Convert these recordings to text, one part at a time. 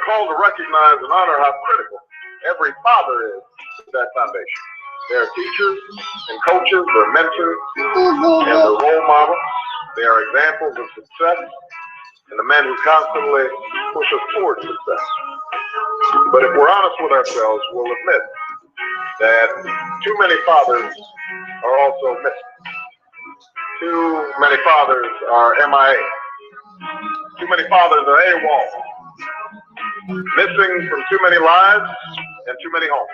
called to recognize and honor how critical every father is to that foundation. They are teachers and coaches, they're mentors, and they're role models. They are examples of success and the men who constantly push us towards success. But if we're honest with ourselves, we'll admit that too many fathers are also missing. Too many fathers are MIA. Too many fathers are AWOL. Missing from too many lives and too many homes.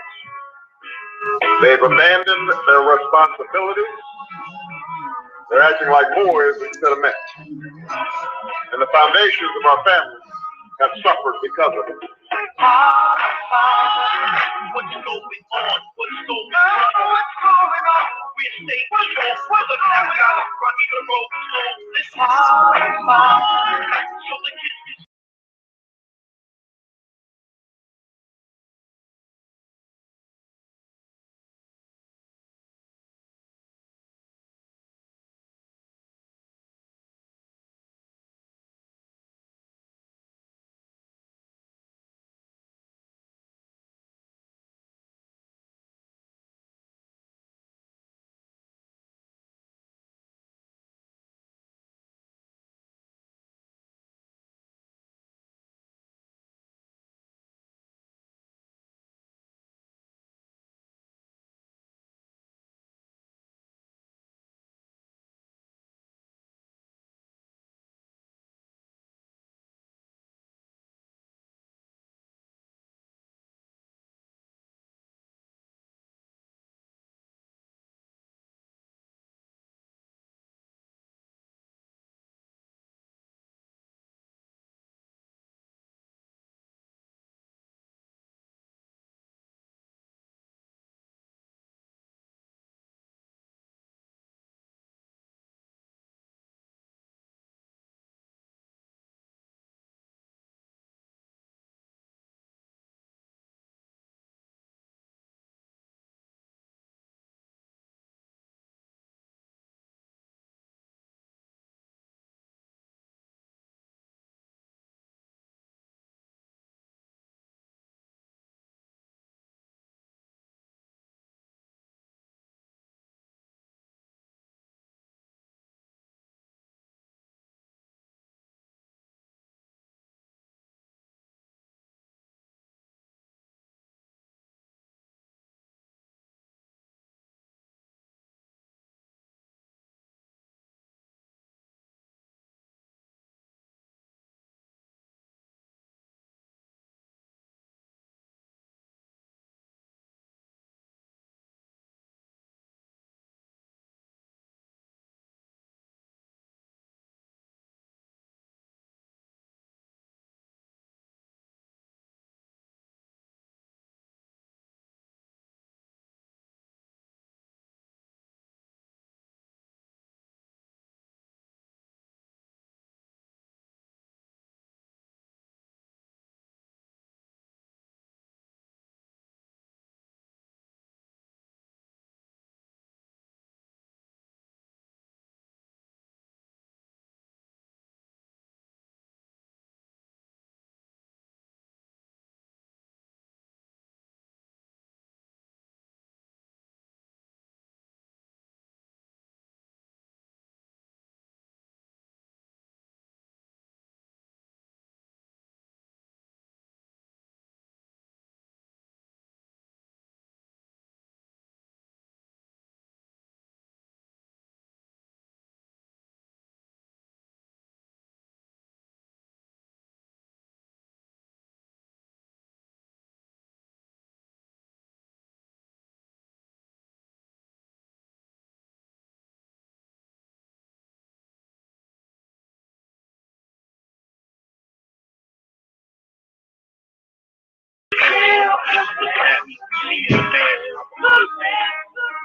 They've abandoned their responsibilities. They're acting like boys instead of men. And the foundations of our families have suffered because of it. What's going on? What's going on? We're staying strong. Brother, now we gotta run the road. This is so the kids.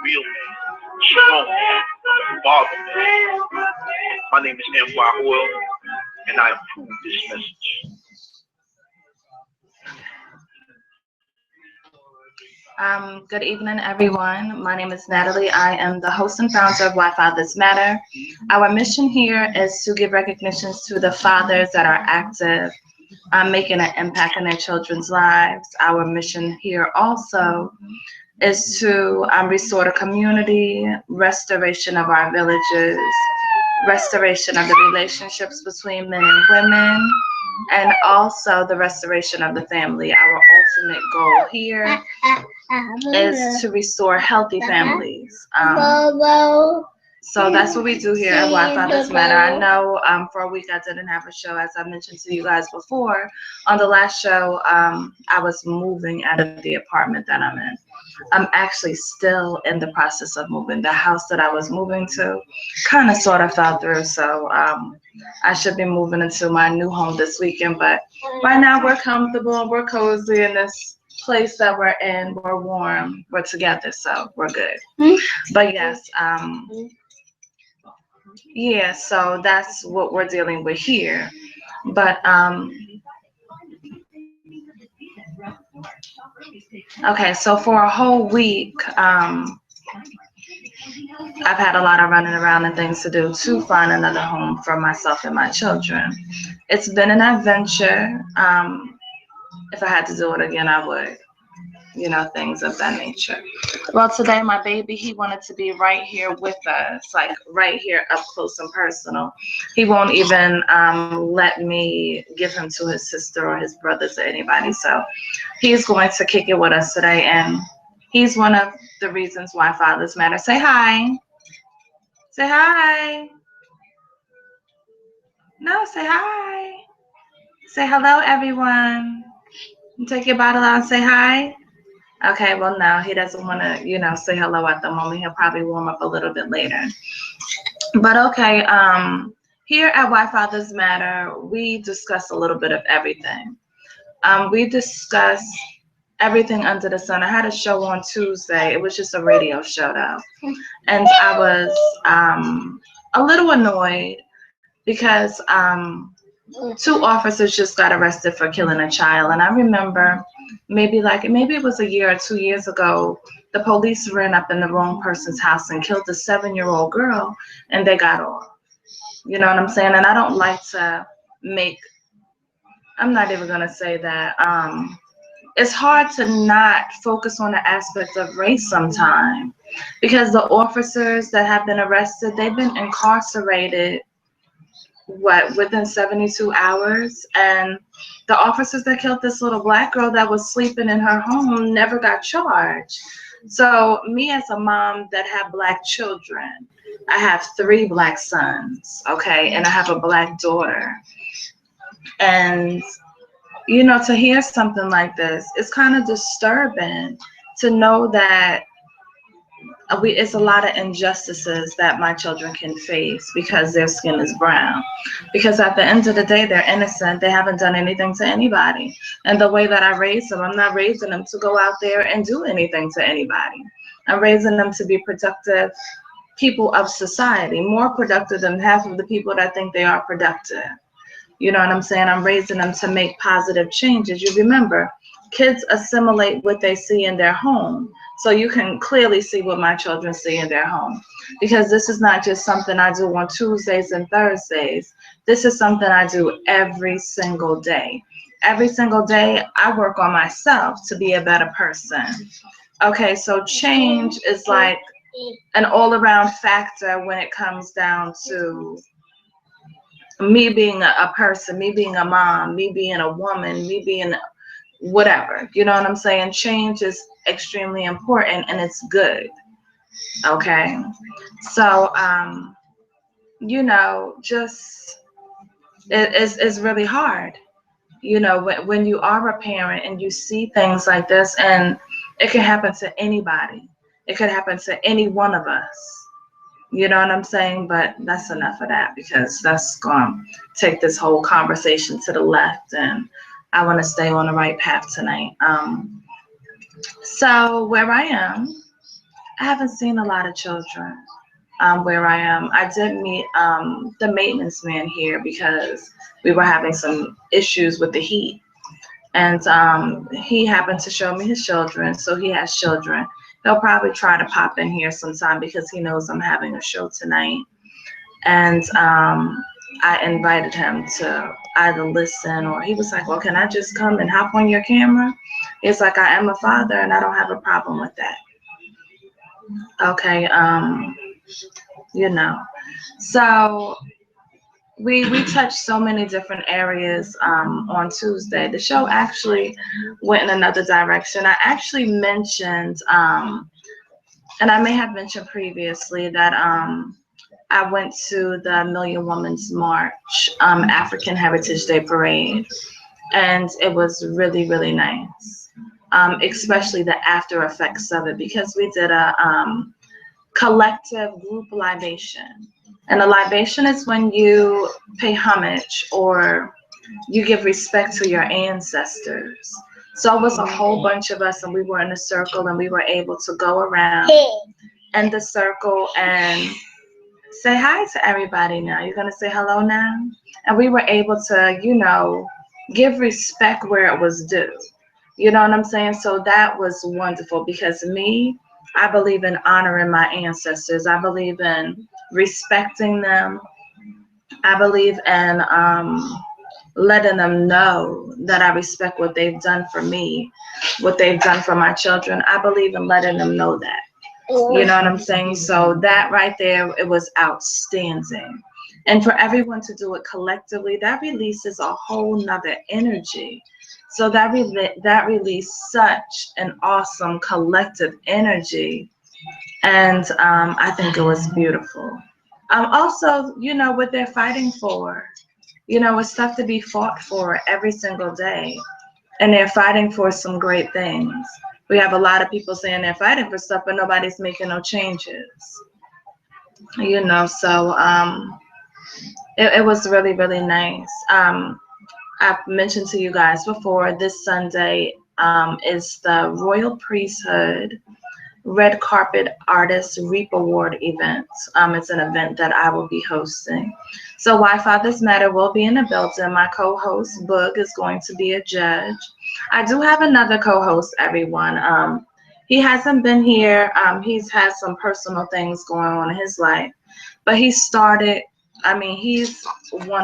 Real man, strong man, father man. My name is NY Oil, and I approve this message. Good evening, everyone. My name is Natalie. I am the host and founder of Why Fathers Matter. Our mission here is to give recognitions to the fathers that are active making an impact in their children's lives. Our mission here also is to restore the community, restoration of our villages, restoration of the relationships between men and women, and also the restoration of the family. Our ultimate goal here is to restore healthy families. So that's what we do here at Why Fathers Matter. I know for a week I didn't have a show, as I mentioned to you guys before. On the last show, I was moving out of the apartment that I'm in. I'm actually still in the process of moving. The house that I was moving to kind of sort of fell through, so I should be moving into my new home this weekend. But right now we're comfortable and we're cozy in this place that we're in. We're warm, we're together, so we're good. But yes, yeah, so that's what we're dealing with here. But okay, so for a whole week, I've had a lot of running around and things to do to find another home for myself and my children. It's been an adventure. If I had to do it again, I would. You know, things of that nature. Well, today my baby, he wanted to be right here with us, like right here up close and personal. He won't even let me give him to his sister or his brothers or anybody. So he's going to kick it with us today, and he's one of the reasons why Fathers Matter. Say hi. Say hi. No, say hi. Say hello, everyone. Take your bottle out and say hi. Okay, well, no, he doesn't want to, you know, say hello at the moment. He'll probably warm up a little bit later. But okay, here at Why Fathers Matter, we discuss a little bit of everything. We discuss everything under the sun. I had a show on Tuesday. It was just a radio show, though. And I was a little annoyed because two officers just got arrested for killing a child. And I remember maybe it was a year or 2 years ago, the police ran up in the wrong person's house and killed a 7-year-old girl, and they got off. You know what I'm saying? And I don't like to I'm not even going to say that. It's hard to not focus on the aspect of race sometimes, because the officers that have been arrested, they've been incarcerated within 72 hours, and the officers that killed this little black girl that was sleeping in her home never got charged. So me as a mom that have black children, I have 3 black sons, okay, and I have a black daughter, and you know, to hear something like this, it's kind of disturbing to know that it's a lot of injustices that my children can face because their skin is brown. Because at the end of the day, they're innocent. They haven't done anything to anybody. And the way that I raise them, I'm not raising them to go out there and do anything to anybody. I'm raising them to be productive people of society, more productive than half of the people that think they are productive. You know what I'm saying? I'm raising them to make positive changes. You remember, kids assimilate what they see in their home. So you can clearly see what my children see in their home, because this is not just something I do on Tuesdays and Thursdays. This is something I do every single day. Every single day, I work on myself to be a better person. Okay, so change is like an all-around factor when it comes down to me being a person, me being a mom, me being a woman, me being whatever. You know what I'm saying? Change is extremely important, and it's good. Okay, so you know, just it's really hard, you know, when you are a parent and you see things like this, and it can happen to anybody. It could happen to any one of us. You know what I'm saying? But that's enough of that, because that's going to take this whole conversation to the left, and I want to stay on the right path tonight. So where I am, I haven't seen a lot of children where I am. I did meet the maintenance man here because we were having some issues with the heat. And he happened to show me his children, so he has children. He'll probably try to pop in here sometime because he knows I'm having a show tonight. And I invited him to either listen, or he was like, well, can I just come and hop on your camera? It's like, I am a father and I don't have a problem with that. Okay, you know. So we touched so many different areas on Tuesday. The show actually went in another direction. I actually mentioned, and I may have mentioned previously, that I went to the Million Women's March, African Heritage Day Parade, and it was really, really nice, especially the after effects of it, because we did a collective group libation. And a libation is when you pay homage or you give respect to your ancestors. So it was a whole bunch of us, and we were in a circle, and we were able to go around in the circle and say hi to everybody now. You're going to say hello now? And we were able to, you know, give respect where it was due. You know what I'm saying? So that was wonderful, because I believe in honoring my ancestors. I believe in respecting them. I believe in letting them know that I respect what they've done for me, what they've done for my children. I believe in letting them know that. You know what I'm saying? So that right there, it was outstanding. And for everyone to do it collectively, that releases a whole nother energy. So that released such an awesome collective energy. And I think it was beautiful. Also, you know, what they're fighting for, you know, it's stuff to be fought for every single day. And they're fighting for some great things. We have a lot of people saying they're fighting for stuff, but nobody's making no changes. You know, so it was really, really nice. I've mentioned to you guys before, this Sunday is the Royal Priesthood Red Carpet Artist Reap Award event. It's an event that I will be hosting. So Why Fathers Matter will be in the building. My co-host, Boog, is going to be a judge. I do have another co-host, everyone. He hasn't been here. He's had some personal things going on in his life. But he's one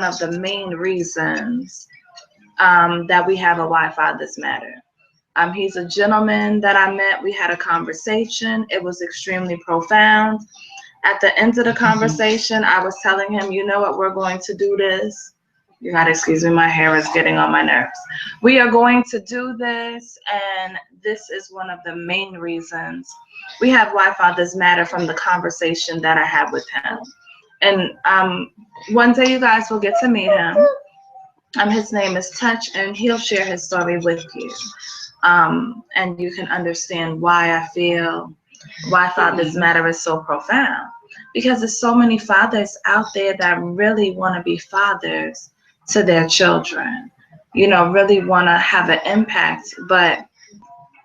of the main reasons that we have a Why Fathers Matter. He's a gentleman that I met. We had a conversation. It was extremely profound. At the end of the conversation, I was telling him, you know what, we're going to do this. You gotta excuse me, my hair is getting on my nerves. We are going to do this, and this is one of the main reasons we have Why Fathers Matter, from the conversation that I had with him. And one day you guys will get to meet him. His name is Touch, and he'll share his story with you. And you can understand why I feel Why Fathers Matter is so profound. Because there's so many fathers out there that really want to be fathers to their children, you know, really want to have an impact, but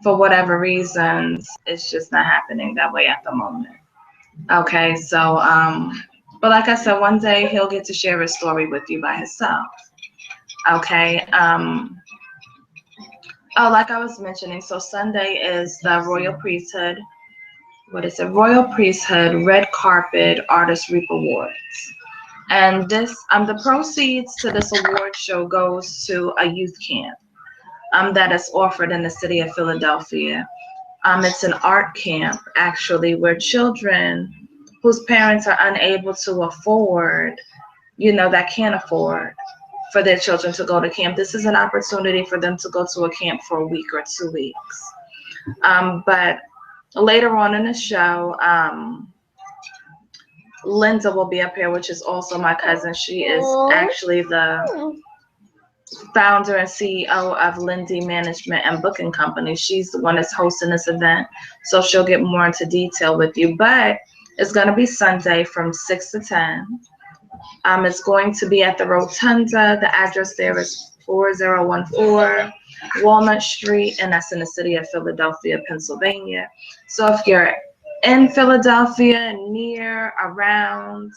for whatever reasons, it's just not happening that way at the moment. Okay, so, but like I said, one day he'll get to share his story with you by himself. Okay, oh, like I was mentioning, so Sunday is the Royal Priesthood, Royal Priesthood Red Carpet Artist Reap Awards. And this, the proceeds to this award show goes to a youth camp that is offered in the city of Philadelphia. It's an art camp, actually, where children whose parents are unable to afford, you know, that can't afford for their children to go to camp. This is an opportunity for them to go to a camp for a week or 2 weeks. But later on in the show, Linda will be up here, which is also my cousin. She is actually the founder and CEO of Lindy Management and Booking Company. She's the one that's hosting this event, so she'll get more into detail with you. But it's going to be Sunday from 6 to 10. It's going to be at the Rotunda. The address there is 4014 Walnut Street, and that's in the city of Philadelphia, Pennsylvania. So if you're in Philadelphia, near, around,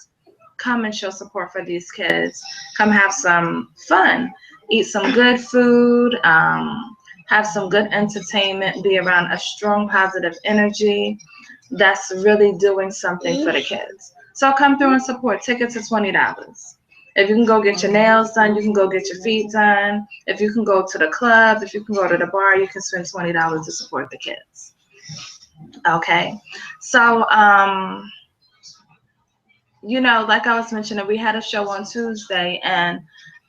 come and show support for these kids. Come have some fun. Eat some good food. Have some good entertainment. Be around a strong, positive energy that's really doing something for the kids. So come through and support. Tickets are $20. If you can go get your nails done, you can go get your feet done. If you can go to the club, if you can go to the bar, you can spend $20 to support the kids. Okay. So, you know, like I was mentioning, we had a show on Tuesday and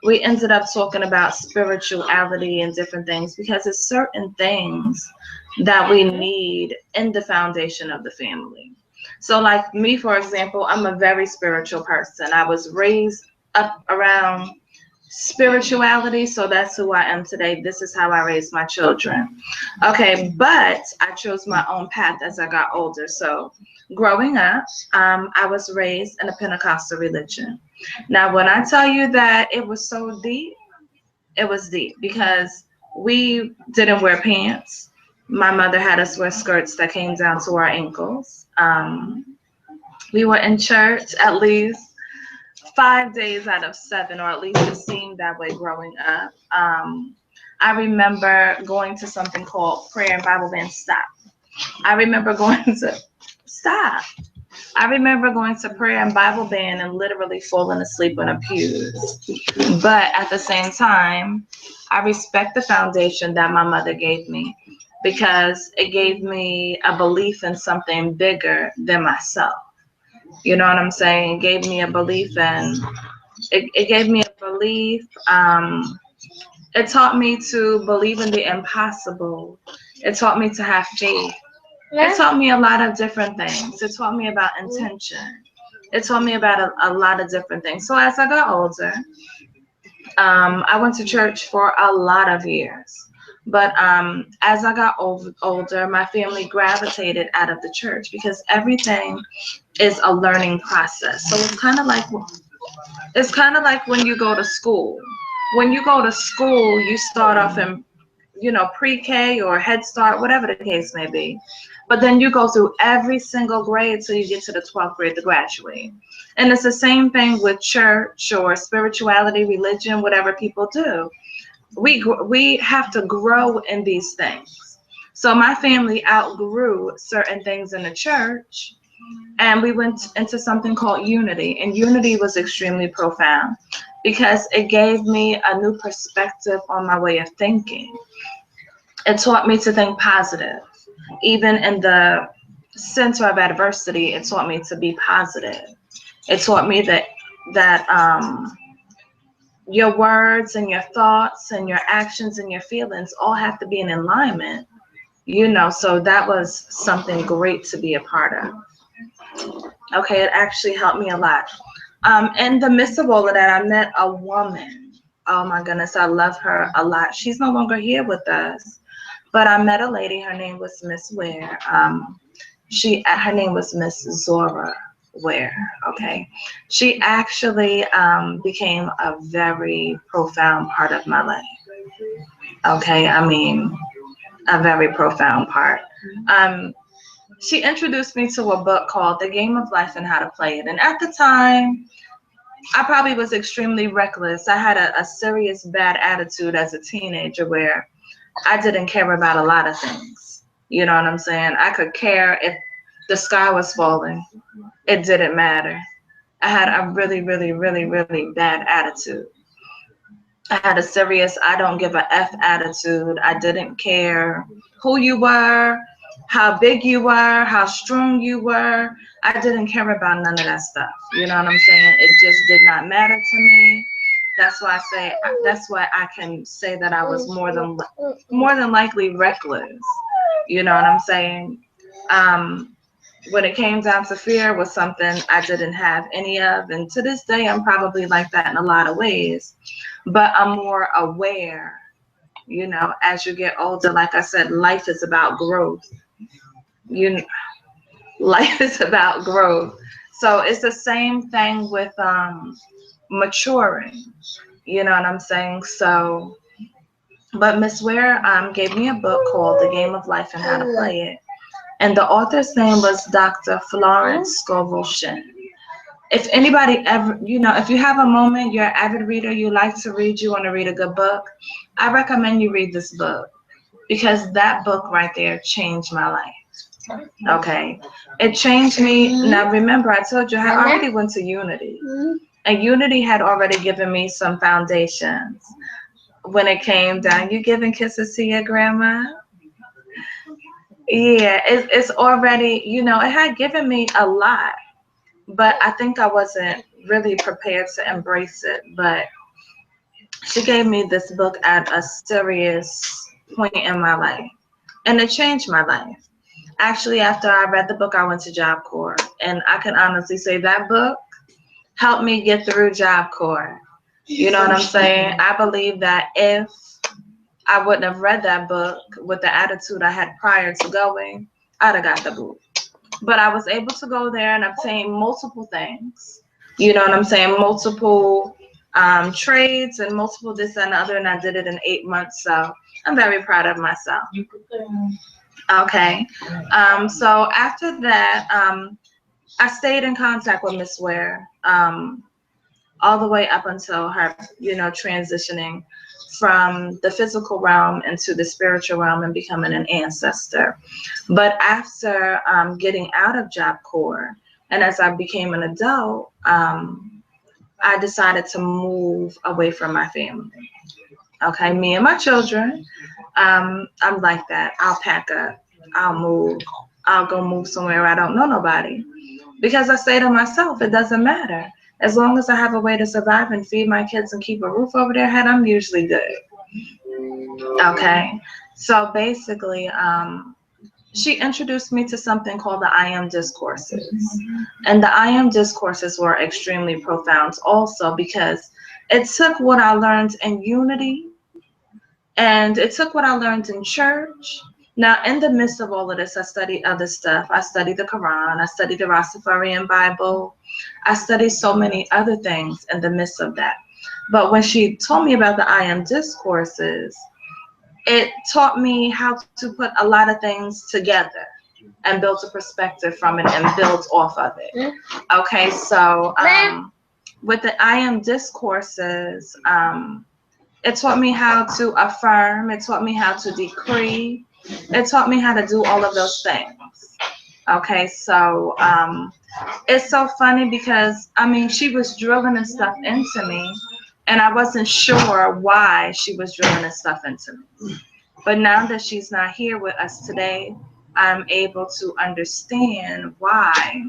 we ended up talking about spirituality and different things because it's certain things that we need in the foundation of the family. So like me, for example, I'm a very spiritual person. I was raised up around spirituality, so that's who I am today. This is how I raised my children. Okay, but I chose my own path as I got older. So growing up, I was raised in a Pentecostal religion. Now, when I tell you that it was so deep, it was deep because we didn't wear pants. My mother had us wear skirts that came down to our ankles. We were in church at least 5 days out of 7, or at least it seemed that way growing up. I remember going to something called prayer and Bible band. I remember going to prayer and Bible band and literally falling asleep on a pew. But at the same time, I respect the foundation that my mother gave me because it gave me a belief in something bigger than myself. You know what I'm saying? It gave me a belief in, it gave me a belief. It taught me to believe in the impossible. It taught me to have faith. It taught me a lot of different things. It taught me about intention. It taught me about a lot of different things. So as I got older, I went to church for a lot of years. But as I got older, my family gravitated out of the church because everything is a learning process. So it's kind of like when you go to school. When you go to school, you start off in, you know, pre-K or Head Start, whatever the case may be. But then you go through every single grade till you get to the 12th grade to graduate. And it's the same thing with church or spirituality, religion, whatever people do. We have to grow in these things. So my family outgrew certain things in the church, and we went into something called unity. And unity was extremely profound because it gave me a new perspective on my way of thinking. It taught me to think positive. Even in the center of adversity, it taught me to be positive. It taught me that your words and your thoughts and your actions and your feelings all have to be in alignment, you know, so that was something great to be a part of. Okay, it actually helped me a lot. In the midst of all of that, I met a woman. Oh my goodness, I love her a lot. She's no longer here with us, but I met a lady. Her name was Miss Ware. Her name was Miss Zora Ware. Okay, she actually became a very profound part of my life. Okay, I mean, a very profound part. She introduced me to a book called The Game of Life and How to Play It. And at the time, I probably was extremely reckless. I had a serious bad attitude as a teenager where I didn't care about a lot of things. You know what I'm saying? I could care if the sky was falling. It didn't matter. I had a really, really, really, really bad attitude. I had a serious I don't give a F attitude. I didn't care who you were, how big you were, how strong you were. I didn't care about none of that stuff. You know what I'm saying? It just did not matter to me. That's why I can say that I was more than likely reckless. You know what I'm saying? When it came down to fear was something I didn't have any of, and to this day I'm probably like that in a lot of ways, but I'm more aware. You know, as you get older, like I said, life is about growth. Life is about growth. So it's the same thing with maturing. You know what I'm saying? So, but Miss Ware gave me a book called The Game of Life and How to Play It. And the author's name was Dr. Florence Scovel Shinn. If anybody ever, you know, if you have a moment, you're an avid reader, you like to read, you want to read a good book, I recommend you read this book because that book right there changed my life. Okay. It changed me. Now, remember, I told you I already went to Unity. And Unity had already given me some foundations when it came down. You giving kisses to your grandma? Yeah, it's already, it had given me a lot, but I think I wasn't really prepared to embrace it. But she gave me this book at a serious point in my life, and it changed my life. Actually, after I read the book, I went to Job Corps, and I can honestly say that book helped me get through Job Corps. You know what I'm saying? I believe that if I wouldn't have read that book with the attitude I had prior to going, I'd have got the boot. But I was able to go there and obtain multiple things. You know what I'm saying? Multiple trades and multiple this and other, and I did it in 8 months. So I'm very proud of myself. Okay. So after that, I stayed in contact with Miss Ware all the way up until her, transitioning from the physical realm into the spiritual realm and becoming an ancestor. But after getting out of Job Corps, and as I became an adult, I decided to move away from my family. Okay, me and my children, I'm like that. I'll pack up, I'll move, I'll go move somewhere I don't know nobody. Because I say to myself, it doesn't matter. As long as I have a way to survive and feed my kids and keep a roof over their head, I'm usually good. Okay, so basically, she introduced me to something called the I Am Discourses. And the I Am Discourses were extremely profound also because it took what I learned in Unity and it took what I learned in church. Now, in the midst of all of this, I studied other stuff. I studied the Quran, I studied the Rastafarian Bible, I studied so many other things in the midst of that. But when she told me about the I Am Discourses, it taught me how to put a lot of things together and build a perspective from it and build off of it. Okay, so with the I Am Discourses, it taught me how to affirm, it taught me how to decree, it taught me how to do all of those things. Okay, so it's so funny because, she was drilling this stuff into me, and I wasn't sure why she was drilling this stuff into me. But now that she's not here with us today, I'm able to understand why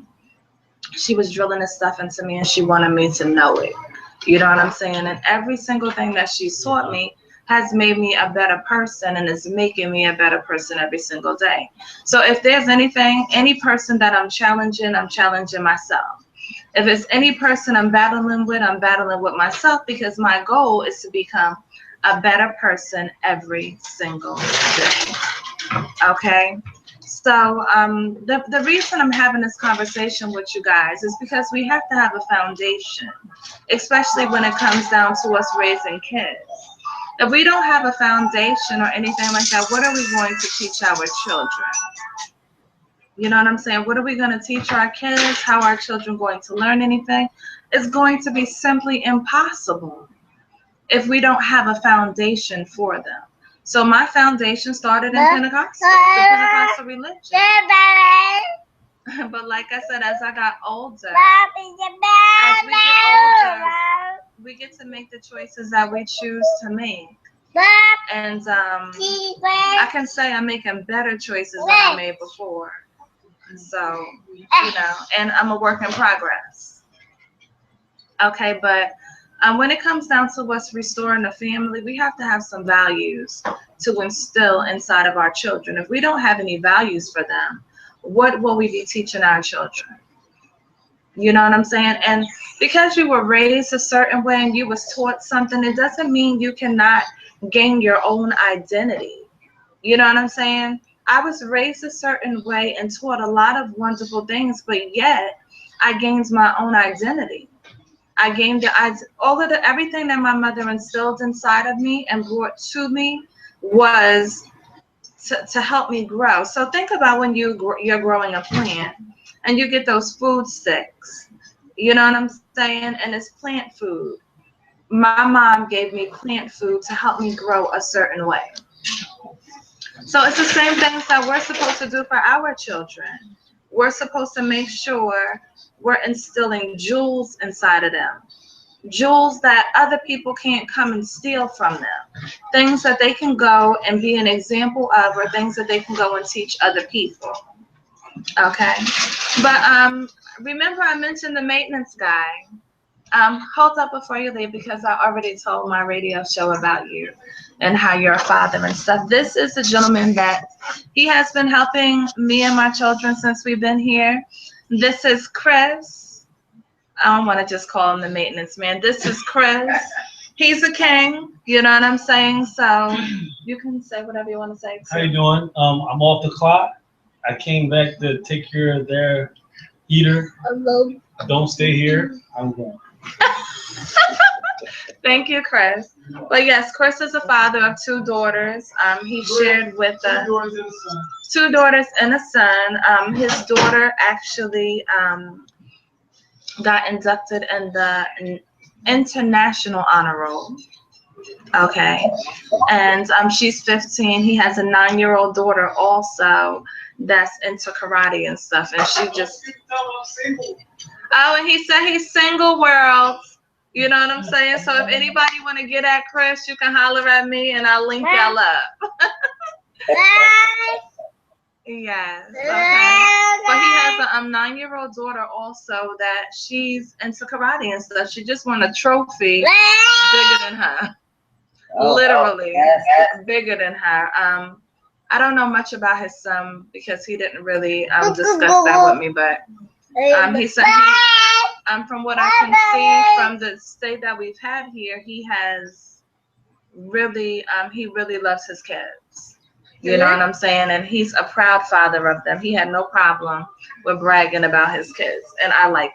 she was drilling this stuff into me and she wanted me to know it. You know what I'm saying? And every single thing that she's taught me has made me a better person and is making me a better person every single day. So if there's any person that I'm challenging myself. If it's any person I'm battling with myself because my goal is to become a better person every single day. Okay? So the reason I'm having this conversation with you guys is because we have to have a foundation, especially when it comes down to us raising kids. If we don't have a foundation or anything like that, what are we going to teach our children? You know what I'm saying? What are we going to teach our kids? How are our children going to learn anything? It's going to be simply impossible if we don't have a foundation for them. So my foundation started in Pentecostal, the Pentecostal religion. But like I said, as I got older, we get to make the choices that we choose to make. And I can say I'm making better choices than I made before. So, and I'm a work in progress. Okay, but when it comes down to what's restoring the family, we have to have some values to instill inside of our children. If we don't have any values for them, what will we be teaching our children? You know what I'm saying? And because you were raised a certain way and you was taught something, it doesn't mean you cannot gain your own identity. You know what I'm saying? I was raised a certain way and taught a lot of wonderful things, but yet I gained my own identity. I gained everything that my mother instilled inside of me and brought to me was to help me grow. So think about when you're growing a plant and you get those food sticks. You know what I'm saying? And it's plant food. My mom gave me plant food to help me grow a certain way. So it's the same things that we're supposed to do for our children. we're supposed to make sure we're instilling jewels inside of them. Jewels that other people can't come and steal from them. Things that they can go and be an example of, or things that they can go and teach other people. Okay. But remember I mentioned the maintenance guy. Hold up before you leave, because I already told my radio show about you and how you're a father and stuff. This is a gentleman that he has been helping me and my children since we've been here. This is Chris. I don't want to just call him the maintenance man. This is Chris. He's a king. You know what I'm saying? So you can say whatever you want to say. Too. How you doing? I'm off the clock. I came back to take care of their heater. Don't stay here. I'm going. Thank you, Chris. But yes, Chris is a father of 2 daughters. He shared with us 2 daughters and a son. His daughter actually got inducted in the International Honor Roll. Okay, and she's 15. He has a 9-year-old daughter also that's into karate and stuff, and she just. Oh, and he said he's single, world. You know what I'm saying? So if anybody want to get at Chris, you can holler at me and I'll link y'all up. Yes. Okay. But he has a 9-year-old daughter also that she's into karate and stuff. She just won a trophy bigger than her. Literally bigger than her. I don't know much about his son because he didn't really discuss that with me, but he said from what I can see from the state that we've had here, he has really he really loves his kids. You know what I'm saying? And he's a proud father of them. He had no problem with bragging about his kids, and I like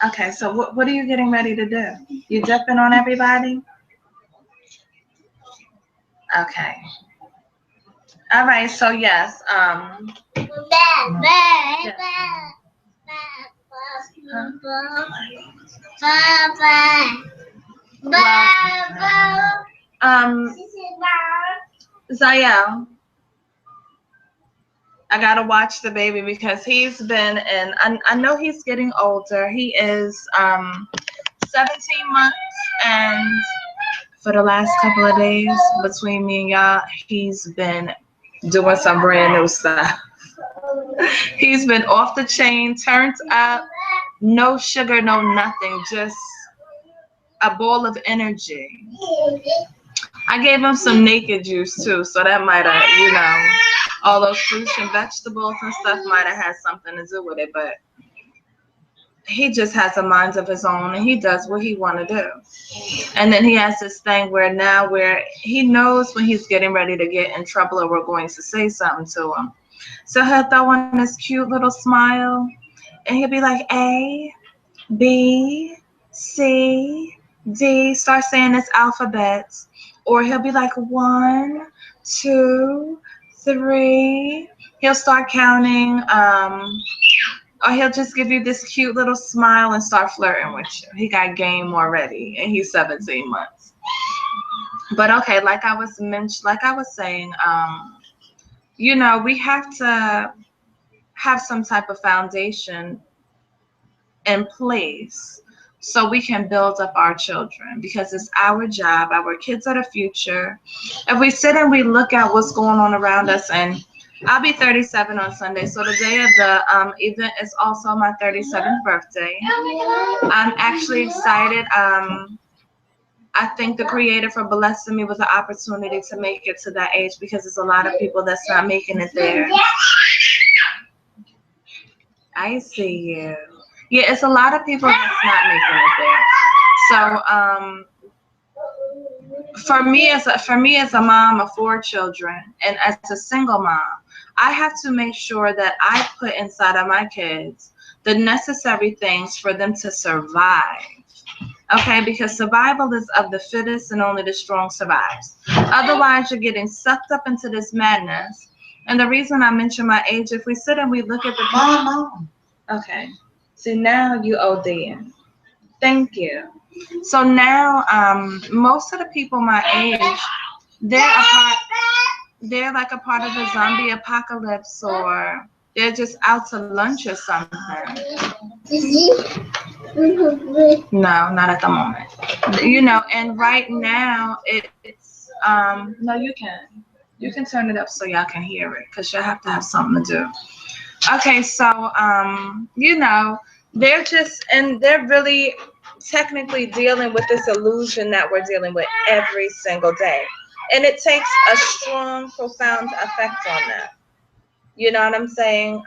that. Okay, so what are you getting ready to do? You dipping on everybody? Okay. All right, so yes. Zael, I gotta watch the baby because he's been in. I know he's getting older. He is 17 months, and for the last couple of days between me and y'all, he's been doing some brand new stuff. He's been off the chain, turned up, no sugar, no nothing, just a ball of energy. I gave him some naked juice too, so that might have, you know, all those fruits and vegetables and stuff might have had something to do with it, but he just has a mind of his own and he does what he want to do. And then he has this thing where he knows when he's getting ready to get in trouble or we're going to say something to him. So he'll throw on this cute little smile and he'll be like, A, B, C, D, start saying his alphabets. Or he'll be like 1, 2, 3. He'll start counting. Or he'll just give you this cute little smile and start flirting with you. He got game already, and he's 17 months. But okay, like I was saying, you know, we have to have some type of foundation in place so we can build up our children, because it's our job. Our kids are the future. If we sit and we look at what's going on around us, and I'll be 37 on Sunday, so the day of the event is also my 37th birthday. I'm actually excited. I thank the Creator for blessing me with the opportunity to make it to that age, because there's a lot of people that's not making it there. I see you. Yeah, it's a lot of people that's not making it there. So for me as a mom of 4 children and as a single mom, I have to make sure that I put inside of my kids the necessary things for them to survive. Okay, because survival is of the fittest and only the strong survives. Otherwise, you're getting sucked up into this madness. And the reason I mention my age, if we sit and we look at the okay. See, now you ODing. Thank you. So now, most of the people my age, they're like a part of the zombie apocalypse, or they're just out to lunch or something. No, not at the moment. You know, and right now it's no, you can turn it up so y'all can hear it, because you'll have to have something to do. Okay, so you know, they're just, and they're really technically dealing with this illusion that we're dealing with every single day. And it takes a strong, profound effect on them. You know what I'm saying?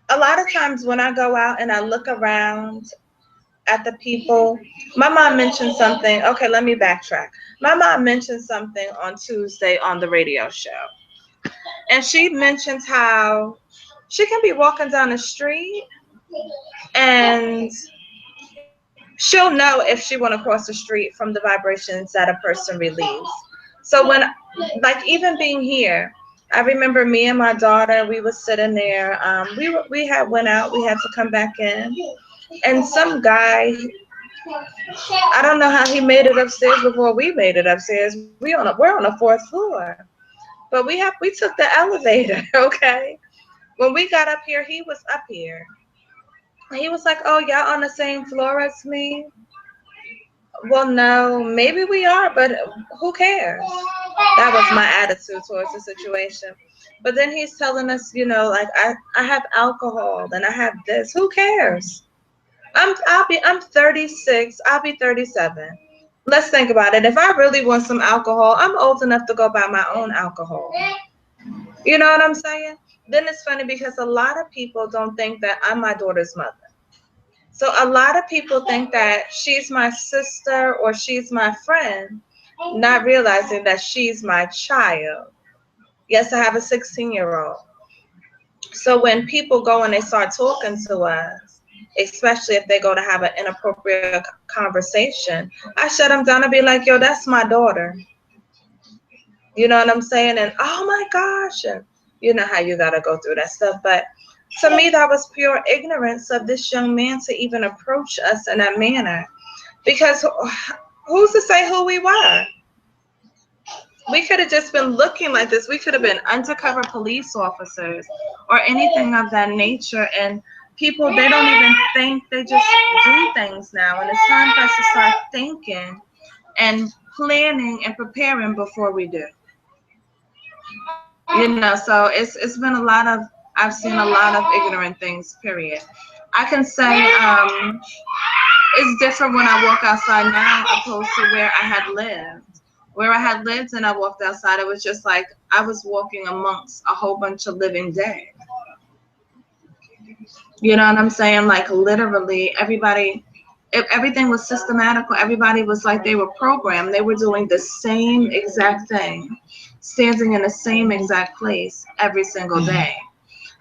A lot of times when I go out and I look around at the people, my mom mentioned something. Okay, let me backtrack. My mom mentioned something on Tuesday on the radio show. And she mentions how she can be walking down the street and she'll know if she want to cross the street from the vibrations that a person relieves. So when, like, even being here, I remember me and my daughter, we were sitting there. We had went out. We had to come back in, and some guy, I don't know how he made it upstairs before we made it upstairs. We're on the 4th floor, but we took the elevator. Okay, when we got up here, he was up here. He was like, "Oh, y'all on the same floor as me?" Well, no, maybe we are, but who cares? That was my attitude towards the situation. But then he's telling us, you know, like I have alcohol and I have this. Who cares? I'm 36. I'll be 37. Let's think about it. If I really want some alcohol, I'm old enough to go buy my own alcohol. You know what I'm saying? Then it's funny because a lot of people don't think that I'm my daughter's mother. So a lot of people think that she's my sister or she's my friend, not realizing that she's my child. Yes, I have a 16-year-old. So when people go and they start talking to us, especially if they go to have an inappropriate conversation, I shut them down and be like, yo, that's my daughter. You know what I'm saying? And oh my gosh, and you know how you got to go through that stuff. But to me, that was pure ignorance of this young man to even approach us in that manner. Because who's to say who we were? We could have just been looking like this. We could have been undercover police officers or anything of that nature. And people, they don't even think, they just do things now. And it's time for us to start thinking and planning and preparing before we do. You know, so it's been a lot of, I've seen a lot of ignorant things, period. I can say it's different when I walk outside now opposed to where I had lived. Where I had lived and I walked outside, it was just like I was walking amongst a whole bunch of living dead. You know what I'm saying? Like literally everybody, everything was systematical. Everybody was like they were programmed. They were doing the same exact thing, standing in the same exact place every single day.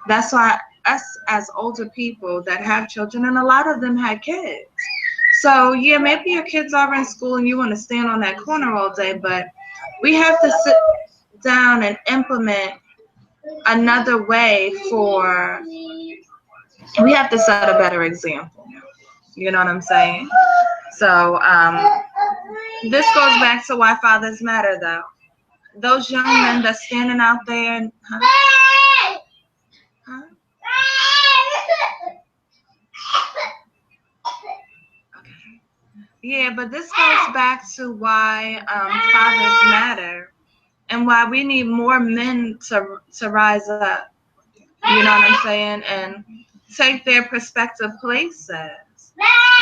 That's why us as older people that have children, and a lot of them had kids. So yeah, maybe your kids are in school and you want to stand on that corner all day, but we have to sit down and implement another way for, we have to set a better example. You know what I'm saying? So this goes back to why fathers matter, though. Those young men that's standing out there, Yeah, but this goes back to why fathers matter and why we need more men to rise up. You know what I'm saying? And take their prospective places.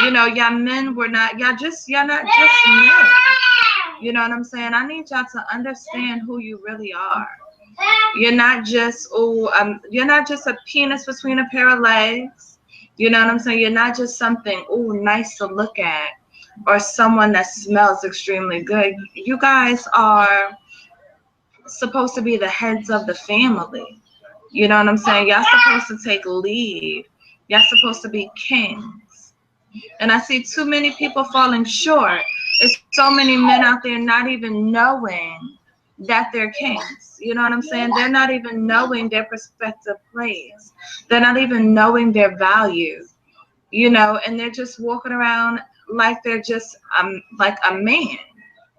You know, y'all men were not, y'all not just men. You know what I'm saying? I need y'all to understand who you really are. You're not just you're not just a penis between a pair of legs. You know what I'm saying? You're not just something nice to look at or someone that smells extremely good. You guys are supposed to be the heads of the family. You know what I'm saying? Y'all supposed to take lead. Y'all supposed to be kings. And I see too many people falling short. There's so many men out there not even knowing that they're kings. You know what I'm saying? They're not even knowing their prospective place. They're not even knowing their value. You know, and they're just walking around like they're just like a man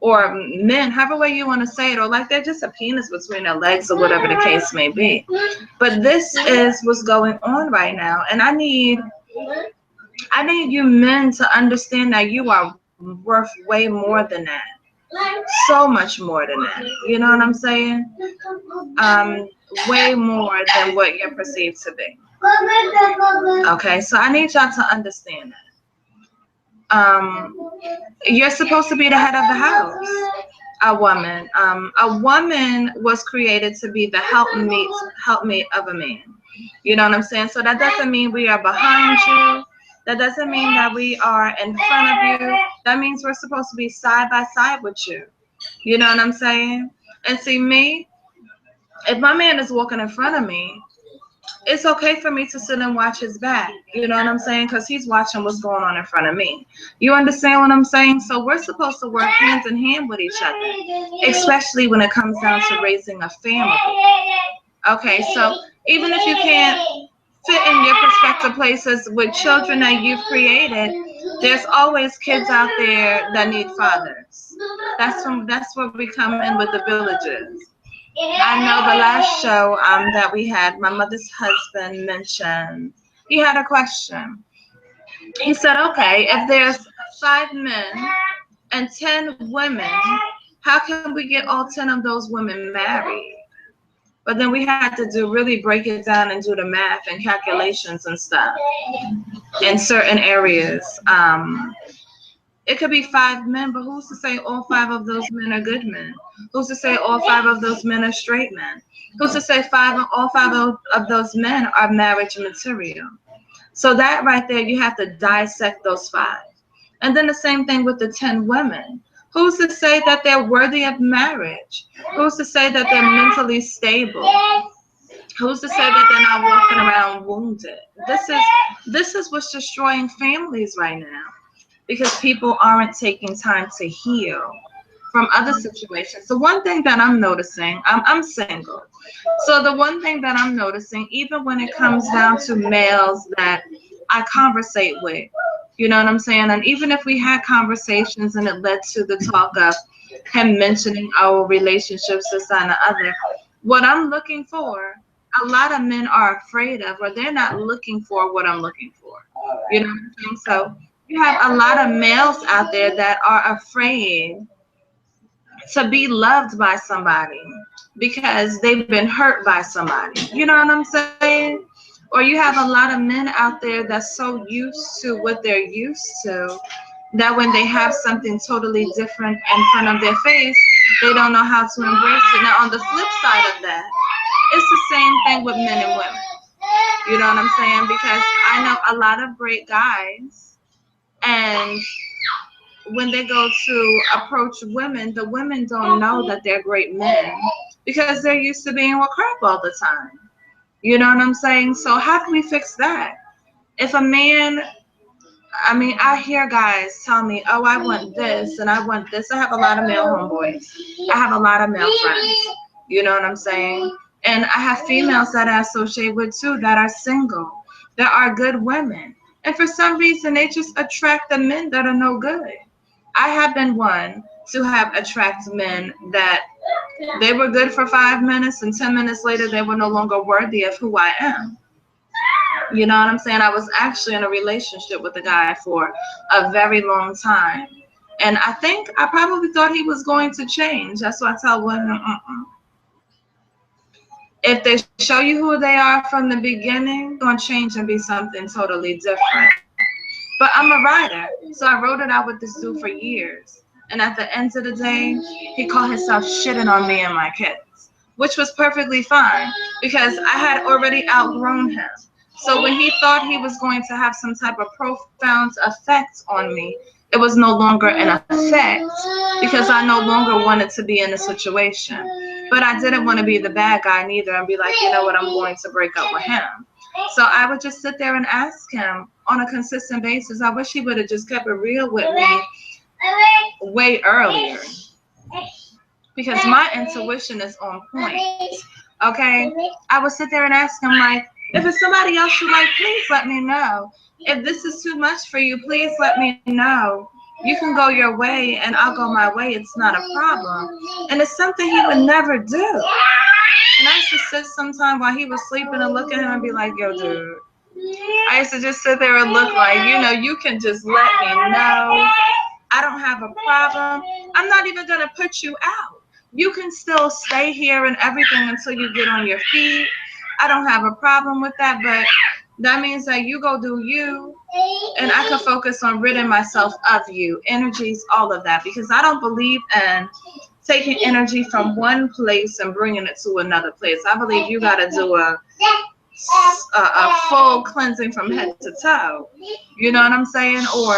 or men, however way you want to say it, or like they're just a penis between their legs or whatever the case may be. But this is what's going on right now. And I need you men to understand that you are worth way more than that. So much more than that. You know what I'm saying? Way more than what you're perceived to be. Okay, so I need y'all to understand that. You're supposed to be the head of the house. A woman. A woman was created to be the helpmate of a man. You know what I'm saying? So that doesn't mean we are behind you. That doesn't mean that we are in front of you. That means we're supposed to be side by side with you. You know what I'm saying? And see, me, if my man is walking in front of me, it's okay for me to sit and watch his back. You know what I'm saying? Because he's watching what's going on in front of me. You understand what I'm saying? So we're supposed to work hands in hand with each other, especially when it comes down to raising a family. Okay, so even if you can't fit in your prospective places with children that you've created, there's always kids out there that need fathers. That's where we come in with the villages. I know the last show that we had, my mother's husband mentioned, he had a question. He said, okay, if there's 5 men and 10 women, how can we get all 10 of those women married? But then we had to really break it down and do the math and calculations and stuff in certain areas. It could be 5 men, but who's to say all 5 of those men are good men? Who's to say all 5 of those men are straight men? Who's to say all 5 of those men are marriage material? So that right there, you have to dissect those 5. And then the same thing with the 10 women. Who's to say that they're worthy of marriage? Who's to say that they're mentally stable? Who's to say that they're not walking around wounded? This is what's destroying families right now, because people aren't taking time to heal from other situations. The one thing that I'm noticing, I'm single. So the one thing that I'm noticing, even when it comes down to males that I conversate with, you know what I'm saying? And even if we had conversations and it led to the talk of him mentioning our relationships, this and the other, what I'm looking for, a lot of men are afraid of, or they're not looking for what I'm looking for. You know what I'm saying? So you have a lot of males out there that are afraid to be loved by somebody because they've been hurt by somebody. You know what I'm saying? Or you have a lot of men out there that's so used to what they're used to that when they have something totally different in front of their face, they don't know how to embrace it. Now, on the flip side of that, it's the same thing with men and women. You know what I'm saying? Because I know a lot of great guys, and when they go to approach women, the women don't know that they're great men because they're used to being with crap all the time. You know what I'm saying? So how can we fix that? If a man, I hear guys tell me, oh, I want this and I want this. I have a lot of male homeboys. I have a lot of male friends. You know what I'm saying? And I have females that I associate with too that are single, that are good women. And for some reason, they just attract the men that are no good. I have been one to have attract men that they were good for 5 minutes and 10 minutes later, they were no longer worthy of who I am. You know what I'm saying? I was actually in a relationship with a guy for a very long time. And I think I probably thought he was going to change. That's why I tell women, if they show you who they are from the beginning, they're going to change and be something totally different. But I'm a writer, so I wrote it out with this dude for years. And at the end of the day, he called himself shitting on me and my kids, which was perfectly fine because I had already outgrown him. So when he thought he was going to have some type of profound effect on me, it was no longer an effect because I no longer wanted to be in a situation. But I didn't want to be the bad guy neither and be like, you know what, I'm going to break up with him. So I would just sit there and ask him on a consistent basis. I wish he would have just kept it real with me way earlier because my intuition is on point. Okay? I would sit there and ask him, like, if it's somebody else you like, please let me know. If this is too much for you, please let me know. You can go your way and I'll go my way. It's not a problem. And it's something he would never do. And I used to sit sometime while he was sleeping and look at him and be like, yo, dude. I used to just sit there and look like, you can just let me know. I don't have a problem. I'm not even going to put you out. You can still stay here and everything until you get on your feet. I don't have a problem with that, but that means that you go do you, and I can focus on ridding myself of you, energies, all of that, because I don't believe in taking energy from one place and bringing it to another place. I believe you got to do a full cleansing from head to toe. You know what I'm saying? Or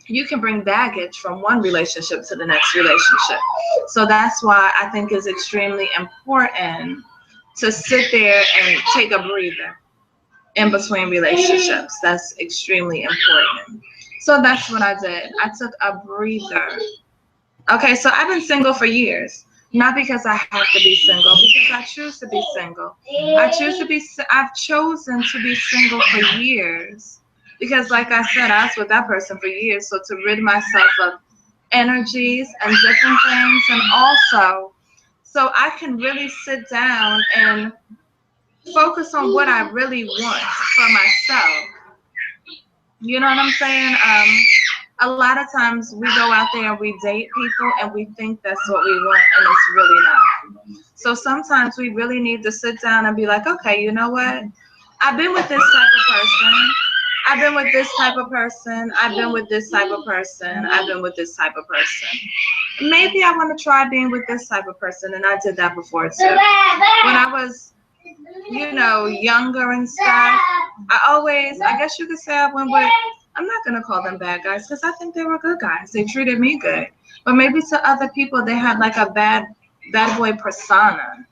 you can bring baggage from one relationship to the next relationship. So that's why I think it's extremely important to sit there and take a breather in between relationships. That's extremely important. So that's what I did. I took a breather. Okay, so I've been single for years. Not because I have to be single, because I choose to be single. I've chosen to be single for years. Because like I said, I was with that person for years. So to rid myself of energies and different things, and also so I can really sit down and focus on what I really want for myself. You know what I'm saying? A lot of times we go out there and we date people and we think that's what we want, and it's really not. So sometimes we really need to sit down and be like, okay, you know what? I've been with this type of person. I've been with this type of person. I've been with this type of person. I've been with this type of person. Maybe I want to try being with this type of person, and I did that before too. When I was, younger and stuff, I guess you could say I went with, I'm not going to call them bad guys because I think they were good guys. They treated me good. But maybe to other people, they had like a bad boy persona.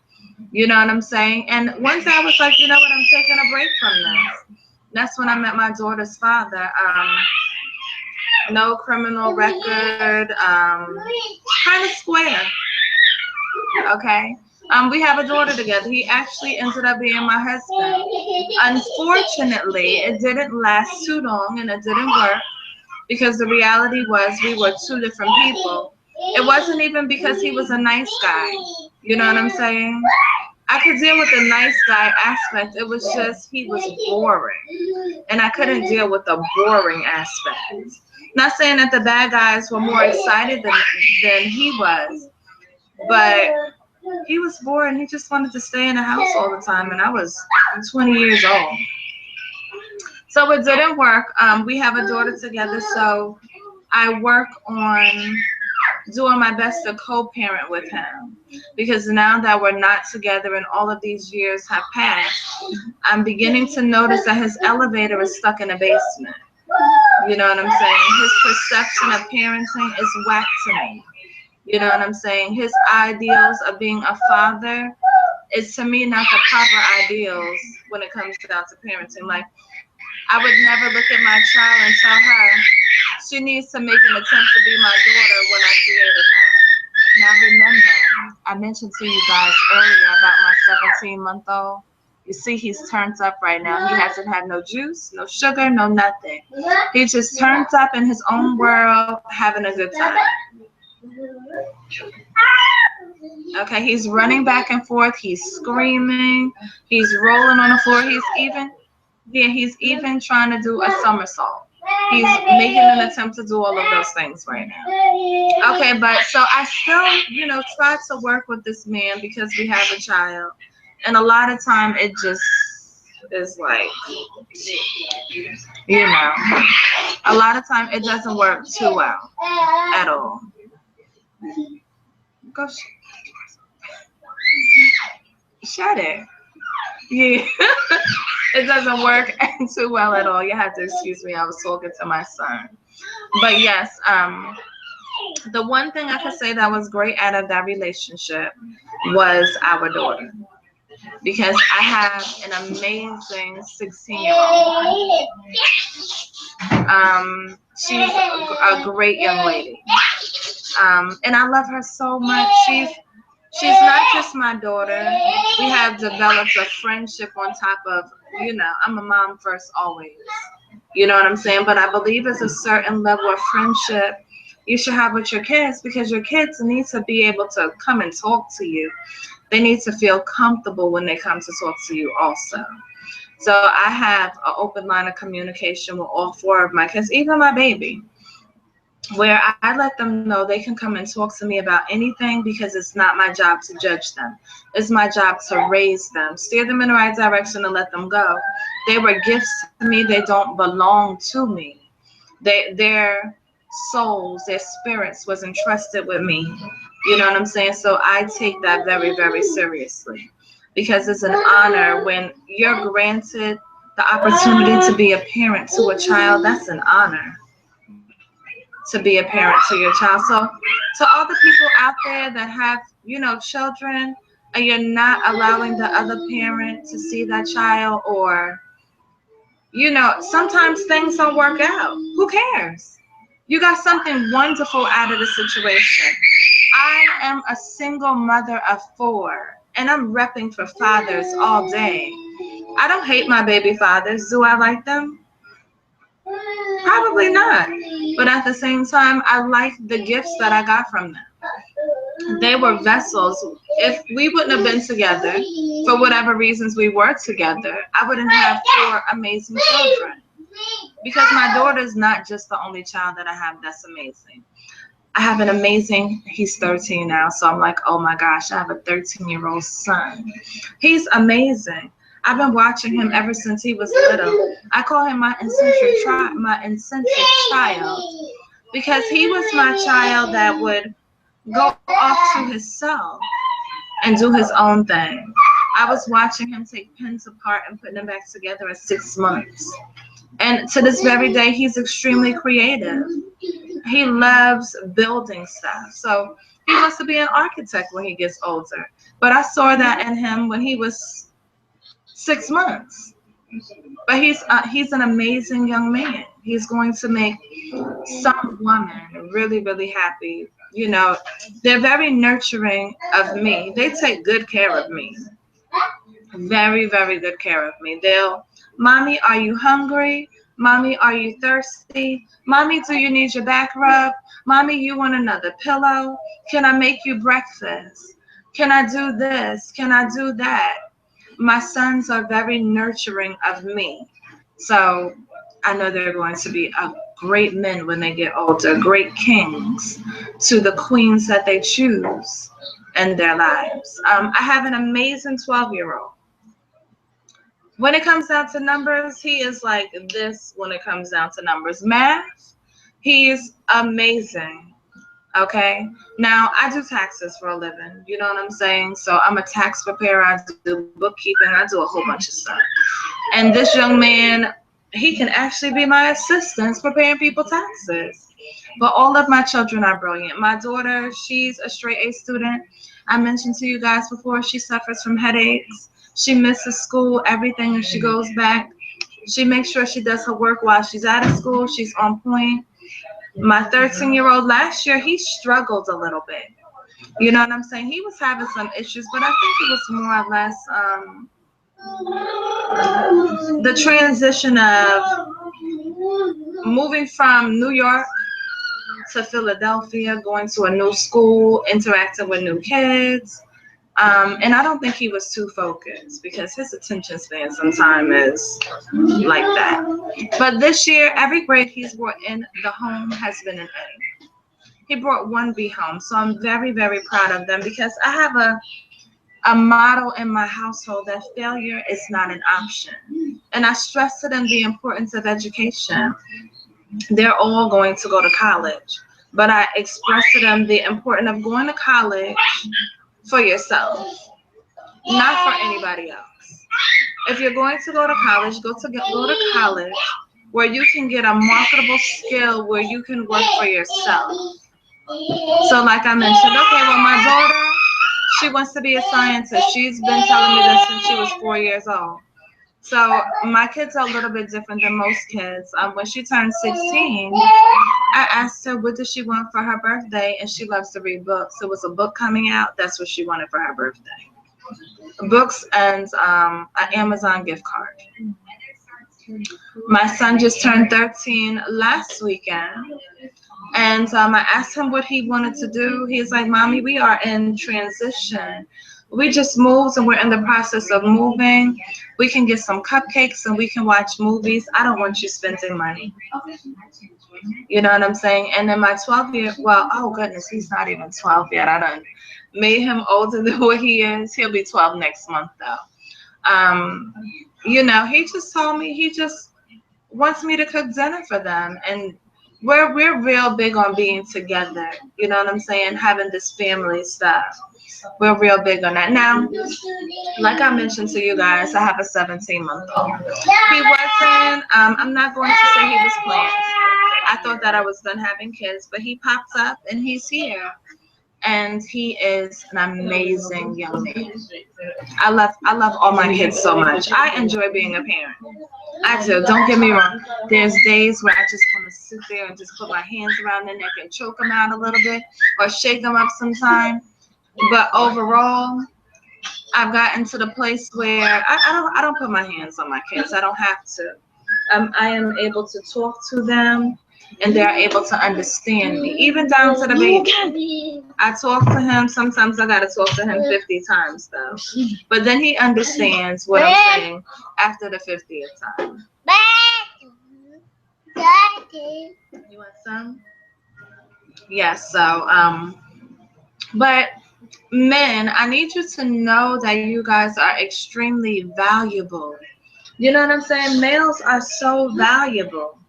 You know what I'm saying? And one day I was like, you know what, I'm taking a break from this. That's when I met my daughter's father. No criminal record, kind of square. Okay. We have a daughter together. He actually ended up being my husband. Unfortunately, it didn't last too long and it didn't work because the reality was we were two different people. It wasn't even because he was a nice guy. You know what I'm saying? I could deal with the nice guy aspect. It was just he was boring. And I couldn't deal with the boring aspect. Not saying that the bad guys were more excited than he was, but he was bored. He just wanted to stay in the house all the time, and I was 20 years old. So it didn't work. We have a daughter together, so I work on doing my best to co-parent with him. Because now that we're not together and all of these years have passed, I'm beginning to notice that his elevator is stuck in a basement. You know what I'm saying? His perception of parenting is whack to me. You know what I'm saying? His ideals of being a father is to me not the proper ideals when it comes down to parenting. Like, I would never look at my child and tell her she needs to make an attempt to be my daughter when I created her. Now remember, I mentioned to you guys earlier about my 17-month-old. You see, he's turned up right now. He hasn't had no juice, no sugar, no nothing. He just turned up in his own world, having a good time. Okay, he's running back and forth. He's screaming. He's rolling on the floor. He's even trying to do a somersault. He's making an attempt to do all of those things right now. Okay, but so I still, try to work with this man because we have a child. And a lot of time it just is like, a lot of time it doesn't work too well at all. Go shut it. Yeah. It doesn't work too well at all. You have to excuse me. I was talking to my son. But yes, the one thing I could say that was great out of that relationship was our daughter. Because I have an amazing 16-year-old. She's a great young lady. And I love her so much. She's not just my daughter. We have developed a friendship on top of, I'm a mom first always. You know what I'm saying? But I believe it's a certain level of friendship you should have with your kids, because your kids need to be able to come and talk to you. They need to feel comfortable when they come to talk to you also. So I have an open line of communication with all four of my kids, even my baby, where I let them know they can come and talk to me about anything, because it's not my job to judge them. It's my job to raise them, steer them in the right direction, and let them go. They were gifts to me. They don't belong to me. Their souls, their spirits was entrusted with me. You know what I'm saying? So I take that very, very seriously, because it's an honor when you're granted the opportunity to be a parent to a child. That's an honor to be a parent to your child. So to all the people out there that have, children, and you're not allowing the other parent to see that child, or sometimes things don't work out. Who cares? You got something wonderful out of the situation. I am a single mother of 4, and I'm repping for fathers all day. I don't hate my baby fathers. Do I like them? Probably not. But at the same time, I like the gifts that I got from them. They were vessels. If we wouldn't have been together, for whatever reasons we were together, I wouldn't have 4 amazing children. Because my daughter's not just the only child that I have that's amazing. I have an amazing, he's 13 now, so I'm like, oh my gosh, I have a 13-year-old son. He's amazing. I've been watching him ever since he was little. I call him my eccentric child, because he was my child that would go off to himself and do his own thing. I was watching him take pins apart and putting them back together at 6 months. And to this very day, he's extremely creative. He loves building stuff. So he wants to be an architect when he gets older. But I saw that in him when he was 6 months. But he's an amazing young man. He's going to make some woman really, really happy. They're very nurturing of me. They take good care of me. Very, very good care of me. Mommy, are you hungry? Mommy, are you thirsty? Mommy, do you need your back rub? Mommy, you want another pillow? Can I make you breakfast? Can I do this? Can I do that? My sons are very nurturing of me. So I know they're going to be great men when they get older, great kings to the queens that they choose in their lives. I have an amazing 12-year-old. When it comes down to numbers, he is like this when it comes down to numbers. Math, he's amazing. Okay? Now, I do taxes for a living. You know what I'm saying? So I'm a tax preparer. I do bookkeeping. I do a whole bunch of stuff. And this young man, he can actually be my assistant preparing people taxes. But all of my children are brilliant. My daughter, she's a straight A student. I mentioned to you guys before, she suffers from headaches. She misses school, everything, and she goes back. She makes sure she does her work while she's out of school. She's on point. My 13-year-old last year, he struggled a little bit. You know what I'm saying? He was having some issues, but I think it was more or less the transition of moving from New York to Philadelphia, going to a new school, interacting with new kids. And I don't think he was too focused, because his attention span sometimes is like that. But this year, every grade he's brought in the home has been an A. He brought 1 B home. So I'm very, very proud of them, because I have a motto in my household that failure is not an option. And I stress to them the importance of education. They're all going to go to college, but I express to them the importance of going to college for yourself, not for anybody else. If you're going to go to college, go to college where you can get a marketable skill, where you can work for yourself. So like I mentioned, okay, well, my daughter, she wants to be a scientist. She's been telling me this since she was 4 years old. So my kids are a little bit different than most kids. When she turned 16, I asked her what does she want for her birthday, and she loves to read books. There was a book coming out. That's what she wanted for her birthday. Books and an Amazon gift card. My son just turned 13 last weekend. And I asked him what he wanted to do. He's like, Mommy, we are in transition. We just moved and we're in the process of moving. We can get some cupcakes and we can watch movies. I don't want you spending money. You know what I'm saying? And then my 12-year, well, oh goodness, he's not even 12 yet. I done made him older than what he is. He'll be 12 next month though. You know, he just told me he just wants me to cook dinner for them. And we're real big on being together. You know what I'm saying? Having this family stuff. We're real big on that. Now, like I mentioned to you guys, I have a 17-month-old. He wasn't, I'm not going to say he was planned. I thought that I was done having kids, but he pops up and he's here. And he is an amazing young man. I love all my kids so much. I enjoy being a parent. I do. Don't get me wrong. There's days where I just want to sit there and just put my hands around their neck and choke them out a little bit or shake them up sometime. But overall, I've gotten to the place where I don't put my hands on my kids. I don't have to. I am able to talk to them, and they're able to understand me, even down to the baby. I talk to him. Sometimes I got to talk to him 50 times, though. But then he understands what I'm saying after the 50th time. You want some? Yes, so, but men, I need you to know that you guys are extremely valuable. You know what I'm saying? Males are so valuable.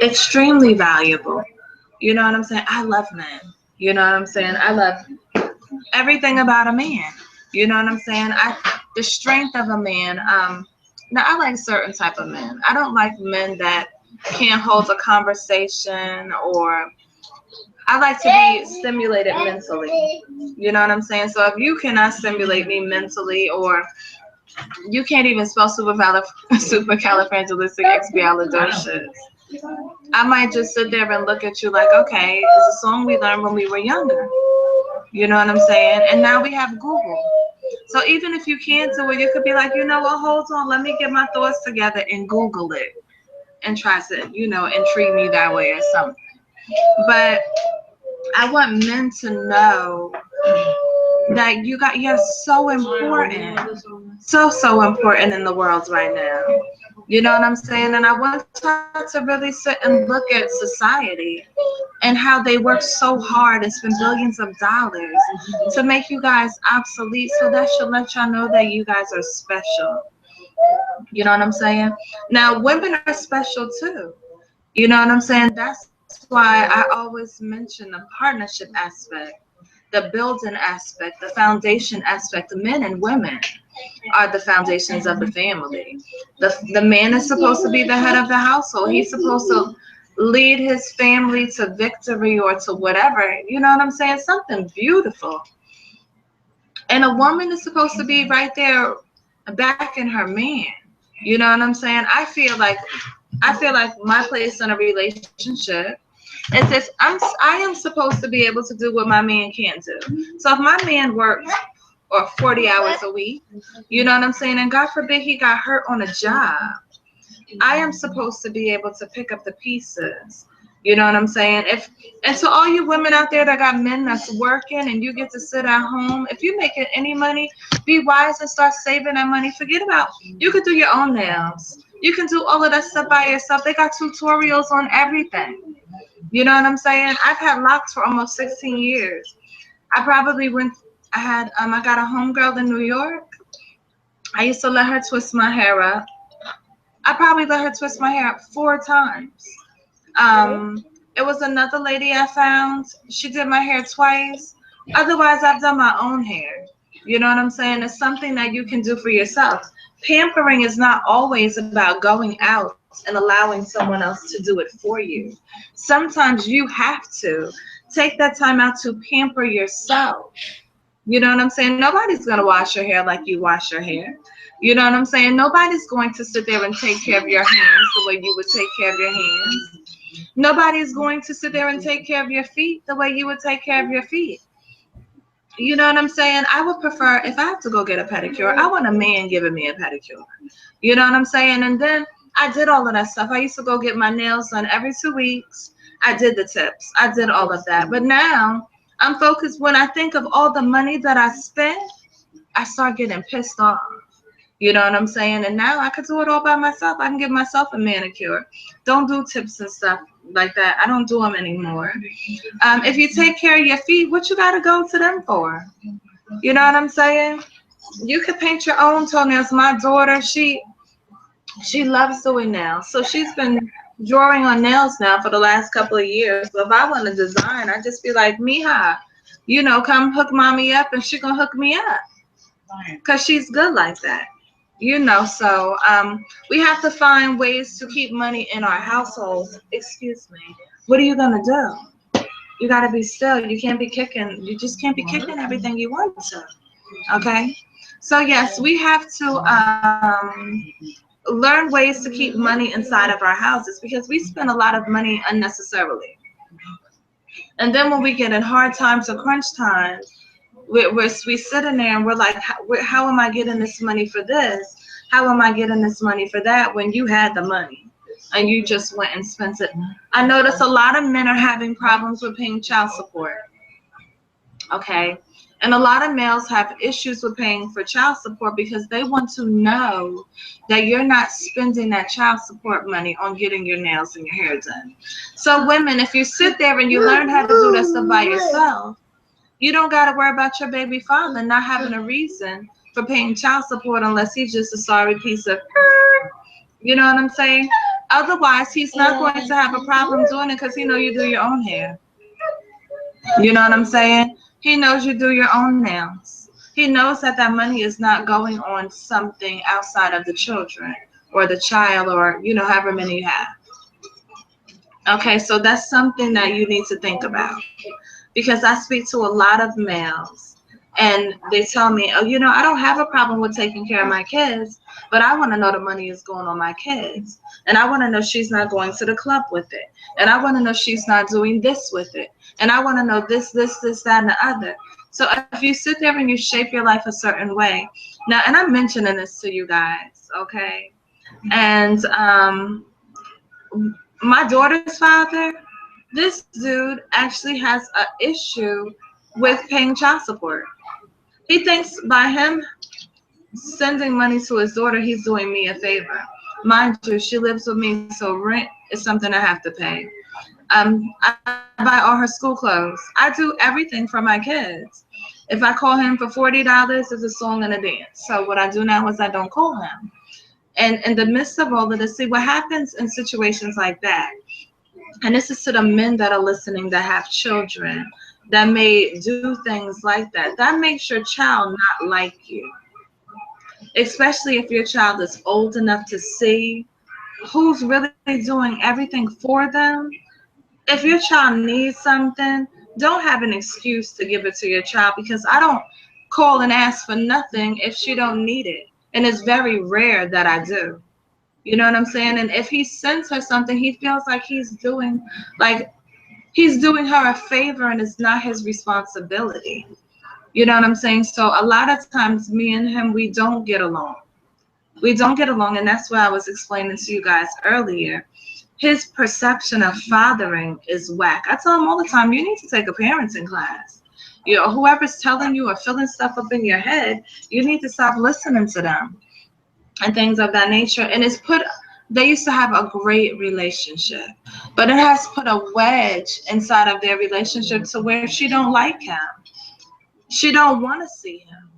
Extremely valuable. You know what I'm saying? I love men. You know what I'm saying? I love everything about a man. You know what I'm saying? The strength of a man. Now I like certain type of men. I don't like men that can't hold a conversation, or I like to be stimulated mentally. You know what I'm saying? So if you cannot stimulate me mentally, or you can't even spell supercalifragilisticexpialidocious, I might just sit there and look at you like, okay, it's a song we learned when we were younger. You know what I'm saying? And now we have Google. So even if you can't do it, you could be like, you know what, hold on, let me get my thoughts together and Google it and try to, you know, intrigue me that way or something. But I want men to know that you're so important. So important in the world right now. You know what I'm saying? And I want to really sit and look at society and how they work so hard and spend billions of dollars to make you guys obsolete. So that should let y'all know that you guys are special. You know what I'm saying? Now, women are special too. You know what I'm saying? That's why I always mention the partnership aspect, the building aspect, the foundation aspect. Men and women are the foundations of the family. The man is supposed to be the head of the household. He's supposed to lead his family to victory or to whatever. You know what I'm saying? Something beautiful. And a woman is supposed to be right there backing her man. You know what I'm saying? I feel like my place in a relationship is if I am supposed to be able to do what my man can't do. So if my man works or 40 hours a week, you know what I'm saying? And God forbid he got hurt on a job, I am supposed to be able to pick up the pieces. You know what I'm saying? And to all you women out there that got men that's working and you get to sit at home, if you're making any money, be wise and start saving that money. Forget about, you could do your own nails. You can do all of that stuff by yourself. They got tutorials on everything. You know what I'm saying? I've had locks for almost 16 years. I got a homegirl in New York. I used to let her twist my hair up. I probably let her twist my hair up 4 times. It was another lady I found. She did my hair twice. Otherwise, I've done my own hair. You know what I'm saying? It's something that you can do for yourself. Pampering is not always about going out and allowing someone else to do it for you. Sometimes you have to take that time out to pamper yourself. You know what I'm saying? Nobody's going to wash your hair like you wash your hair. You know what I'm saying? Nobody's going to sit there and take care of your hands the way you would take care of your hands. Nobody's going to sit there and take care of your feet the way you would take care of your feet. You know what I'm saying? I would prefer, if I have to go get a pedicure, I want a man giving me a pedicure. You know what I'm saying? And then I did all of that stuff. I used to go get my nails done every 2 weeks. I did the tips. I did all of that. But now I'm focused. When I think of all the money that I spent, I start getting pissed off. You know what I'm saying? And now I could do it all by myself. I can give myself a manicure. Don't do tips and stuff like that. I don't do them anymore. If you take care of your feet, what you got to go to them for? You know what I'm saying? You could paint your own toenails. My daughter, she loves doing nails. So she's been drawing on nails now for the last couple of years. So if I want to design, I just be like, Mija, you know, come hook mommy up, and she gonna hook me up. Because she's good like that. You know, so we have to find ways to keep money in our households. Excuse me. What are you gonna do? You gotta be still. You can't be kicking. You just can't be kicking everything you want to. Okay? So yes, we have to learn ways to keep money inside of our houses, because we spend a lot of money unnecessarily. And then when we get in hard times or crunch times, we sit in there and we're like, how am I getting this money for this? How am I getting this money for that, when you had the money and you just went and spent it? I notice a lot of men are having problems with paying child support. Okay? And a lot of males have issues with paying for child support because they want to know that you're not spending that child support money on getting your nails and your hair done. So women, if you sit there and you learn how to do that stuff by yourself, you don't got to worry about your baby father not having a reason for paying child support unless he's just a sorry piece of, you know what I'm saying? Otherwise, he's not going to have a problem doing it because he know you do your own hair. You know what I'm saying? He knows you do your own nails. He knows that that money is not going on something outside of the children or the child, or, you know, however many you have. Okay, so that's something that you need to think about. Because I speak to a lot of males and they tell me, oh, you know, I don't have a problem with taking care of my kids, but I want to know the money is going on my kids. And I want to know she's not going to the club with it. And I want to know she's not doing this with it. And I want to know this, that, and the other. So if you sit there and you shape your life a certain way. Now, and I'm mentioning this to you guys, okay? And my daughter's father, this dude actually has an issue with paying child support. He thinks by him sending money to his daughter, he's doing me a favor. Mind you, she lives with me, so rent is something I have to pay. I buy all her school clothes. I do everything for my kids. If I call him for $40, it's a song and a dance. So what I do now is I don't call him. And in the midst of all of this, see what happens in situations like that. And this is to the men that are listening that have children that may do things like that. That makes your child not like you. Especially if your child is old enough to see who's really doing everything for them. If your child needs something, don't have an excuse to give it to your child, because I don't call and ask for nothing if she don't need it. And it's very rare that I do. You know what I'm saying? And if he sends her something, he feels like he's doing her a favor, and it's not his responsibility. You know what I'm saying? So a lot of times me and him, we don't get along. We don't get along, and that's why I was explaining to you guys earlier. His perception of fathering is whack. I tell him all the time, you need to take a parenting class. You know, whoever's telling you or filling stuff up in your head, you need to stop listening to them and things of that nature. And they used to have a great relationship, but it has put a wedge inside of their relationship to where she don't like him. She don't want to see him.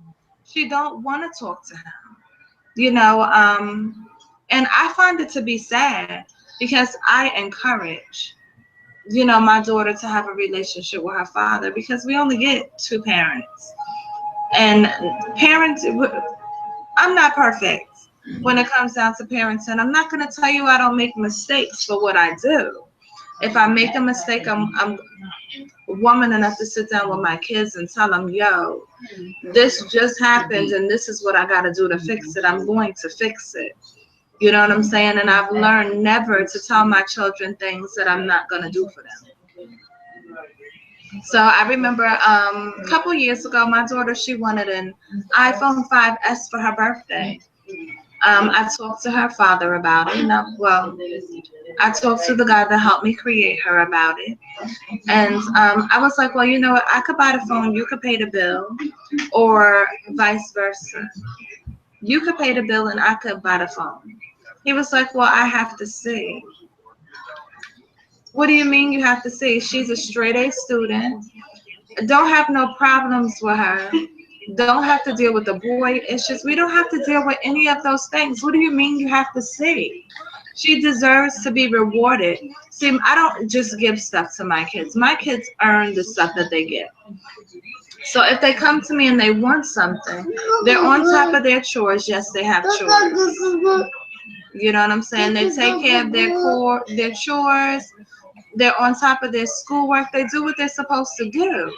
She don't want to talk to him. You know, and I find it to be sad, because I encourage, you know, my daughter to have a relationship with her father, because we only get two parents. And parents, I'm not perfect when it comes down to parenting. I'm not going to tell you I don't make mistakes for what I do. If I make a mistake, I'm woman enough to sit down with my kids and tell them, yo, this just happened and this is what I got to do to fix it. I'm going to fix it. You know what I'm saying? And I've learned never to tell my children things that I'm not going to do for them. So I remember a couple years ago, my daughter, she wanted an iPhone 5S for her birthday. I talked to her father about it. I talked to the guy that helped me create her about it. And I was like, well, you know what? I could buy the phone, you could pay the bill, or vice versa. You could pay the bill and I could buy the phone. He was like, well, I have to see. What do you mean you have to see? She's a straight A student. Don't have no problems with her. Don't have to deal with the boy issues. We don't have to deal with any of those things. What do you mean you have to see? She deserves to be rewarded. See, I don't just give stuff to my kids. My kids earn the stuff that they get. So if they come to me and they want something, they're on top of their chores. Yes, they have chores. You know what I'm saying? They take care of their chores. They're on top of their schoolwork. They do what they're supposed to do.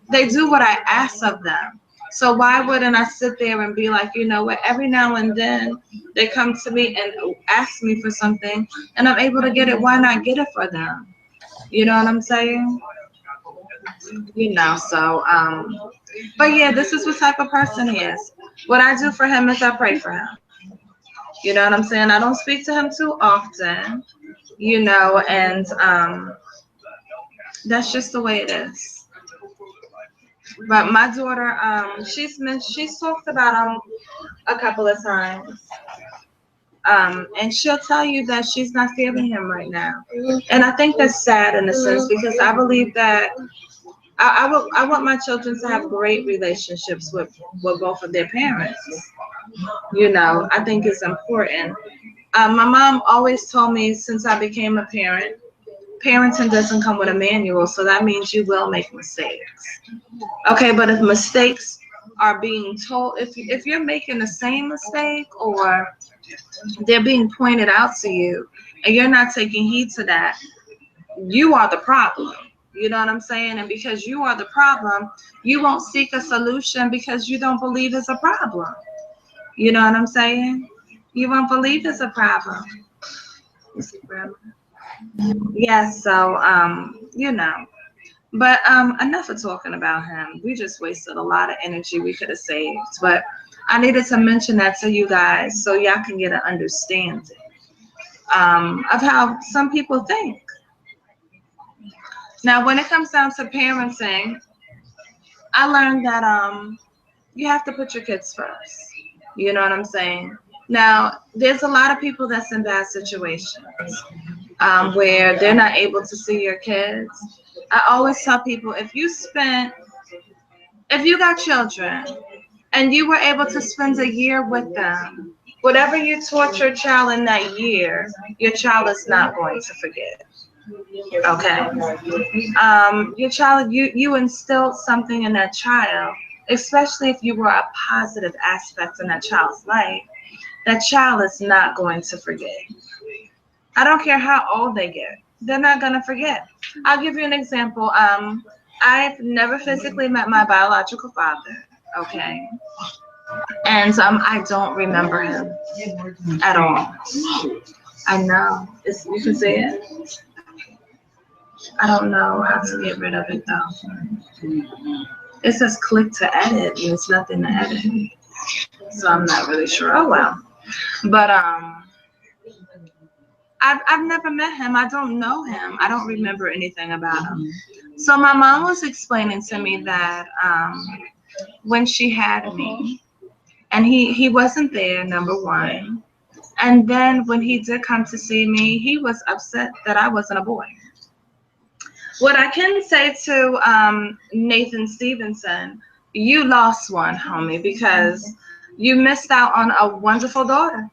They do what I ask of them. So why wouldn't I sit there and be like, you know what, every now and then they come to me and ask me for something and I'm able to get it. Why not get it for them? You know what I'm saying? But yeah, this is what type of person he is. What I do for him is I pray for him. You know what I'm saying? I don't speak to him too often, and that's just the way it is. But my daughter, she's talked about him a couple of times. And she'll tell you that she's not feeling him right now. And I think that's sad in a sense because I believe that I want my children to have great relationships with both of their parents. I think it's important. My mom always told me since I became a parent, parenting doesn't come with a manual, so that means you will make mistakes. Okay, but if mistakes are being told, if you're making the same mistake or they're being pointed out to you and you're not taking heed to that, you are the problem. You know what I'm saying? And because you are the problem, you won't seek a solution because you don't believe it's a problem. You know what I'm saying? You won't believe it's a problem. Yeah, so But enough of talking about him. We just wasted a lot of energy we could have saved. But I needed to mention that to you guys so y'all can get an understanding of how some people think. Now, when it comes down to parenting, I learned that you have to put your kids first. You know what I'm saying? Now, there's a lot of people that's in bad situations where they're not able to see your kids. I always tell people if you got children and you were able to spend a year with them, whatever you taught your child in that year, your child is not going to forget. Okay. Your child, you instilled something in that child, especially if you were a positive aspect in that child's life. That child is not going to forget. I don't care how old they get. They're not going to forget. I'll give you an example. I've never physically met my biological father, okay? And I don't remember him at all. I know. You can see it. I don't know how to get rid of it, though. It says click to edit, and there's nothing to edit. So I'm not really sure. Oh, well. But I've never met him. I don't know him. I don't remember anything about him. So my mom was explaining to me that when she had me, and he wasn't there, number one. And then when he did come to see me, he was upset that I wasn't a boy. What I can say to Nathan Stevenson, you lost one, homie, because you missed out on a wonderful daughter.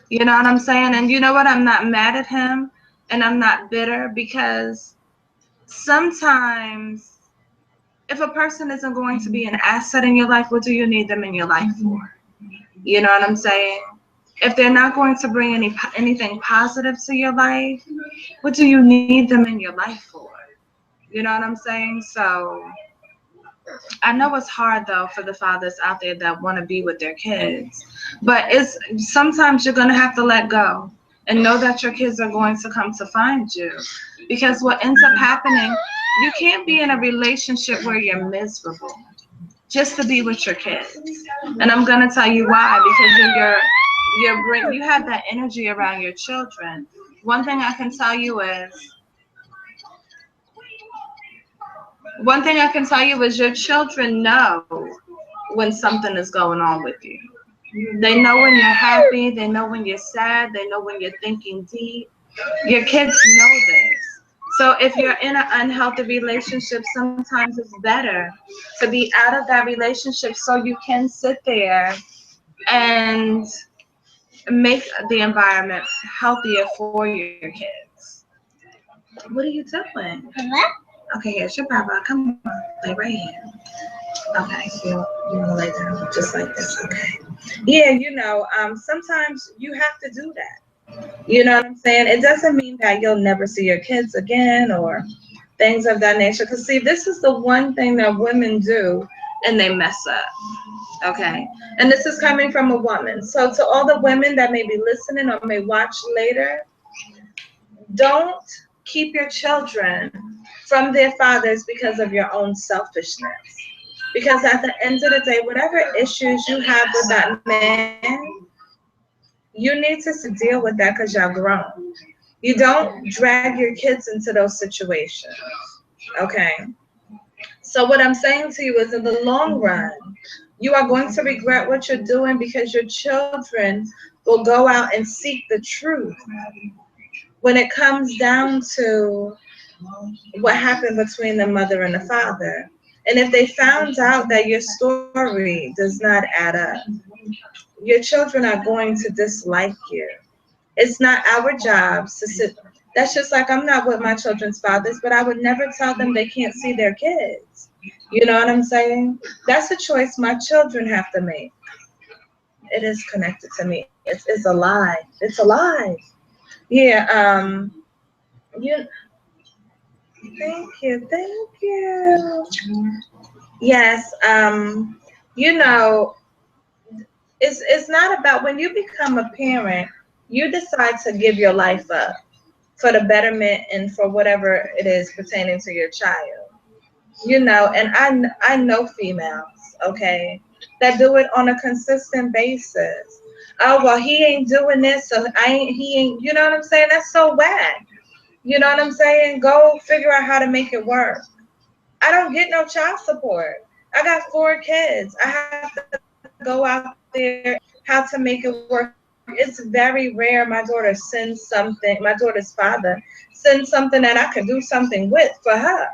You know what I'm saying? And you know what? I'm not mad at him and I'm not bitter because sometimes if a person isn't going to be an asset in your life, what do you need them in your life for? You know what I'm saying? If they're not going to bring anything positive to your life, what do you need them in your life for? You know what I'm saying? So I know it's hard though for the fathers out there that want to be with their kids, but sometimes you're going to have to let go and know that your kids are going to come to find you, because what ends up happening You can't be in a relationship where you're miserable just to be with your kids. And I'm gonna tell you why, because you have that energy around your children. One thing I can tell you is your children know when something is going on with you. They know when you're happy, they know when you're sad, they know when you're thinking deep. Your kids know this. So if you're in an unhealthy relationship, sometimes it's better to be out of that relationship so you can sit there and make the environment healthier for your kids. What are you doing? Okay, here's your Baba. Come on, lay right here. Okay, you're gonna lay down just like this. Okay. Yeah, sometimes you have to do that. You know what I'm saying? It doesn't mean that you'll never see your kids again or things of that nature. Because, see, this is the one thing that women do and they mess up. Okay? And this is coming from a woman. So, to all the women that may be listening or may watch later, don't keep your children from their fathers because of your own selfishness. Because at the end of the day, whatever issues you have with that man, you need to deal with that because y'all grown. You don't drag your kids into those situations. Okay? So what I'm saying to you is, in the long run, you are going to regret what you're doing because your children will go out and seek the truth when it comes down to what happened between the mother and the father. And if they found out that your story does not add up, your children are going to dislike you. It's not our jobs to sit. That's just like, I'm not with my children's fathers, but I would never tell them they can't see their kids. You know what I'm saying? That's a choice my children have to make. It is connected to me. It's alive. It's alive. Yeah. Thank you. Yes. It's not about, when you become a parent, you decide to give your life up for the betterment and for whatever it is pertaining to your child. And I know females, okay, that do it on a consistent basis. Oh, well, he ain't doing this, so he ain't, you know what I'm saying? That's so whack. You know what I'm saying? Go figure out how to make it work. I don't get no child support. I got 4 kids. I have to go out there, how to make it work. It's very rare my daughter sends something, my daughter's father sends something that I could do something with for her.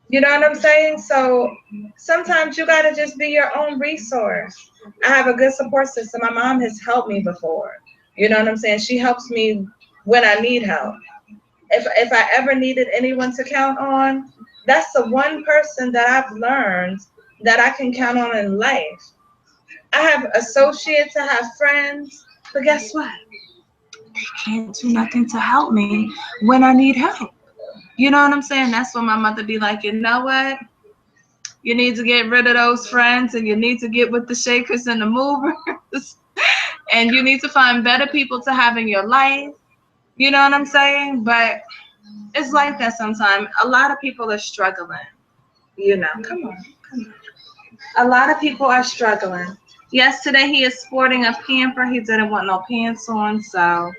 You know what I'm saying? So sometimes you got to just be your own resource. I have a good support system. My mom has helped me before. You know what I'm saying? She helps me when I need help. If I ever needed anyone to count on, that's the one person that I've learned that I can count on in life. I have associates, I have friends, but guess what? They can't do nothing to help me when I need help. You know what I'm saying? That's when my mother be like, you know what? You need to get rid of those friends and you need to get with the shakers and the movers. And you need to find better people to have in your life. You know what I'm saying? But it's like that sometimes. A lot of people are struggling. Come on. A lot of people are struggling. Yesterday he is sporting a pamper. He didn't want no pants on, so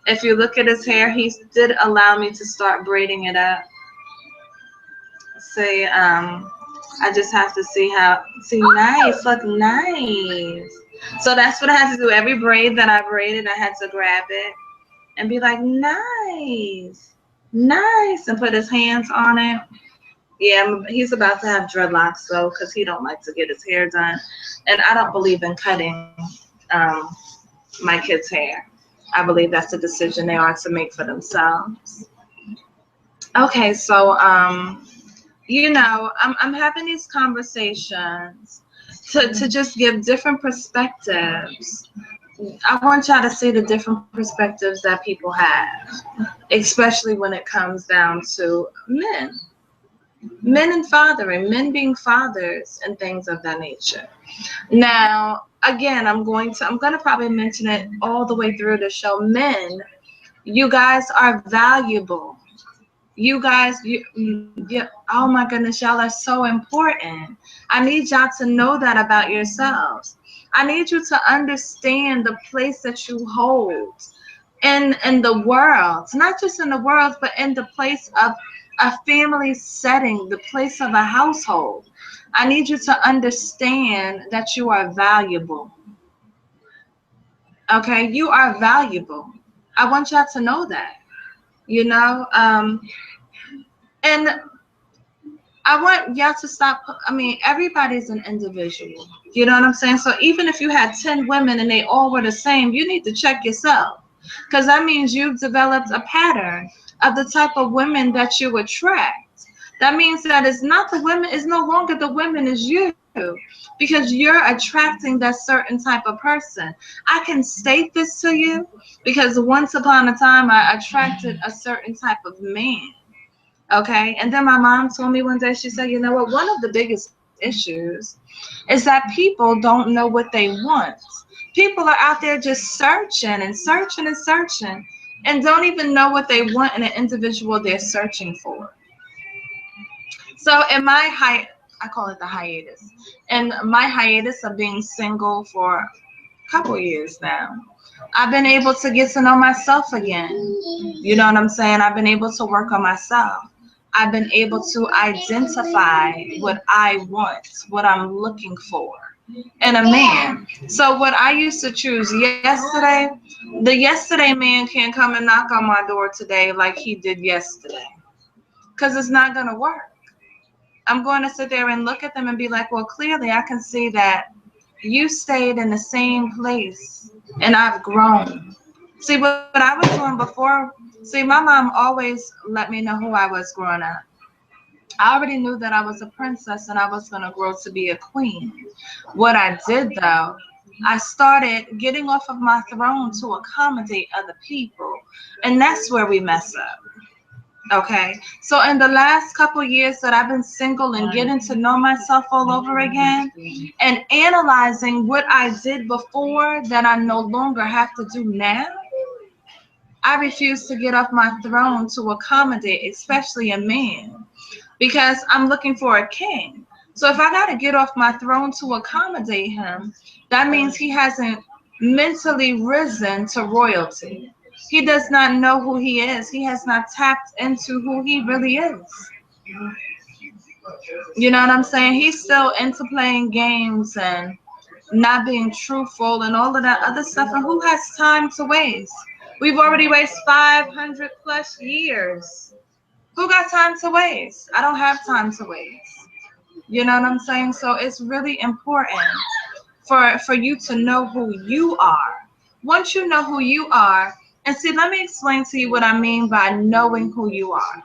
if you look at his hair, he did allow me to start braiding it up. See, I just have to see nice, look nice. So that's what I had to do. Every braid that I braided, I had to grab it and be like, nice, and put his hands on it. Yeah, he's about to have dreadlocks though, because he don't like to get his hair done. And I don't believe in cutting my kids' hair. I believe that's a decision they are to make for themselves. Okay, so I'm having these conversations to just give different perspectives. I want y'all to see the different perspectives that people have, especially when it comes down to men and fathering, men being fathers and things of that nature. Now, again, I'm gonna probably mention it all the way through the show. Men, you guys are valuable. You guys, oh my goodness, y'all are so important. I need y'all to know that about yourselves. I need you to understand the place that you hold in the world, not just in the world, but in the place of a family setting, the place of a household. I need you to understand that you are valuable. Okay, you are valuable. I want y'all to know that. You know, and I want y'all to stop. I mean, everybody's an individual. You know what I'm saying? So even if you had 10 women and they all were the same, you need to check yourself. Because that means you've developed a pattern of the type of women that you attract. That means that it's not the women, it's no longer the women, it's you. Because you're attracting that certain type of person. I can state this to you because once upon a time I attracted a certain type of man. Okay. And then my mom told me one day, she said, you know what? One of the biggest issues is that people don't know what they want. People are out there just searching and searching and searching and don't even know what they want in an individual they're searching for. So in my I call it the hiatus. In my hiatus of being single for a couple years now, I've been able to get to know myself again. You know what I'm saying? I've been able to work on myself. I've been able to identify what I want, what I'm looking for in a man. So what I used to choose yesterday, the yesterday man can't come and knock on my door today like he did yesterday. Because it's not going to work. I'm going to sit there and look at them and be like, well, clearly I can see that you stayed in the same place and I've grown. See, what I was doing before, see, my mom always let me know who I was growing up. I already knew that I was a princess and I was going to grow to be a queen. What I did though, I started getting off of my throne to accommodate other people. And that's where we mess up. Okay. So in the last couple years that I've been single and getting to know myself all over again and analyzing what I did before that I no longer have to do now, I refuse to get off my throne to accommodate, especially a man, because I'm looking for a king. So if I got to get off my throne to accommodate him, that means he hasn't mentally risen to royalty. He does not know who he is. He has not tapped into who he really is. You know what I'm saying? He's still into playing games and not being truthful and all of that other stuff. And who has time to waste? We've already wasted 500 plus years. Who got time to waste? I don't have time to waste. You know what I'm saying? So it's really important for you to know who you are. Once you know who you are, and see, let me explain to you what I mean by knowing who you are.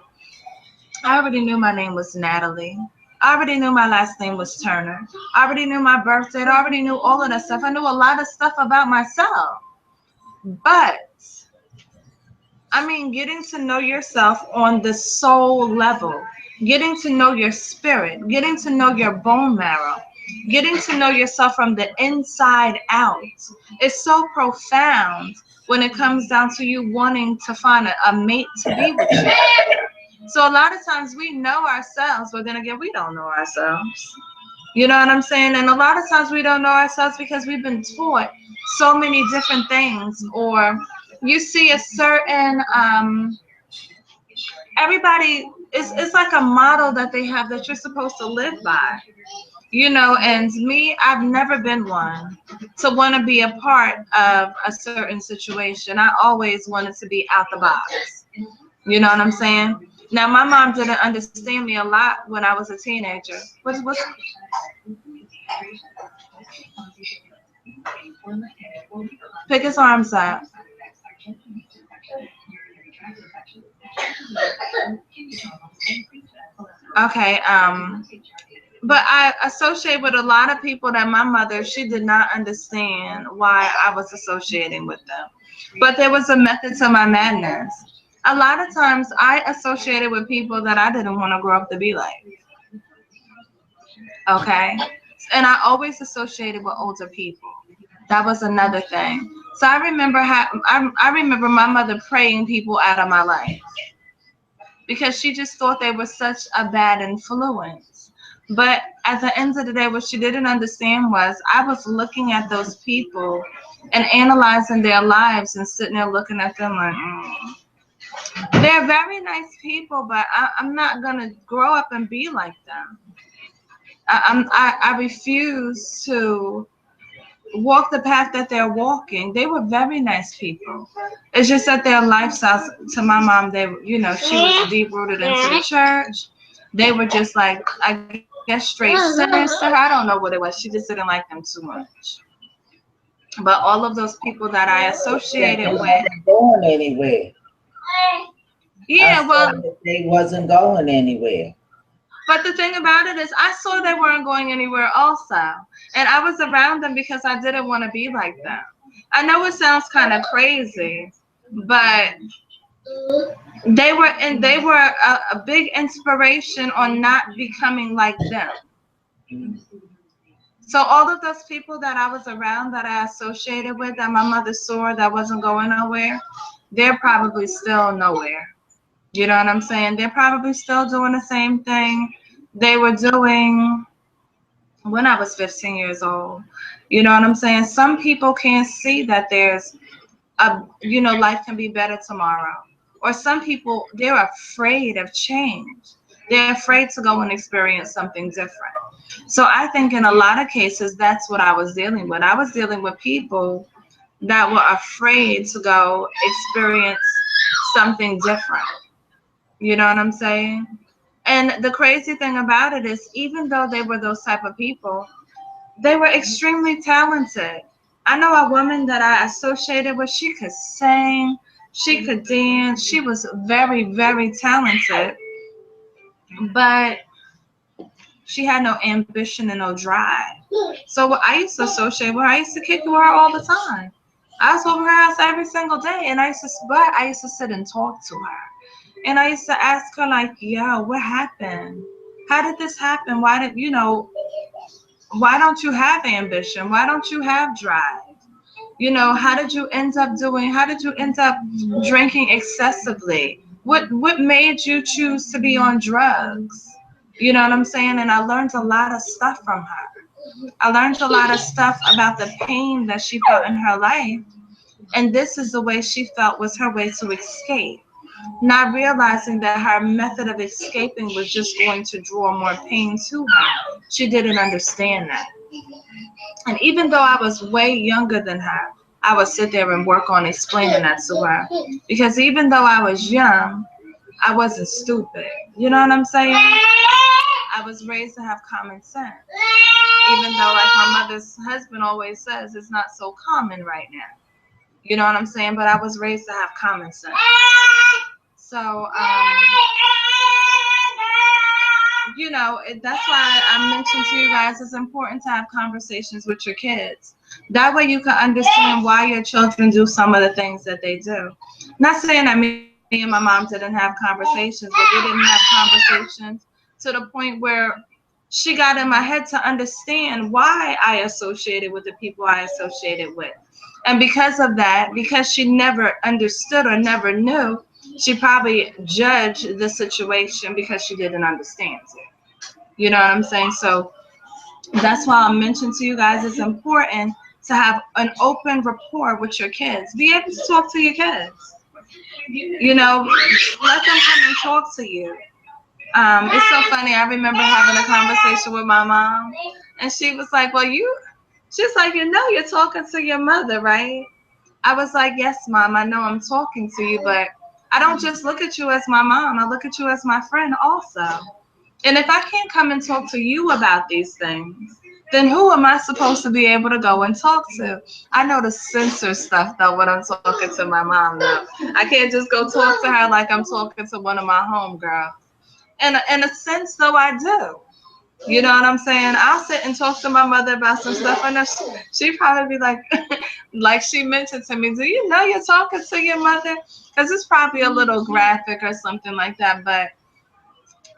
I already knew my name was Natalie. I already knew my last name was Turner. I already knew my birthday. I already knew all of that stuff. I knew a lot of stuff about myself. But I mean, getting to know yourself on the soul level, getting to know your spirit, getting to know your bone marrow, getting to know yourself from the inside out is so profound when it comes down to you wanting to find a mate to be with you. So a lot of times we know ourselves, but then again, we don't know ourselves. You know what I'm saying? And a lot of times we don't know ourselves because we've been taught so many different things, or you see a certain everybody it's like a model that they have that you're supposed to live by. You know, and me, I've never been one to want to be a part of a certain situation. I always wanted to be out the box. You know what I'm saying? Now, my mom didn't understand me a lot when I was a teenager. What's pick his arms up. Okay, but I associate with a lot of people that my mother, she did not understand why I was associating with them. But there was a method to my madness. A lot of times I associated with people that I didn't want to grow up to be like. Okay? And I always associated with older people. That was another thing. So I remember I remember my mother praying people out of my life because she just thought they were such a bad influence. But at the end of the day, what she didn't understand was I was looking at those people and analyzing their lives and sitting there looking at them like, they're very nice people, but I'm not going to grow up and be like them. I refuse to walk the path that they're walking. They were very nice people. It's just that their lifestyles, to my mom, they, you know, she was deep rooted into the church. They were just like, I guess, straight sinners to her. I don't know what it was. She just didn't like them too much. But all of those people that I associated with, wasn't going anywhere. yeah, well, they wasn't going anywhere. but the thing about it is, I saw they weren't going anywhere also. And I was around them because I didn't want to be like them. I know it sounds kind of crazy, but they were a big inspiration on not becoming like them. So all of those people that I was around, that I associated with, that my mother saw that wasn't going nowhere, they're probably still nowhere. You know what I'm saying? They're probably still doing the same thing they were doing when I was 15 years old. You know what I'm saying? Some people can't see that there's life can be better tomorrow. Or some people, they're afraid of change. They're afraid to go and experience something different. So I think in a lot of cases, that's what I was dealing with. I was dealing with people that were afraid to go experience something different. You know what I'm saying? And the crazy thing about it is, even though they were those type of people, they were extremely talented. I know a woman that I associated with, she could sing, she could dance, she was very, very talented, but she had no ambition and no drive. So I used to associate with her. I used to kick with her all the time. I was over her house every single day, and I used to sit and talk to her. And I used to ask her, like, yo, what happened? How did this happen? Why don't you have ambition? Why don't you have drive? You know, how did you end up drinking excessively? What made you choose to be on drugs? You know what I'm saying? And I learned a lot of stuff from her. I learned a lot of stuff about the pain that she felt in her life. And this is the way she felt was her way to escape. Not realizing that her method of escaping was just going to draw more pain to her. She didn't understand that. And even though I was way younger than her, I would sit there and work on explaining that to her. Because even though I was young, I wasn't stupid. You know what I'm saying? I was raised to have common sense. Even though, like my mother's husband always says, it's not so common right now. You know what I'm saying? But I was raised to have common sense. So, that's why I mentioned to you guys, it's important to have conversations with your kids. That way you can understand why your children do some of the things that they do. Not saying that me and my mom didn't have conversations, but we didn't have conversations to the point where she got in my head to understand why I associated with the people I associated with. And because of that, because she never understood or never knew, she probably judged the situation because she didn't understand it. You know what I'm saying? So that's why I mentioned to you guys, it's important to have an open rapport with your kids. Be able to talk to your kids. You know, let them come and talk to you. It's so funny. I remember having a conversation with my mom, and she was like, she's like, you're talking to your mother, right? I was like, yes, Mom, I know I'm talking to you, but I don't just look at you as my mom. I look at you as my friend also. And if I can't come and talk to you about these things, then who am I supposed to be able to go and talk to? I know to censor stuff, though, when I'm talking to my mom, though. I can't just go talk to her like I'm talking to one of my homegirls. And in a sense, though, I do. You know what I'm saying? I'll sit and talk to my mother about some stuff. I know she'd probably be like, like she mentioned to me, do you know you're talking to your mother? Because it's probably a little graphic or something like that. But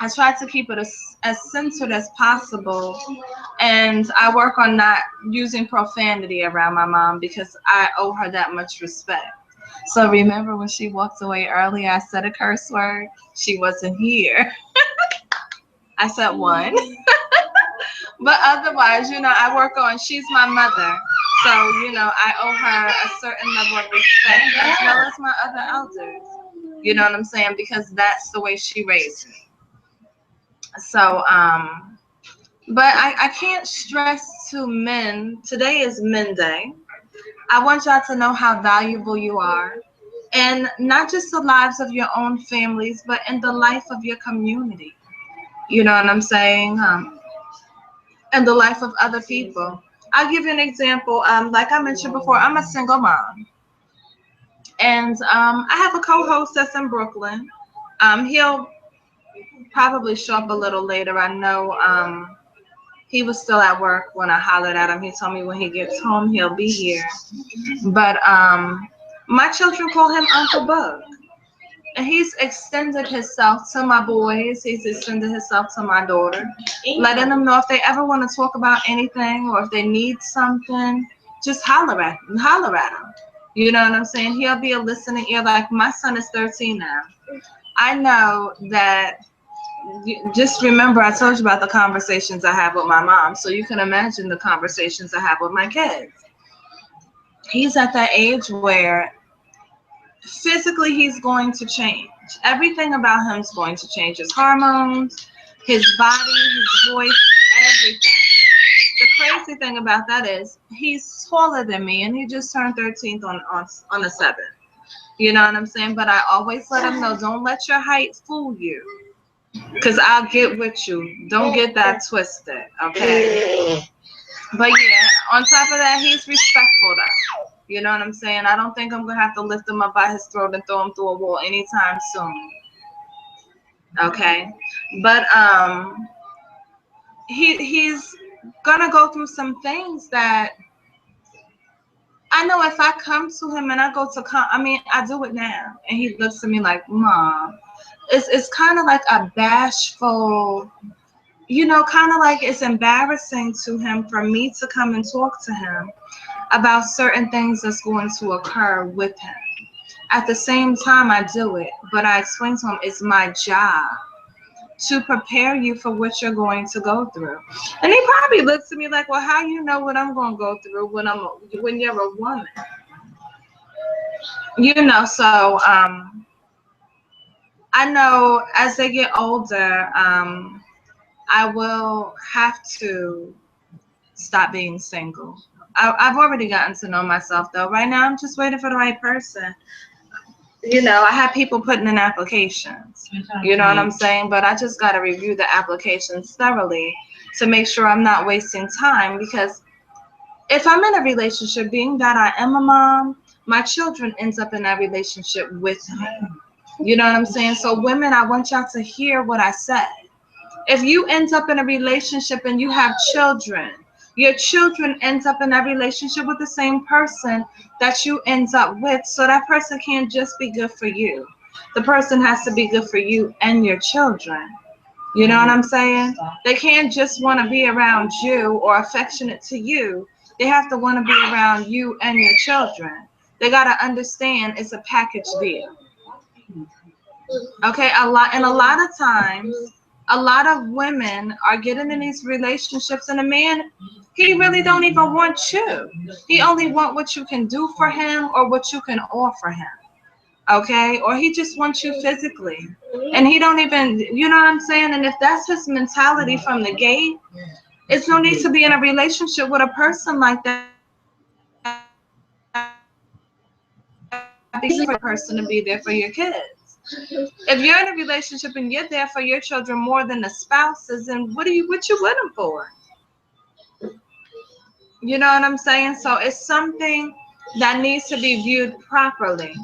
I try to keep it as censored as possible. And I work on not using profanity around my mom because I owe her that much respect. So remember when she walked away early, I said a curse word? She wasn't here. I said one. But otherwise, I work on, she's my mother. So, I owe her a certain level of respect as well as my other elders. You know what I'm saying? Because that's the way she raised me. So, but I can't stress to men, today is Men Day. I want y'all to know how valuable you are. And not just the lives of your own families, but in the life of your community. You know what I'm saying? And the life of other people. I'll give you an example. Like I mentioned before, I'm a single mom. And I have a co-host that's in Brooklyn. He'll probably show up a little later. I know he was still at work when I hollered at him. He told me when he gets home, he'll be here. But my children call him Uncle Bug. And he's extended himself to my boys. He's extended himself to my daughter, letting them know if they ever want to talk about anything or if they need something, just holler at him. You know what I'm saying? He'll be a listening ear. Like my son is 13 now. I know that. Just remember, I told you about the conversations I have with my mom, so you can imagine the conversations I have with my kids. He's at that age where physically he's going to change. Everything about him is going to change. His hormones, his body, his voice, everything. The crazy thing about that is he's taller than me, and he just turned 13th on the 7th. You know what I'm saying? But I always let him know, don't let your height fool you. Because I'll get with you. Don't get that twisted, okay? But yeah, on top of that, he's respectful though. You know what I'm saying? I don't think I'm going to have to lift him up by his throat and throw him through a wall anytime soon. Okay? But he's going to go through some things that I know if I come to him and I go to I do it now. And he looks at me like, Mom. It's kind of like a bashful, kind of like it's embarrassing to him for me to come and talk to him about certain things that's going to occur with him. At the same time, I do it, but I explain to him it's my job to prepare you for what you're going to go through. And he probably looks at me like, well, how you know what I'm going to go through when you're a woman? So I know as they get older, I will have to stop being single. I've already gotten to know myself, though. Right now, I'm just waiting for the right person. I have people putting in applications. You know what I'm saying? But I just got to review the applications thoroughly to make sure I'm not wasting time. Because if I'm in a relationship, being that I am a mom, my children ends up in that relationship with me. You know what I'm saying? So women, I want y'all to hear what I said. If you end up in a relationship and you have children, your children ends up in that relationship with the same person that you ends up with. So that person can't just be good for you. The person has to be good for you and your children. You know what I'm saying? They can't just want to be around you or affectionate to you. They have to want to be around you and your children. They got to understand it's a package deal. Okay, a lot of times, a lot of women are getting in these relationships, and a man, he really don't even want you. He only want what you can do for him or what you can offer him. Okay, or he just wants you physically, and he don't even, you know what I'm saying? And if that's his mentality from the gate, it's no need to be in a relationship with a person like that. Be for a person to be there for your kids. If you're in a relationship and you're there for your children more than the spouses, then what you with them for? You know what I'm saying? So it's something that needs to be viewed properly.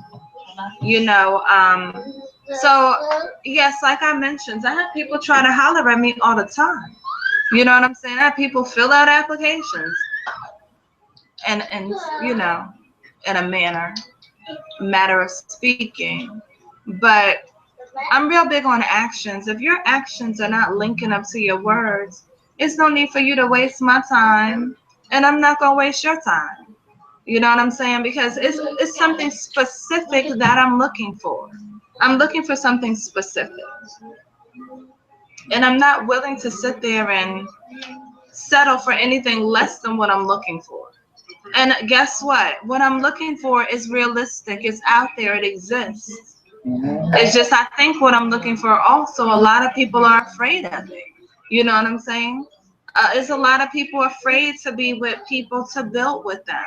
So yes, like I mentioned, I have people try to holler at me all the time. You know what I'm saying? I have people fill out applications and in a matter of speaking. But I'm real big on actions. If your actions are not linking up to your words, it's no need for you to waste my time, and I'm not going to waste your time. You know what I'm saying? Because it's something specific that I'm looking for. I'm looking for something specific. And I'm not willing to sit there and settle for anything less than what I'm looking for. And guess what? What I'm looking for is realistic. It's out there. It exists. It's just I think what I'm looking for also, a lot of people are afraid of it. You know what I'm saying? It's a lot of people afraid to be with people to build with them,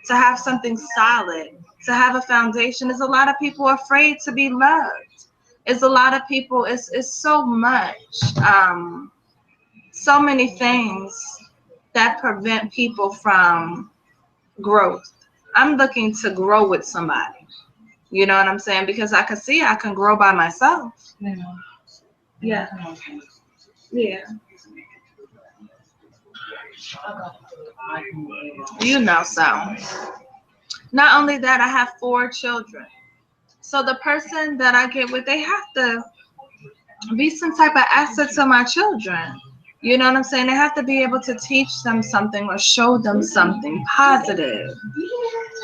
to have something solid, to have a foundation. There's a lot of people afraid to be loved. It's a lot of people, it's so much, so many things that prevent people from growth. I'm looking to grow with somebody. You know what I'm saying? Because I can see I can grow by myself. Yeah. Yeah. You know so. Not only that, I have 4 children. So the person that I get with, they have to be some type of asset to my children. You know what I'm saying? They have to be able to teach them something or show them something positive.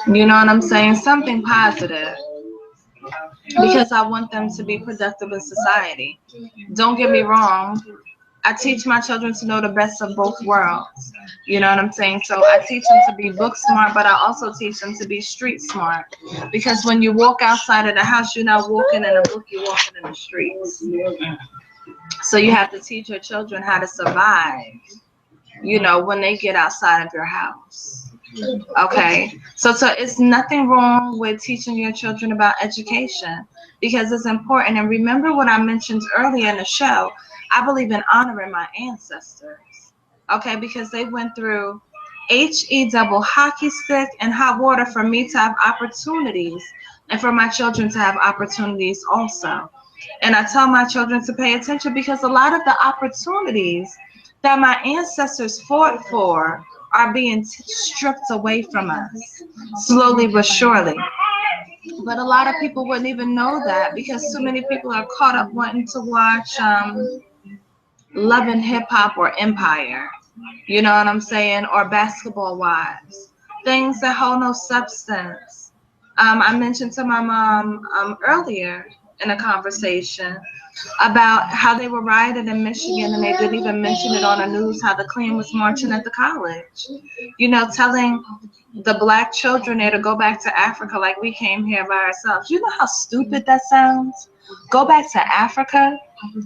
You know what I'm saying? Something positive. Because I want them to be productive in society. Don't get me wrong. I teach my children to know the best of both worlds. You know what I'm saying? So I teach them to be book smart, but I also teach them to be street smart. Because when you walk outside of the house, you're not walking in a book, you're walking in the streets. So you have to teach your children how to survive, you know, when they get outside of your house. Okay, so it's nothing wrong with teaching your children about education because it's important. And remember what I mentioned earlier in the show, I believe in honoring my ancestors, okay, because they went through HE double hockey stick and hot water for me to have opportunities and for my children to have opportunities also. And I tell my children to pay attention because a lot of the opportunities that my ancestors fought for are being stripped away from us, slowly but surely. But a lot of people wouldn't even know that because so many people are caught up wanting to watch Love and Hip Hop or Empire, you know what I'm saying, or Basketball Wives, things that hold no substance. I mentioned to my mom earlier in a conversation about how they were rioting in Michigan and they didn't even mention it on the news, how the Klan was marching at the college, you know, telling the black children there to go back to Africa like we came here by ourselves. You know how stupid that sounds? Go back to Africa?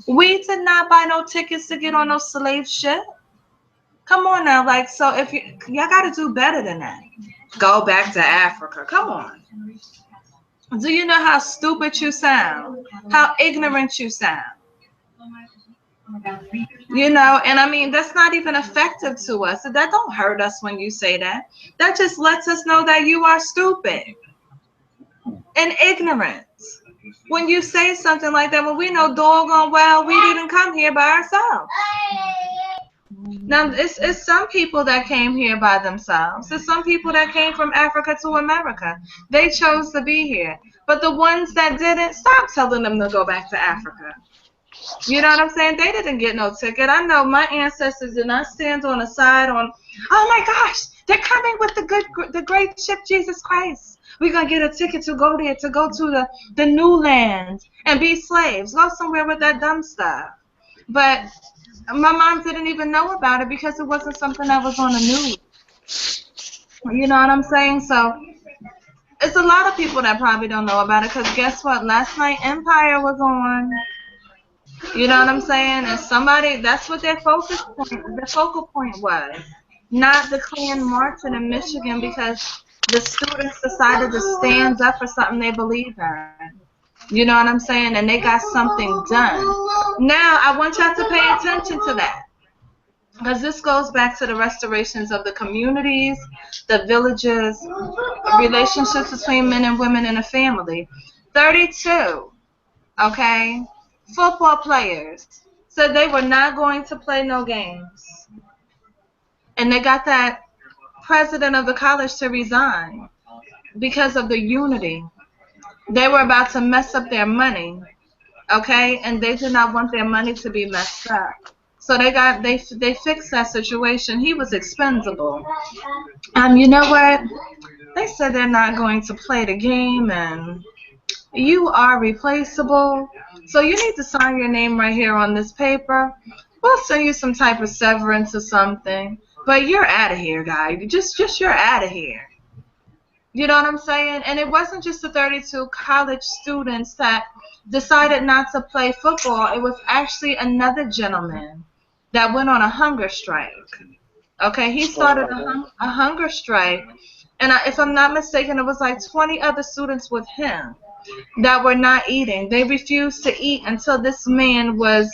We did not buy no tickets to get on no slave ship. Come on now, like, so if y'all got to do better than that. Go back to Africa. Come on. Do you know how stupid you sound? How ignorant you sound? You know, and I mean, that's not even effective to us. That don't hurt us when you say that. That just lets us know that you are stupid and ignorant. When you say something like that, when we know doggone well we didn't come here by ourselves. Now, it's some people that came here by themselves. There's some people that came from Africa to America. They chose to be here. But the ones that didn't, stop telling them to go back to Africa. You know what I'm saying? They didn't get no ticket. I know my ancestors did not stand on the side on, oh my gosh, they're coming with the great ship Jesus Christ. We're going to get a ticket to go there, to go to the new land and be slaves. Go somewhere with that dumb stuff. But my mom didn't even know about it because it wasn't something that was on the news. You know what I'm saying? So it's a lot of people that probably don't know about it because guess what? Last night Empire was on. You know what I'm saying? And somebody, that's what their focal point was. Not the Klan marching in Michigan because the students decided to stand up for something they believe in. You know what I'm saying? And they got something done. Now, I want y'all to pay attention to that. Because this goes back to the restorations of the communities, the villages, relationships between men and women in a family. 32, okay, football players said they were not going to play no games. And they got that president of the college to resign because of the unity. They were about to mess up their money, okay, and they did not want their money to be messed up. So they fixed that situation. He was expendable. You know what? They said they're not going to play the game and you are replaceable. So you need to sign your name right here on this paper. We'll send you some type of severance or something. But you're out of here, guy. Just you're out of here. You know what I'm saying? And it wasn't just the 32 college students that decided not to play football. It was actually another gentleman that went on a hunger strike. Okay, he started a hunger strike. And if I'm not mistaken, it was like 20 other students with him that were not eating. They refused to eat until this man was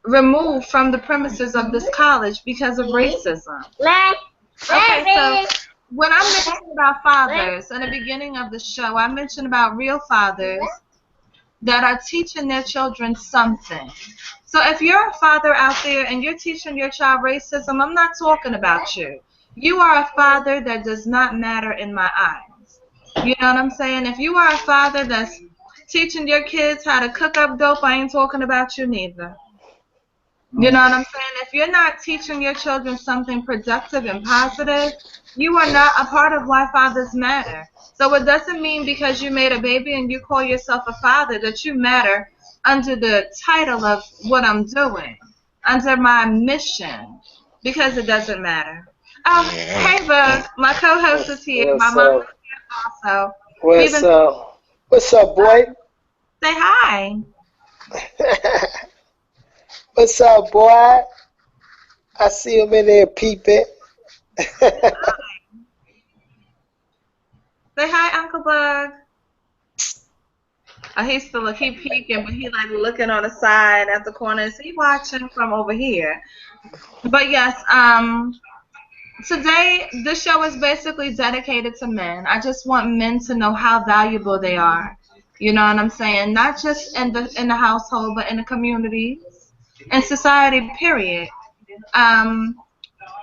removed from the premises of this college because of racism. Okay, so when I mentioned about fathers in the beginning of the show, I mentioned about real fathers that are teaching their children something. So if you're a father out there and you're teaching your child racism, I'm not talking about you. You are a father that does not matter in my eyes. You know what I'm saying? If you are a father that's teaching your kids how to cook up dope, I ain't talking about you neither. You know what I'm saying? If you're not teaching your children something productive and positive, you are not a part of why fathers matter. So it doesn't mean because you made a baby and you call yourself a father that you matter under the title of what I'm doing, under my mission, because it doesn't matter. Oh, hey, Bug. My co-host is here. My mom is here also. What's up? What's up, boy? Say hi. What's up, boy? I see him in there peeping. Say hi, Uncle Bug. Oh, he's still keep peeking, but he like looking on the side at the corner. Is he watching from over here? But yes, today this show is basically dedicated to men. I just want men to know how valuable they are. You know what I'm saying? Not just in the household, but in the communities and society. Period.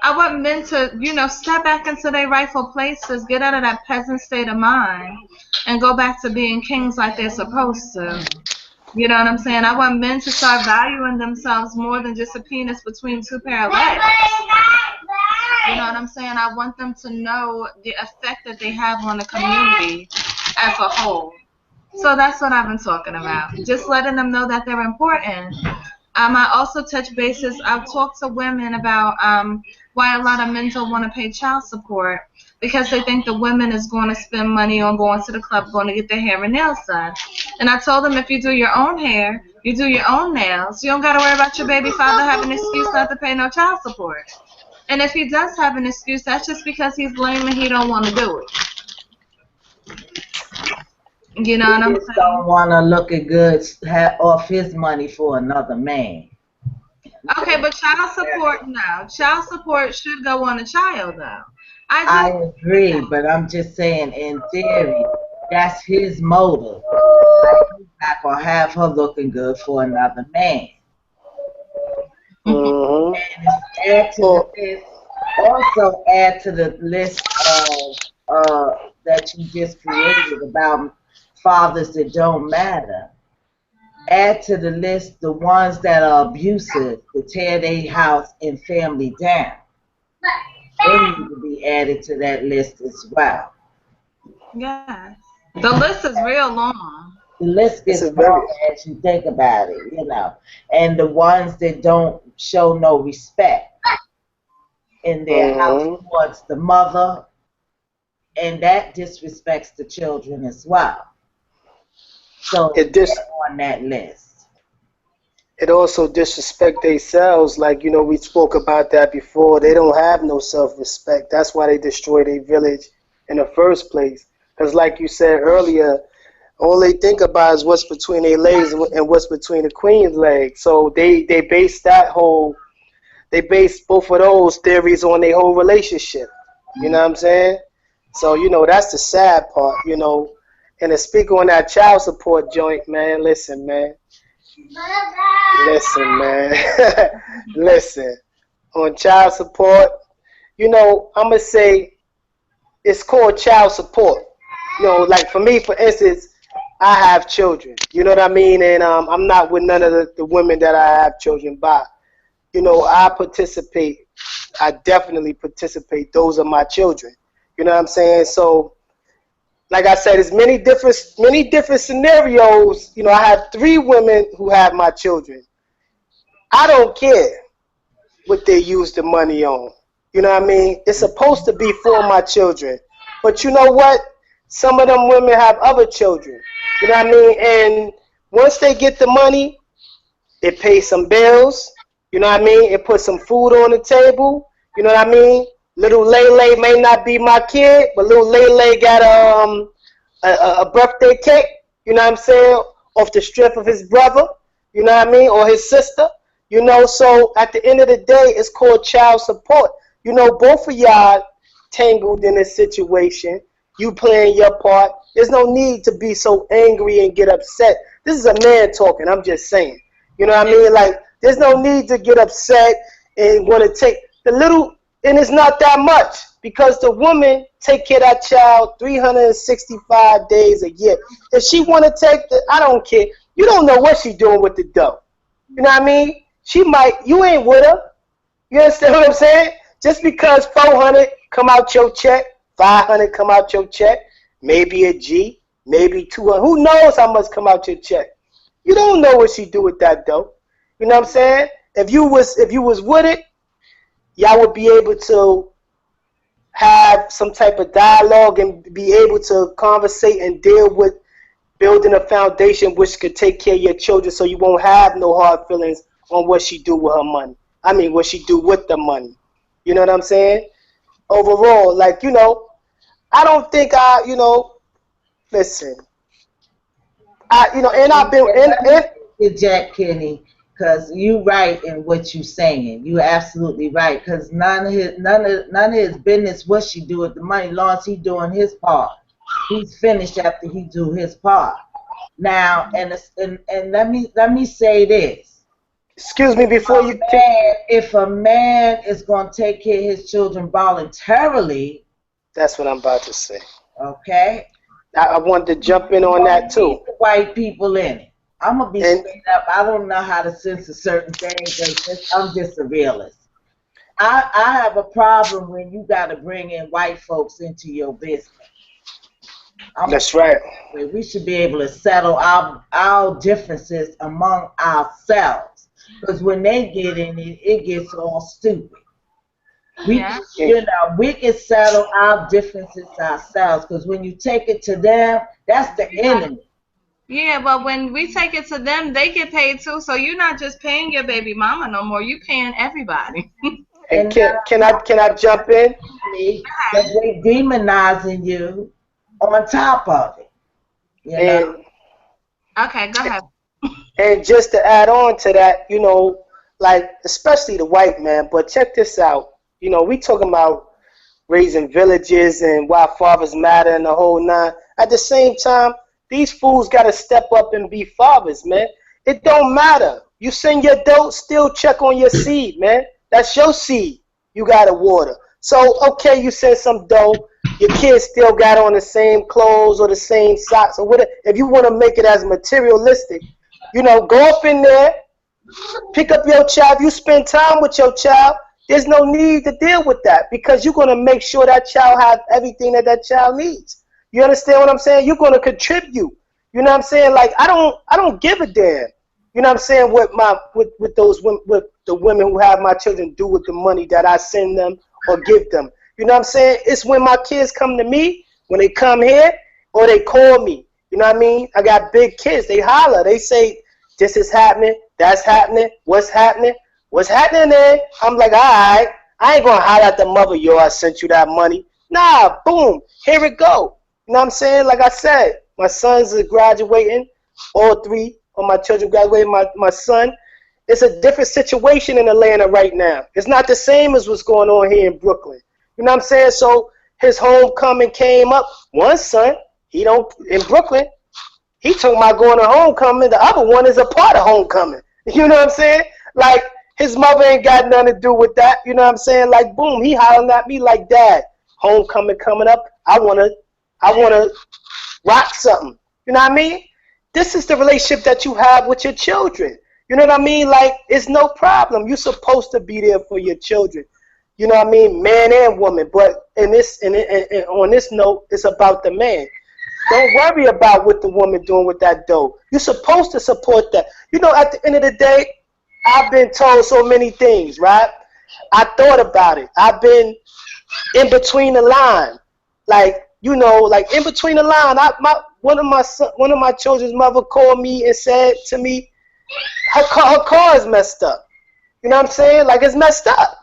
I want men to, step back into their rightful places, get out of that peasant state of mind, and go back to being kings like they're supposed to. You know what I'm saying? I want men to start valuing themselves more than just a penis between two pair of legs. You know what I'm saying? I want them to know the effect that they have on the community as a whole. So that's what I've been talking about. Just letting them know that they're important. I also touch bases. I've talked to women about why a lot of men don't want to pay child support because they think the women is going to spend money on going to the club, going to get their hair and nails done. And I told them if you do your own hair, you do your own nails, you don't got to worry about your baby father having an excuse not to pay no child support. And if he does have an excuse, that's just because he's lame and he don't want to do it. You know what I'm saying? He don't want to look at good off his money for another man. Okay, but child support, no. Child support should go on the child, though. I agree, but I'm just saying, in theory, that's his motive. Like, he's not going to have her looking good for another man. Mm-hmm. And add to the list, also add to the list of that you just created about fathers that don't matter. Add to the list the ones that are abusive, to tear their house and family down. They need to be added to that list as well. Yeah. The list is real long. The list gets long as you think about it, And the ones that don't show no respect in their house towards the mother, and that disrespects the children as well. So it's on that list. It also disrespect themselves, like, we spoke about that before. They don't have no self-respect. That's why they destroy their village in the first place. Because like you said earlier, all they think about is what's between their legs and what's between the queen's legs. So they base both of those theories on their whole relationship. You know what I'm saying? So, that's the sad part, And to speak on that child support joint, man, listen, man. Listen. On child support, I'm going to say it's called child support. Like for me, for instance, I have children. You know what I mean? And I'm not with none of the women that I have children by. I participate. I definitely participate. Those are my children. You know what I'm saying? So like I said, there's many different scenarios. You know, I have 3 women who have my children. I don't care what they use the money on. You know what I mean? It's supposed to be for my children. But you know what? Some of them women have other children. You know what I mean? And once they get the money, it pays some bills. You know what I mean? It puts some food on the table. You know what I mean? Little Lele may not be my kid, but little Lele got a birthday cake. You know what I'm saying? Off the strength of his brother. You know what I mean? Or his sister. You know, so at the end of the day, it's called child support. You know, both of y'all tangled in this situation. You playing your part. There's no need to be so angry and get upset. This is a man talking. I'm just saying. You know what I mean? Like, there's no need to get upset and want to take the little, and it's not that much because the woman take care of that child 365 days a year. If she want to take the, I don't care. You don't know what she doing with the dough. You know what I mean? She might, you ain't with her. You understand what I'm saying? Just because 400 come out your check, 500 come out your check, maybe a G, maybe 200. Who knows how much come out your check? You don't know what she do with that dough. You know what I'm saying? If you was with it, y'all would be able to have some type of dialogue and be able to conversate and deal with building a foundation which could take care of your children so you won't have no hard feelings on what she do with her money. I mean, what she do with the money. You know what I'm saying? Overall, like, you know, I don't think listen. And I've been Jack Kenny, because you right in what you saying. You absolutely right. Because none of his business what she do with the money, long as he doing his part. He's finished after he do his part. Now, and let me say this. Excuse me before you. If a man is going to take care of his children voluntarily. That's what I'm about to say. Okay. I wanted to jump in on that too. White people in it. I'm gonna be straight up. I don't know how to censor certain things. I'm just a realist. I have a problem when you got to bring in white folks into your business. That's right. We should be able to settle our differences among ourselves. Because when they get in it, it gets all stupid. We can settle our differences ourselves. Because when you take it to them, that's the enemy. Yeah, but when we take it to them, they get paid too. So you're not just paying your baby mama no more. You're paying everybody. And can I jump in? Because they demonizing you on top of it. You know? Okay, go ahead. And just to add on to that, you know, like especially the white man, but check this out. You know, we talking about raising villages and why fathers matter and the whole nine. At the same time, these fools got to step up and be fathers, man. It don't matter. You send your dough, still check on your seed, man. That's your seed. You got to water. So, okay, you send some dough. Your kids still got on the same clothes or the same socks or whatever. If you want to make it as materialistic, you know, go up in there, pick up your child. If you spend time with your child, there's no need to deal with that because you're going to make sure that child has everything that child needs. You understand what I'm saying? You're going to contribute. You know what I'm saying? Like, I don't give a damn. You know what I'm saying? What with the women who have my children do with the money that I send them or give them. You know what I'm saying? It's when my kids come to me, when they come here, or they call me. You know what I mean? I got big kids. They holler. They say, this is happening. That's happening. What's happening? What's happening there? I'm like, all right. I ain't going to holler at the mother, yo, I sent you that money. Nah, boom. Here it go. You know what I'm saying? Like I said, my sons are graduating. All 3 of my children graduating. My son. It's a different situation in Atlanta right now. It's not the same as what's going on here in Brooklyn. You know what I'm saying? So his homecoming came up. One son, in Brooklyn, he talking about going to homecoming. The other one is a part of homecoming. You know what I'm saying? Like, his mother ain't got nothing to do with that. You know what I'm saying? Like, boom, he hollering at me like, Dad, homecoming coming up. I wanna rock something. You know what I mean? This is the relationship that you have with your children. You know what I mean? Like, it's no problem. You're supposed to be there for your children. You know what I mean? Man and woman. But on this note, it's about the man. Don't worry about what the woman doing with that dough. You're supposed to support that. You know, at the end of the day, I've been told so many things, right? I thought about it. I've been in between the line, like, you know, like in between the line. One of my children's mother called me and said to me, her car is messed up. You know what I'm saying? Like, it's messed up.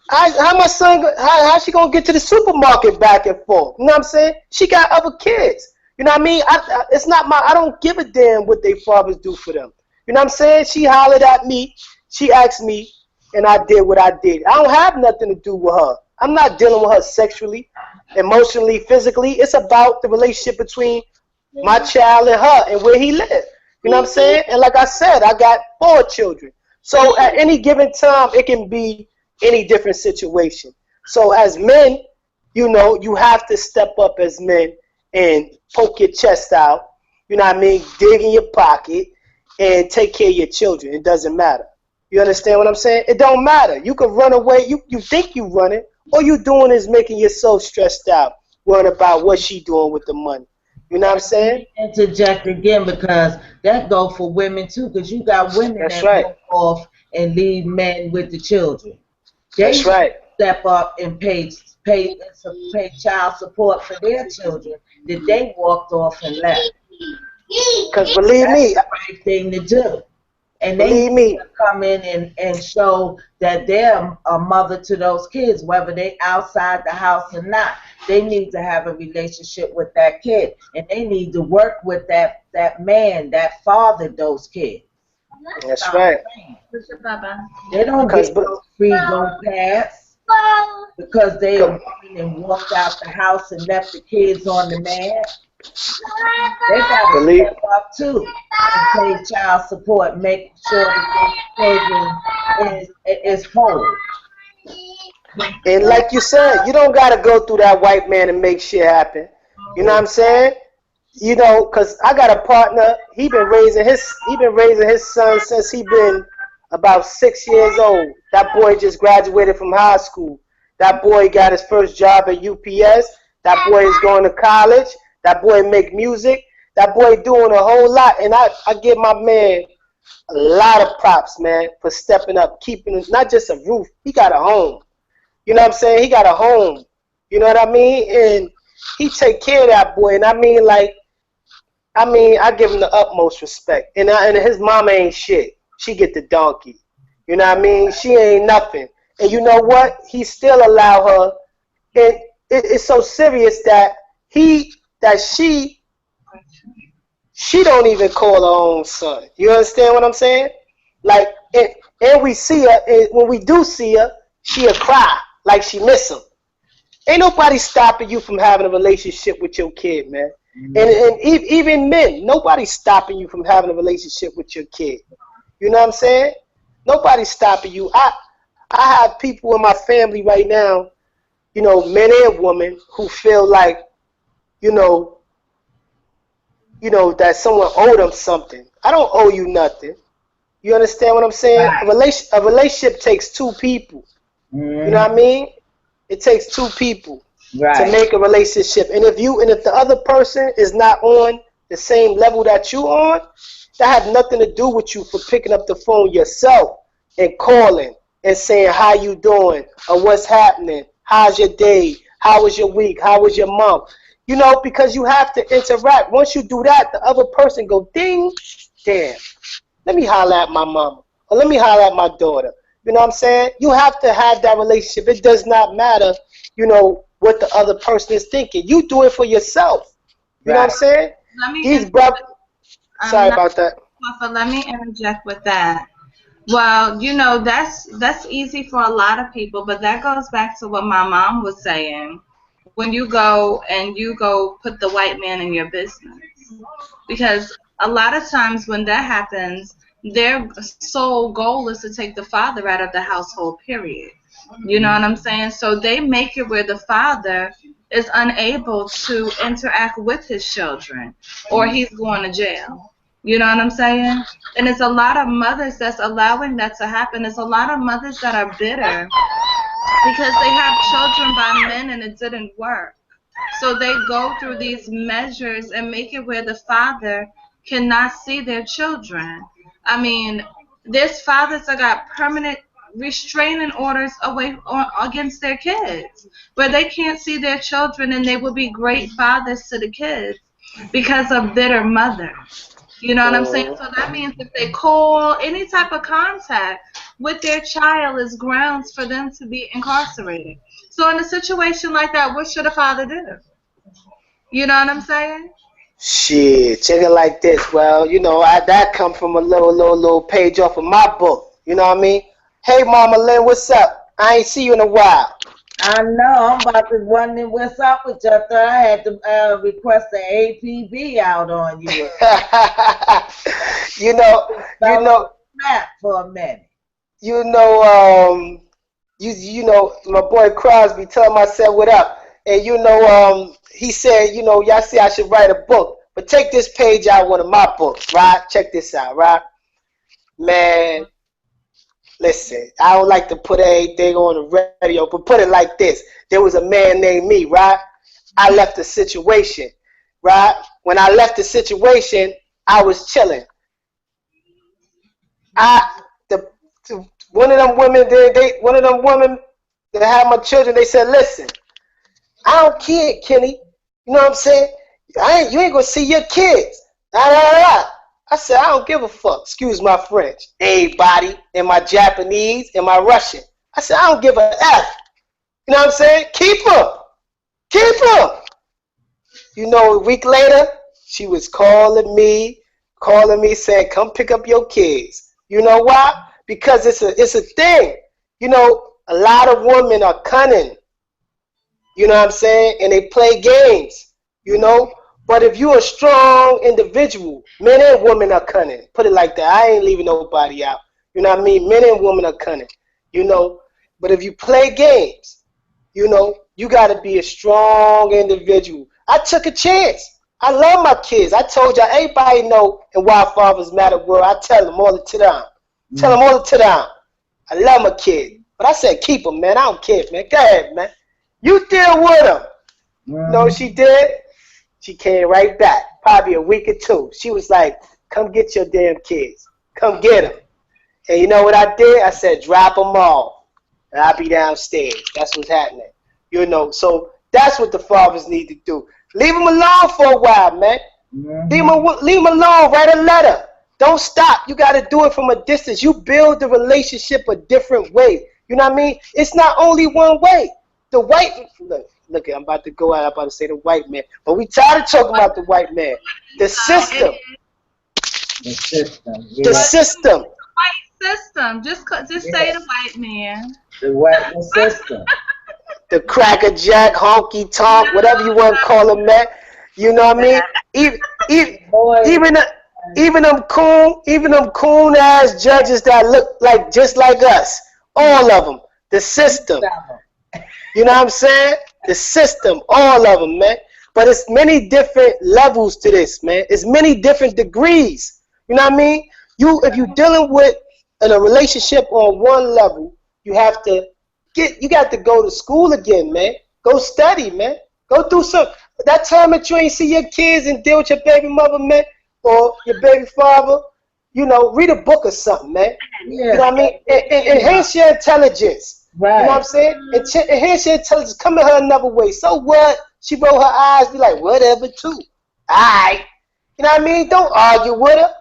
How she gonna get to the supermarket back and forth? You know what I'm saying? She got other kids. You know what I mean? I don't give a damn what their fathers do for them. You know what I'm saying? She hollered at me. She asked me, and I did what I did. I don't have nothing to do with her. I'm not dealing with her sexually, emotionally, physically. It's about the relationship between my child and her and where he lives. You know what I'm saying? And like I said, I got 4 children. So at any given time, it can be any different situation. So as men, you know, you have to step up as men and poke your chest out, you know what I mean, dig in your pocket and take care of your children. It doesn't matter. You understand what I'm saying? It don't matter. You can run away. You think you running. All you doing is making yourself stressed out, worrying about what she doing with the money. You know what I'm saying? Interject again, because that go for women too, because you got women That's that right. go off and leave men with the children. That's right. Step up and pay child support for their children that they walked off and left. Because believe me, That's the right thing to do. And they believe need me, to come in and show that they're a mother to those kids, whether they outside the house or not. They need to have a relationship with that kid, and they need to work with that man that fathered those kids. that's right. They don't get no free go pass because they are women and walked out the house and left the kids on the man. They got to step up too and pay child support, make sure that their children is whole. And like you said, you don't got to go through that white man and make shit happen. You know what I'm saying? You know, because I got a partner. He been raising his son since he been about 6 years old. That boy just graduated from high school. That boy got his first job at UPS. That boy is going to college. That boy make music. That boy doing a whole lot. And I give my man a lot of props, man, for stepping up, keeping not just a roof. He got a home. You know what I'm saying? He got a home. You know what I mean? And he take care of that boy. And I give him the utmost respect. And his mama ain't shit. She get the donkey. You know what I mean? She ain't nothing. And you know what? He still allow her. And it's so serious that she don't even call her own son. You understand what I'm saying? Like, and we see her, and when we do see her, she'll cry like she miss him. Ain't nobody stopping you from having a relationship with your kid, man. And even men, nobody's stopping you from having a relationship with your kid. You know what I'm saying? Nobody's stopping you. I have people in my family right now, you know, men and women, who feel like, you know, that someone owed them something. I don't owe you nothing. You understand what I'm saying? Right. A relationship takes 2 people. You know what I mean? It takes 2 people to make a relationship. And if the other person is not on the same level that you on, that had nothing to do with you for picking up the phone yourself and calling and saying how you doing or what's happening, how's your day, how was your week, how was your month. You know, because you have to interact. Once you do that, the other person go, ding, damn, let me holler at my mama, or let me holler at my daughter. You know what I'm saying? You have to have that relationship. It does not matter, you know, what the other person is thinking. You do it for yourself. You know what I'm saying? Sorry about that. Let me interject with that. Well, you know, that's easy for a lot of people, but that goes back to what my mom was saying. When you go put the white man in your business. Because a lot of times when that happens, their sole goal is to take the father out of the household, period. You know what I'm saying? So they make it where the father is unable to interact with his children, or he's going to jail. You know what I'm saying? And it's a lot of mothers that's allowing that to happen. There's a lot of mothers that are bitter because they have children by men and it didn't work. So they go through these measures and make it where the father cannot see their children. I mean, there's fathers that got permanent restraining orders away or against their kids, where they can't see their children and they will be great fathers to the kids because of bitter mothers. You know what I'm saying? So that means if they call any type of contact with their child is grounds for them to be incarcerated. So in a situation like that, what should a father do? You know what I'm saying? Shit, check it like this. Well, you know, that come from a little page off of my book. You know what I mean? Hey, Mama Lynn, what's up? I ain't see you in a while. I know. I'm about to wonder what's up with you. I thought I had to request an APB out on you. you know. Snap for a minute. You know, you know, my boy Crosby telling myself what up, and you know, he said, you know, y'all see I should write a book, but take this page out one of my books, right? Check this out, right? Man, listen, I don't like to put anything on the radio, but put it like this. There was a man named me, right? I left the situation, right? When I left the situation, I was chilling. One of them women that had my children, they said, listen, I don't care, Kenny. You know what I'm saying? You ain't gonna see your kids. I said, I don't give a fuck. Excuse my French. Everybody in my Japanese and my Russian. I said, I don't give a F. You know what I'm saying? Keep them. Keep them. You know, a week later, she was calling me, saying, come pick up your kids. You know why? Because it's a thing. You know, a lot of women are cunning. You know what I'm saying? And they play games, you know? But if you're a strong individual, men and women are cunning. Put it like that. I ain't leaving nobody out. You know what I mean? Men and women are cunning, you know? But if you play games, you know, you got to be a strong individual. I took a chance. I love my kids. I told y'all, everybody know in Why Fathers Matter World, I tell them all the time. Tell them all the time. I love my kid. But I said, keep them, man. I don't care, man. Go ahead, man. You deal with them. You know what she did? She came right back, probably a week or two. She was like, come get your damn kids. Come get them. And you know what I did? I said, drop them all. And I'll be downstairs. That's what's happening. You know, so that's what the fathers need to do. Leave them alone for a while, man. Leave them alone. Write a letter. Don't stop. You got to do it from a distance. You build the relationship a different way. You know what I mean? It's not only one way. The white, look, I'm about to go out. I'm about to say the white man. But we tired of talking about the white man. The system. The system. Yeah. The system. White system. Just say the white man. The system. The Cracker Jack, honky tonk, whatever you want to call him, man. You know what I mean? Even them coon ass judges that look like just like us. All of them. The system. You know what I'm saying? The system, all of them, man. But it's many different levels to this, man. It's many different degrees. You know what I mean? If you're dealing with in a relationship on one level, you got to go to school again, man. Go study, man. Go do some. That time that you ain't see your kids and deal with your baby mother, man, or your baby father, you know, read a book or something, man. Yeah. You know what I mean? Enhance your intelligence. Right. You know what I'm saying? Enhance your intelligence. Come at her another way. So what? She roll her eyes, be like, whatever, too. All right. You know what I mean? Don't argue with her.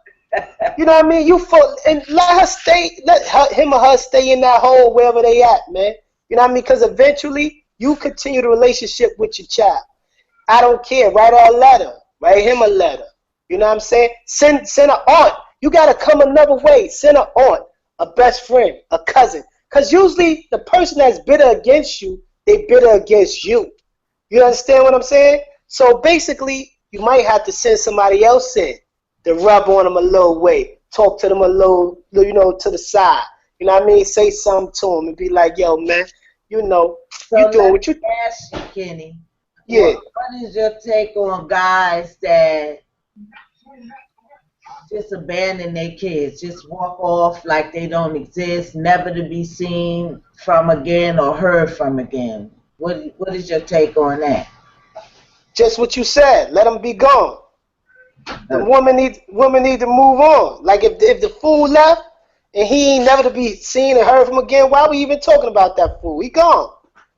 You know what I mean? And let her stay, him or her stay in that hole wherever they at, man. You know what I mean? Because eventually, you continue the relationship with your child. I don't care. Write her a letter. Write him a letter. You know what I'm saying? Send an aunt. You got to come another way. Send an aunt, a best friend, a cousin. Because usually the person that's bitter against you, they bitter against you. You understand what I'm saying? So basically, you might have to send somebody else in to rub on them a little way. Talk to them a little, you know, to the side. You know what I mean? Say something to them and be like, yo, man, you know, so you doing what you... ask you, Kenny. Yeah. What is your take on guys that just abandon their kids, just walk off like they don't exist, never to be seen from again or heard from again? What is your take on that? just what you said. Let them be gone. The woman need to move on. Like if the fool left and he ain't never to be seen and heard from again, why we even talking about that fool? He gone.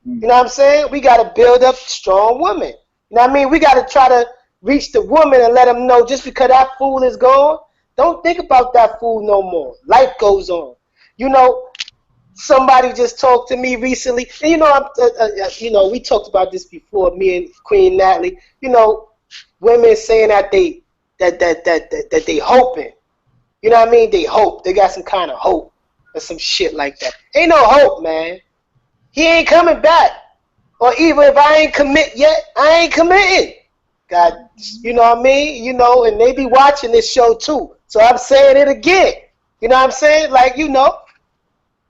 You know what I'm saying? We got to build up strong women. You know what I mean? We got to try to reach the woman and let them know just because that fool is gone, don't think about that fool no more. Life goes on. You know, somebody just talked to me recently, and you know, we talked about this before, me and Queen Natalie. You know, women saying that they hoping. You know what I mean? They hope. They got some kind of hope or some shit like that. Ain't no hope, man. He ain't coming back. Or even if I ain't commit yet, I ain't committing. God, you know what I mean? You know, and they be watching this show too. So I'm saying it again. You know what I'm saying? Like, you know,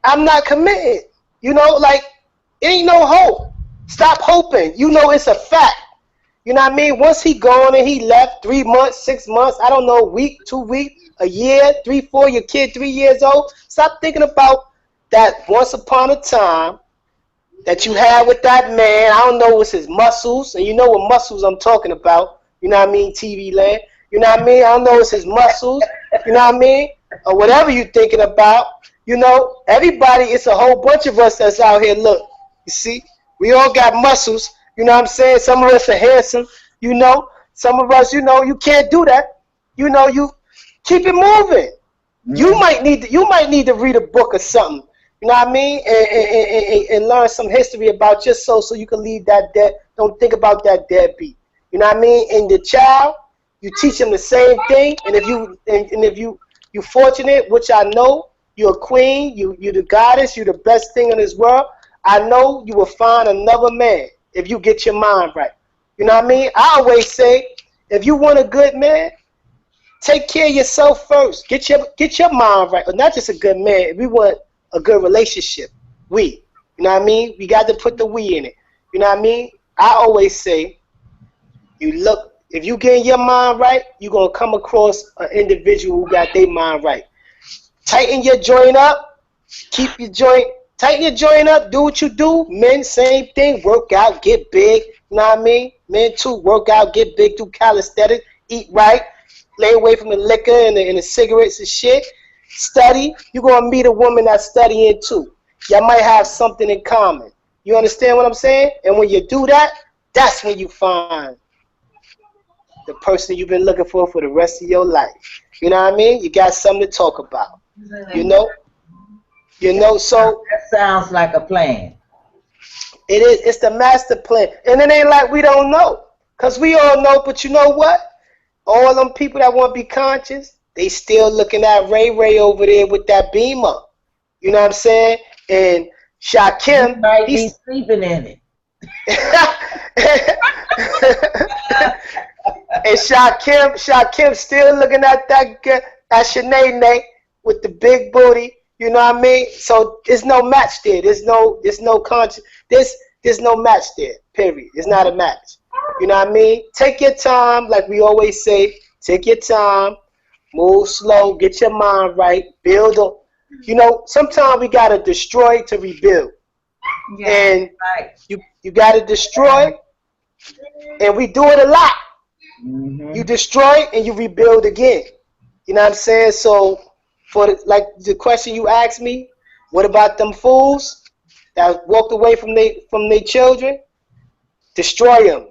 I'm not committed. You know, like, ain't no hope. Stop hoping. You know it's a fact. You know what I mean? Once he gone and he left 3 months, 6 months, I don't know, a week, 2 weeks, a year, 3, 4, your kid 3 years old. Stop thinking about that once upon a time that you had with that man. I don't know what's his muscles, and you know what muscles I'm talking about. You know what I mean, TV land. You know what I mean? I don't know it's his muscles. You know what I mean? Or whatever you're thinking about. You know, everybody, it's a whole bunch of us that's out here. Look, you see, we all got muscles. You know what I'm saying? Some of us are handsome. You know, some of us, you know, you can't do that. You know, you keep it moving. You might need to read a book or something. You know what I mean? And learn some history about just so you can leave that dead. Don't think about that deadbeat. You know what I mean? And the child, you teach them the same thing. And if you fortunate, which I know, you're a queen, you're the goddess, you're the best thing in this world. I know you will find another man if you get your mind right. You know what I mean? I always say, if you want a good man, take care of yourself first. Get your mind right. But not just a good man. If we want a good relationship, you know what I mean? We got to put the we in it. You know what I mean? I always say, if you get your mind right, you're going to come across an individual who got their mind right. Tighten your joint up. Tighten your joint up. Do what you do. Men, same thing. Work out, get big. You know what I mean? Men too. Work out, get big, do calisthenics, eat right, lay away from the liquor and the cigarettes and shit. Study. You're going to meet a woman that's studying too. Y'all might have something in common. You understand what I'm saying? And when you do that, that's when you find the person you've been looking for the rest of your life. You know what I mean? You got something to talk about. You know? So that sounds like a plan. It is. It's the master plan. And it ain't like we don't know. Because we all know, but you know what? All them people that want to be conscious, they still looking at Ray over there with that beamer. You know what I'm saying? And Shakim, might be sleeping in it. And Shakim still looking at that Shanae with the big booty. You know what I mean? So there's no match there. There's no conscious. There's no match there. Period. It's not a match. You know what I mean? Take your time, like we always say. Take your time. Move slow. Get your mind right. Build up. You know, sometimes we gotta destroy to rebuild. Yeah, and right. You gotta destroy, and we do it a lot. Mm-hmm. You destroy and you rebuild again. You know what I'm saying? So, like the question you asked me, what about them fools that walked away from their children? Destroy them,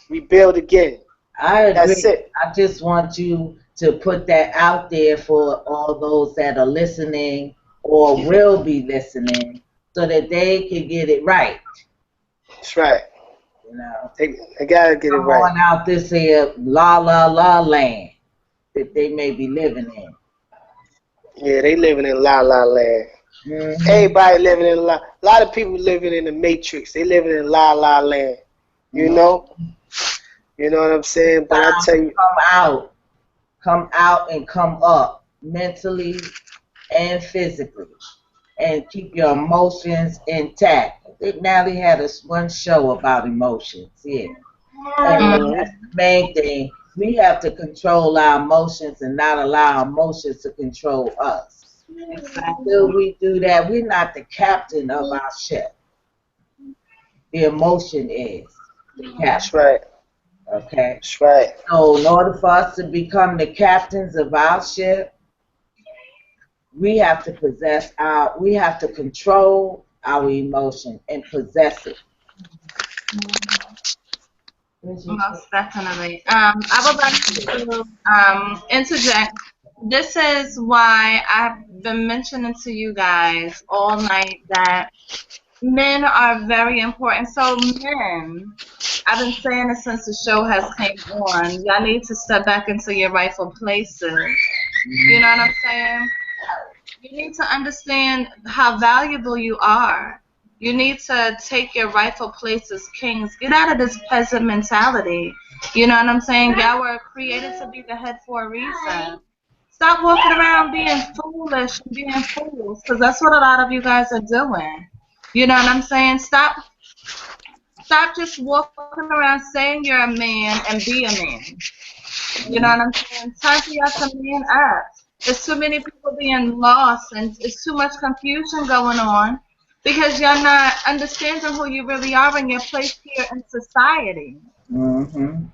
rebuild again. I agree. That's it. I just want you to put that out there for all those that are listening or will be listening, so that they can get it right. That's right. You know, they gotta get it right. Going out this here la land that they may be living in. Yeah, they living in la land. Mm-hmm. Everybody living in a lot of people living in the Matrix. They living in la land. You know what I'm saying? But I tell you, come out and come up mentally and physically, and keep your emotions intact. I think Natalie had one show about emotions. Yeah, and that's the main thing. We have to control our emotions and not allow emotions to control us. Until we do that, we're not the captain of our ship. The emotion is the captain. That's right. Okay. That's right. So in order for us to become the captains of our ship, we have to we have to control our emotion and possess it. Most definitely. I would like to interject. This is why I've been mentioning to you guys all night that men are very important. So men, I've been saying it since the show has came on. Y'all need to step back into your rightful places. You know what I'm saying? You need to understand how valuable you are. You need to take your rightful place as kings. Get out of this peasant mentality. You know what I'm saying? Y'all were created to be the head for a reason. Stop walking around being foolish and being fools, because that's what a lot of you guys are doing. You know what I'm saying? Stop just walking around saying you're a man and be a man. You know what I'm saying? Time for y'all to man up. There's too many people being lost, and it's too much confusion going on because you're not understanding who you really are and your place here in society. Mm-hmm.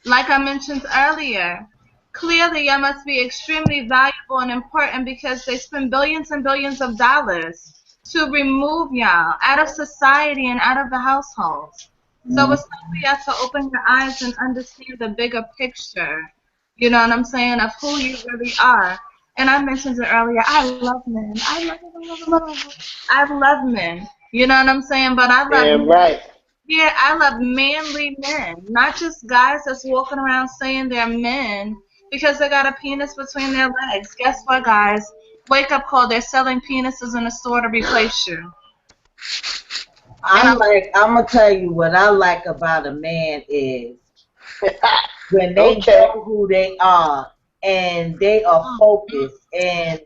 Like I mentioned earlier, clearly y'all must be extremely valuable and important because they spend billions and billions of dollars to remove y'all out of society and out of the households. So it's time for y'all to open your eyes and understand the bigger picture. You know what I'm saying, of who you really are. And I mentioned it earlier, I love men. I love men. You know what I'm saying? But I love men. Right. Yeah, I love manly men. Not just guys that's walking around saying they're men because they got a penis between their legs. Guess what, guys? Wake up call, they're selling penises in the store to replace you. I'm gonna tell you what I like about a man is when they know who they are and they are focused and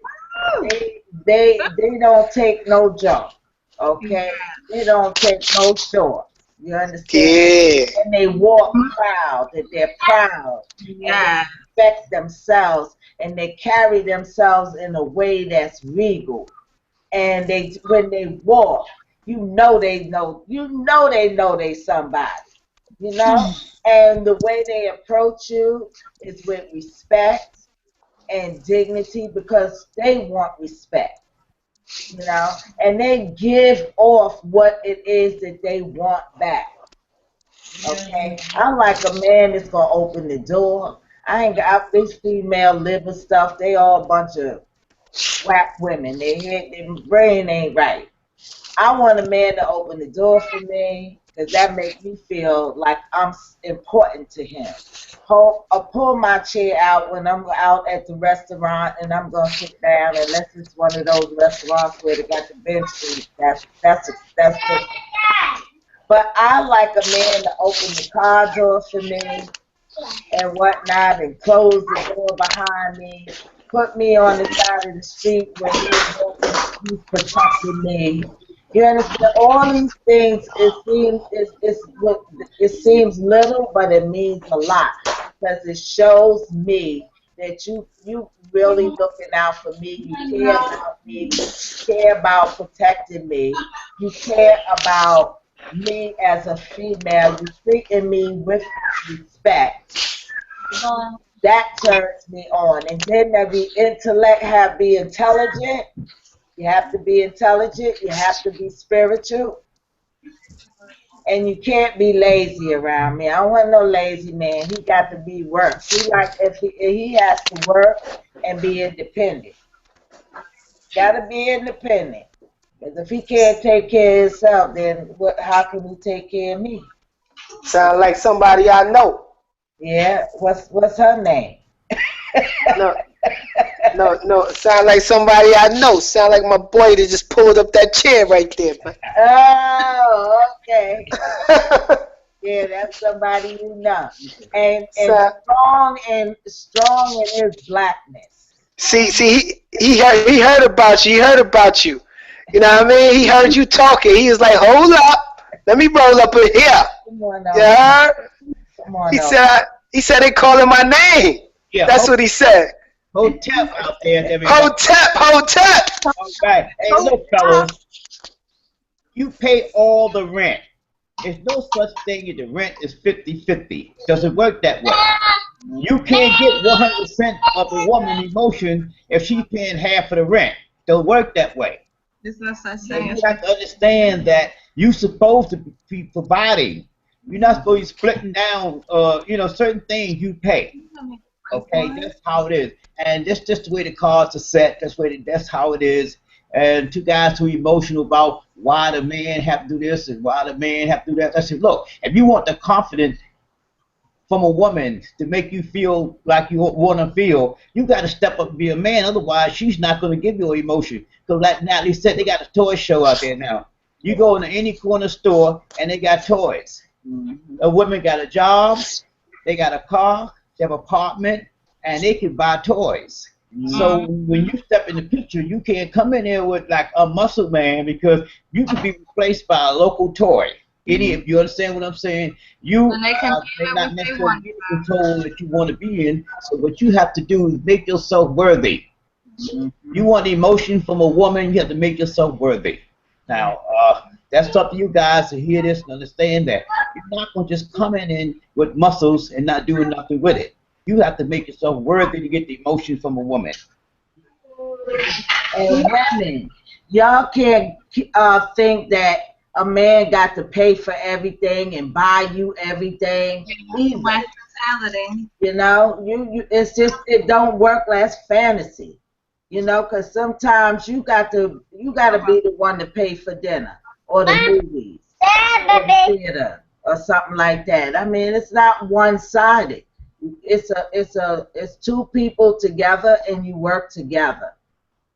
they don't take no junk, okay? They don't take no short. You understand? Yeah. And they walk proud, that they're proud. Yeah. And they respect themselves and they carry themselves in a way that's regal. And when they walk, you know they know they somebody. You know? And the way they approach you is with respect and dignity because they want respect. You know? And they give off what it is that they want back. Okay? I like a man that's gonna open the door. I ain't got this female liver stuff, they all a bunch of whack women. Their brain ain't right. I want a man to open the door for me because that makes me feel like I'm important to him. I'll pull my chair out when I'm out at the restaurant and I'm going to sit down unless it's one of those restaurants where they got the bench seat. That's different. But I like a man to open the car door for me and whatnot and close the door behind me. Put me on the side of the street where he's protecting me. You understand? All these things, it seems little, but it means a lot because it shows me that you really looking out for me. You care about me. You care about protecting me. You care about me as a female. You're treating me with respect. That turns me on. And then there be intelligent. You have to be intelligent. You have to be spiritual. And you can't be lazy around me. I don't want no lazy man. He got to be worked. If he has to work and be independent. Got to be independent. Because if he can't take care of himself, then how can he take care of me? Sound like somebody I know. Yeah, what's her name? No. Sound like somebody I know. Sound like my boy that just pulled up that chair right there, man. Oh, okay. Yeah, that's somebody you know. And strong in his blackness. See, he heard about you. He heard about you. You know what I mean? He heard you talking. He was like, "Hold up, let me roll up in here." Come on, yeah. Come on, He said they calling my name. Yeah, that's what he said. Hotep out there, everybody. Hotep. All right. Hey, look, fellas. You pay all the rent. There's no such thing as the rent is 50-50. Doesn't work that way. You can't get 100% of a woman's emotion if she's paying half of the rent. Don't work that way. There's no such So thing you as have to understand that you're supposed to be providing. You're not supposed to be splitting down, certain things you pay. Okay, that's how it is. And that's just the way the cards are set. That's how it is. And two guys too emotional about why the man have to do this and why the man have to do that. I said, look, if you want the confidence from a woman to make you feel like you want to feel, you got to step up and be a man. Otherwise, she's not going to give you emotion. Because like Natalie said, they got a toy show out there now. You go into any corner store and they got toys. A woman got a job, they got a car, they have an apartment, and they can buy toys. So when you step in the picture, you can't come in there with like a muscle man because you can be replaced by a local toy. If you understand what I'm saying, you And they can may do not what they necessarily want. get the control that you want to be in. So what you have to do is make yourself worthy. You want emotion from a woman, you have to make yourself worthy. Now, that's up to you guys to hear this and understand that. You're not going to just come in with muscles and not doing nothing with it. You have to make yourself worthy to get the emotion from a woman. And women, y'all can't think that a man got to pay for everything and buy you everything. Either. Mentality. You know, it's just, it don't work as fantasy. You know, because sometimes you got to be the one to pay for dinner or the movies or the theater or something like that. I mean, it's not one-sided. It's two people together and you work together.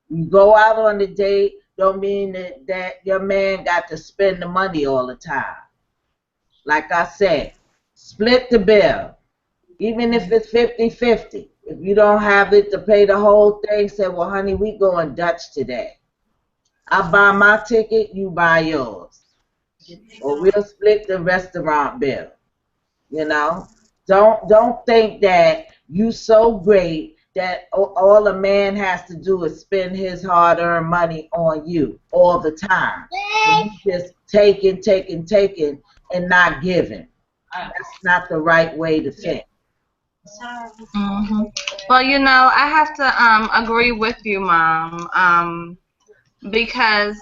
You go out on a date, don't mean that your man got to spend the money all the time. Like I said, split the bill. Even if it's 50-50. If you don't have it to pay the whole thing, say, well, honey, we going Dutch today. I buy my ticket, you buy yours. Or we'll split the restaurant bill. You know? Don't think that you so great that all a man has to do is spend his hard-earned money on you all the time. And you just taking and not giving. That's not the right way to think. Well, you know, I have to agree with you, Mom, because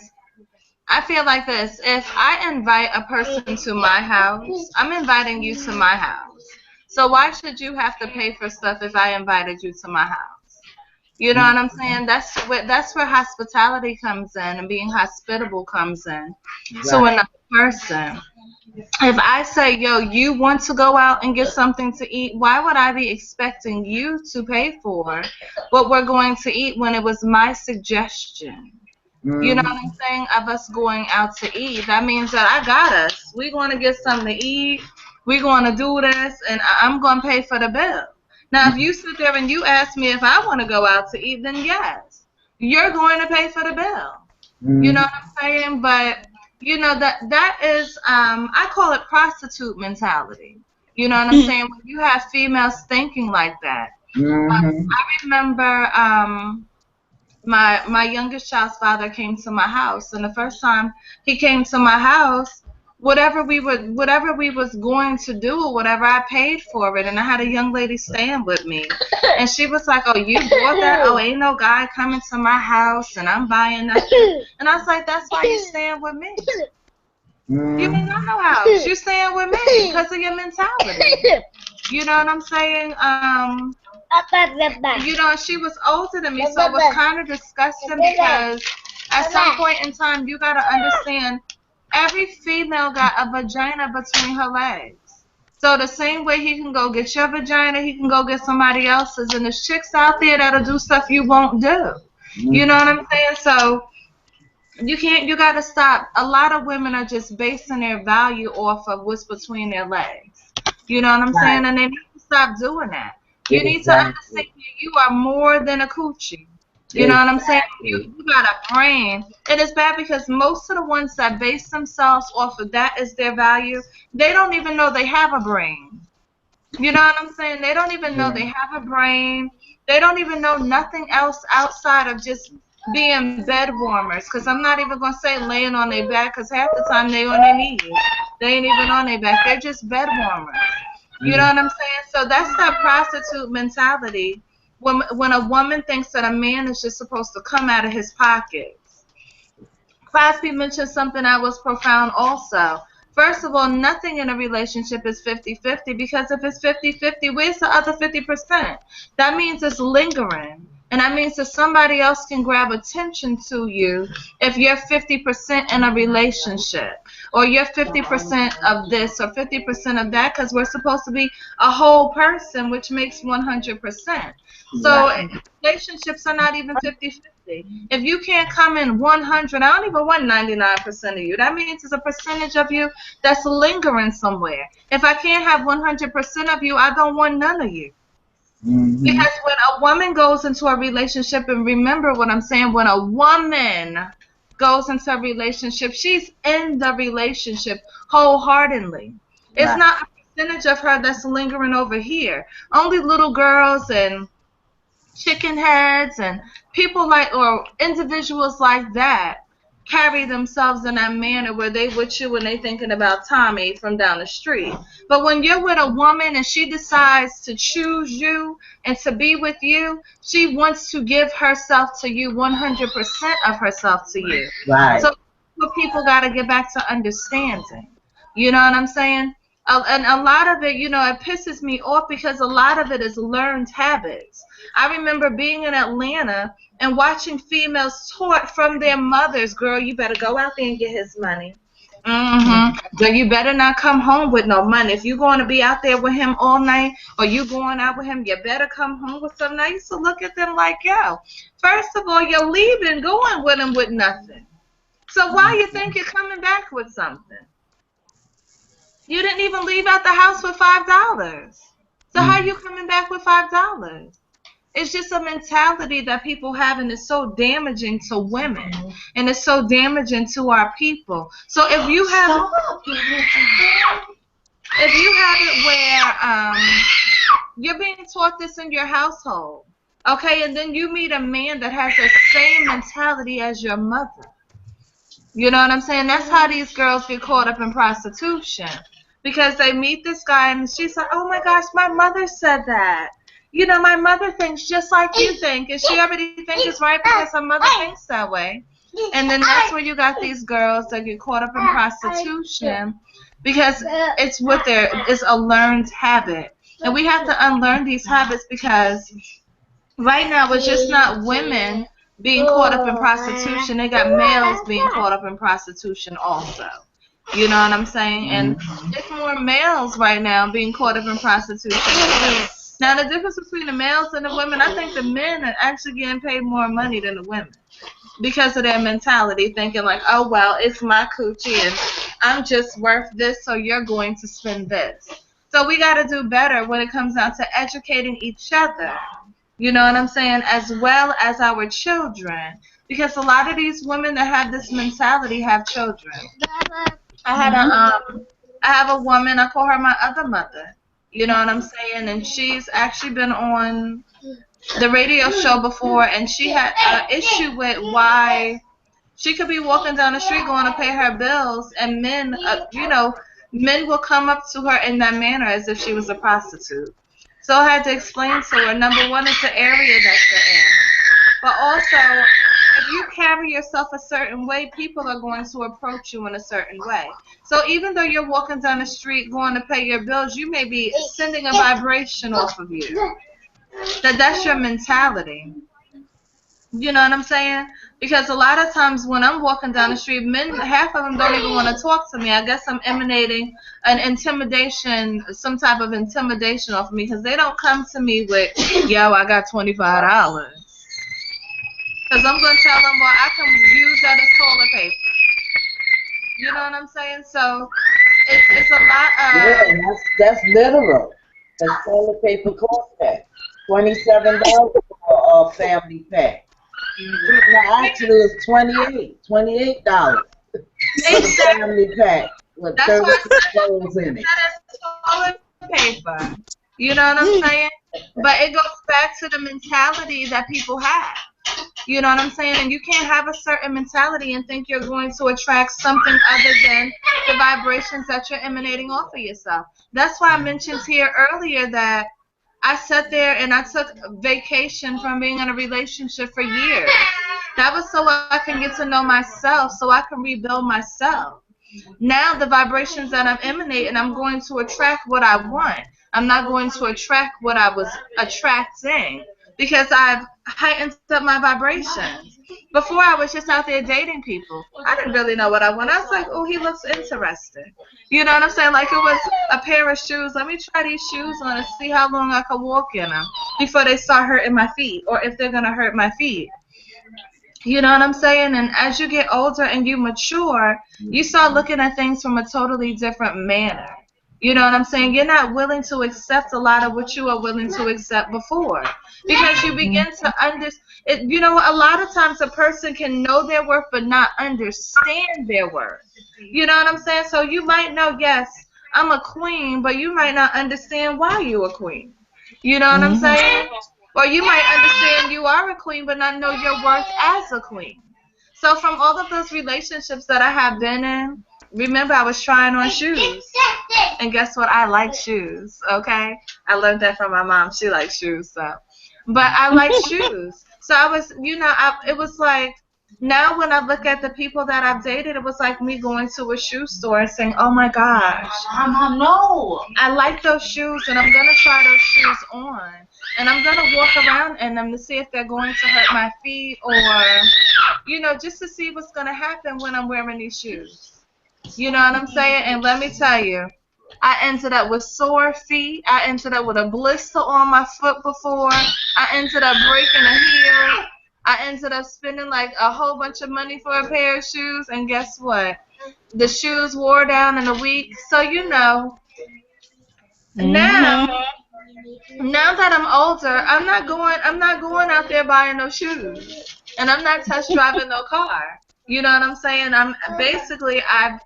I feel like this. If I invite a person to my house, I'm inviting you to my house. So why should you have to pay for stuff if I invited you to my house? You know what I'm saying? That's where hospitality comes in and being hospitable comes in. Right. So another person, if I say, yo, you want to go out and get something to eat, why would I be expecting you to pay for what we're going to eat when it was my suggestion? You know what I'm saying? Of us going out to eat. That means that I got us. We're going to get something to eat. We're going to do this, and I'm going to pay for the bill. Now, if you sit there and you ask me if I want to go out to eat, then yes, you're going to pay for the bill. You know what I'm saying? But, you know, that is, I call it prostitute mentality. You know what I'm saying? When you have females thinking like that. I remember my youngest child's father came to my house, and the first time he came to my house, whatever we was going to do, whatever, I paid for it, and I had a young lady staying with me, and she was like, "Oh, you bought that? Oh, ain't no guy coming to my house, and I'm buying nothing." And I was like, "That's why you staying with me. You ain't got no house. You staying with me because of your mentality." You know what I'm saying? You know, she was older than me, so it was kind of disgusting because at some point in time, you got to understand, every female got a vagina between her legs. So the same way he can go get your vagina, he can go get somebody else's. And there's chicks out there that'll do stuff you won't do. You know what I'm saying? So you got to stop. A lot of women are just basing their value off of what's between their legs. You know what I'm saying? And they need to stop doing that. You need to understand you are more than a coochie. You know what I'm saying? You got a brain. It is bad because most of the ones that base themselves off of that as their value, they don't even know they have a brain. You know what I'm saying? They don't even know they have a brain. They don't even know nothing else outside of just being bed warmers, because I'm not even going to say laying on their back, because half the time they on their knees. They ain't even on their back. They're just bed warmers. You know what I'm saying? So that's that prostitute mentality. When a woman thinks that a man is just supposed to come out of his pockets. Classy mentioned something that was profound also. First of all, nothing in a relationship is 50-50, because if it's 50-50, where's the other 50%? That means it's lingering. And that means that somebody else can grab attention to you if you're 50% in a relationship, or you're 50% of this or 50% of that, because we're supposed to be a whole person, which makes 100%. So relationships are not even 50-50. If you can't come in 100, I don't even want 99% of you. That means it's a percentage of you that's lingering somewhere. If I can't have 100% of you, I don't want none of you. Because when a woman goes into a relationship, and remember what I'm saying, when a woman goes into a relationship, she's in the relationship wholeheartedly. It's not a percentage of her that's lingering over here. Only little girls and chicken heads and people like, or individuals like that, carry themselves in that manner where they with you when they thinking about Tommy from down the street. But when you're with a woman and she decides to choose you and to be with you, she wants to give herself to you, 100% of herself to you. Right. So what people got to get back to understanding. You know what I'm saying? And a lot of it, you know, it pisses me off because a lot of it is learned habits. I remember being in Atlanta and watching females taught from their mothers, girl, you better go out there and get his money. Girl, you better not come home with no money. If you're going to be out there with him all night, or you going out with him, you better come home with something. I used to look at them like, yo, first of all, you're leaving, going with him with nothing. So why you think you're coming back with something? You didn't even leave out the house with $5. So how you coming back with $5? It's just a mentality that people have, and it's so damaging to women, and it's so damaging to our people. So if you have it where you're being taught this in your household, okay, and then you meet a man that has the same mentality as your mother. You know what I'm saying? That's how these girls get caught up in prostitution. Because they meet this guy and she's like, oh my gosh, my mother said that. You know, my mother thinks just like you think. And she already thinks it's right because her mother thinks that way. And then that's where you got these girls that get caught up in prostitution because it's a learned habit. And we have to unlearn these habits because right now it's just not women being caught up in prostitution. They got males being caught up in prostitution also. You know what I'm saying? And it's more males right now being caught up in prostitution. Now, the difference between the males and the women, I think the men are actually getting paid more money than the women because of their mentality, thinking like, oh, well, it's my coochie and I'm just worth this, so you're going to spend this. So we got to do better when it comes down to educating each other. You know what I'm saying? As well as our children. Because a lot of these women that have this mentality have children. I have a woman, I call her my other mother. You know what I'm saying? And she's actually been on the radio show before, and she had an issue with why she could be walking down the street going to pay her bills, and men, men will come up to her in that manner as if she was a prostitute. So I had to explain to her, number one, it's the area that you're in. But also, if you carry yourself a certain way, people are going to approach you in a certain way. So even though you're walking down the street going to pay your bills, you may be sending a vibration off of you. That's your mentality. You know what I'm saying? Because a lot of times when I'm walking down the street, men, half of them don't even want to talk to me. I guess I'm emanating an intimidation, some type of intimidation off of me, because they don't come to me with, yo, I got $25. Because I'm going to tell them, well, I can use that as toilet paper. You know what I'm saying? So it's a lot of... Yeah, that's literal. That's toilet paper cost that. $27 for a family pack. Now, actually, it's $28 for the family pack with 36 rolls in it. That is toilet paper. You know what I'm saying? But it goes back to the mentality that people have. You know what I'm saying? And you can't have a certain mentality and think you're going to attract something other than the vibrations that you're emanating off of yourself. That's why I mentioned here earlier that I sat there and I took vacation from being in a relationship for years. That was so I can get to know myself, so I can rebuild myself. Now the vibrations that I'm emanating, I'm going to attract what I want. I'm not going to attract what I was attracting because I've heightened up my vibrations. Before I was just out there dating people. I didn't really know what I wanted. I was like, oh, he looks interesting. You know what I'm saying? Like it was a pair of shoes. Let me try these shoes on and see how long I can walk in them before they start hurting my feet or if they're going to hurt my feet. You know what I'm saying? And as you get older and you mature, you start looking at things from a totally different manner. You know what I'm saying? You're not willing to accept a lot of what you were willing to accept before. Because you begin to understand, you know, a lot of times a person can know their worth but not understand their worth. You know what I'm saying? So you might know, yes, I'm a queen, but you might not understand why you're a queen. You know what I'm saying? Or you might understand you are a queen but not know your worth as a queen. So from all of those relationships that I have been in, remember I was trying on shoes. And guess what? I like shoes, okay? I learned that from my mom. She likes shoes, so. But I like shoes. So I was, you know, it was like, now when I look at the people that I've dated, it was like me going to a shoe store and saying, oh my gosh, no, I like those shoes and I'm going to try those shoes on. And I'm going to walk around in them to see if they're going to hurt my feet or, you know, just to see what's going to happen when I'm wearing these shoes. You know what I'm saying? And let me tell you, I ended up with sore feet. I ended up with a blister on my foot before. I ended up breaking a heel. I ended up spending like a whole bunch of money for a pair of shoes. And guess what? The shoes wore down in a week. So, you know, now that I'm older, I'm not going out there buying no shoes. And I'm not test driving no car. You know what I'm saying? I've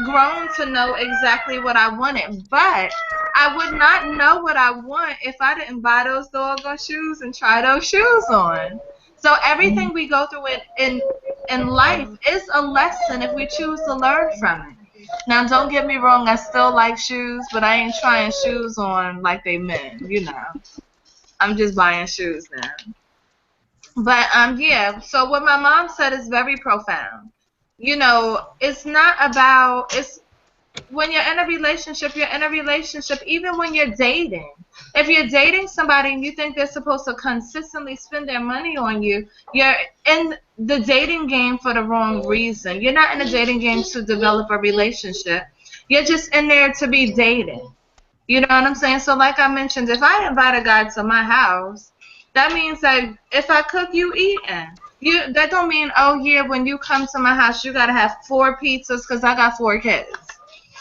grown to know exactly what I wanted, but I would not know what I want if I didn't buy those doggone shoes and try those shoes on. So everything we go through in life is a lesson if we choose to learn from it. Now, don't get me wrong, I still like shoes, but I ain't trying shoes on like they meant, you know. I'm just buying shoes now. But yeah, so what my mom said is very profound. You know, it's not about, it's when you're in a relationship, even when you're dating. If you're dating somebody and you think they're supposed to consistently spend their money on you, you're in the dating game for the wrong reason. You're not in the dating game to develop a relationship. You're just in there to be dated. You know what I'm saying? So like I mentioned, if I invite a guy to my house, that means that if I cook, you eating. That don't mean, oh yeah, when you come to my house, you gotta have 4 pizzas because I got 4 kids.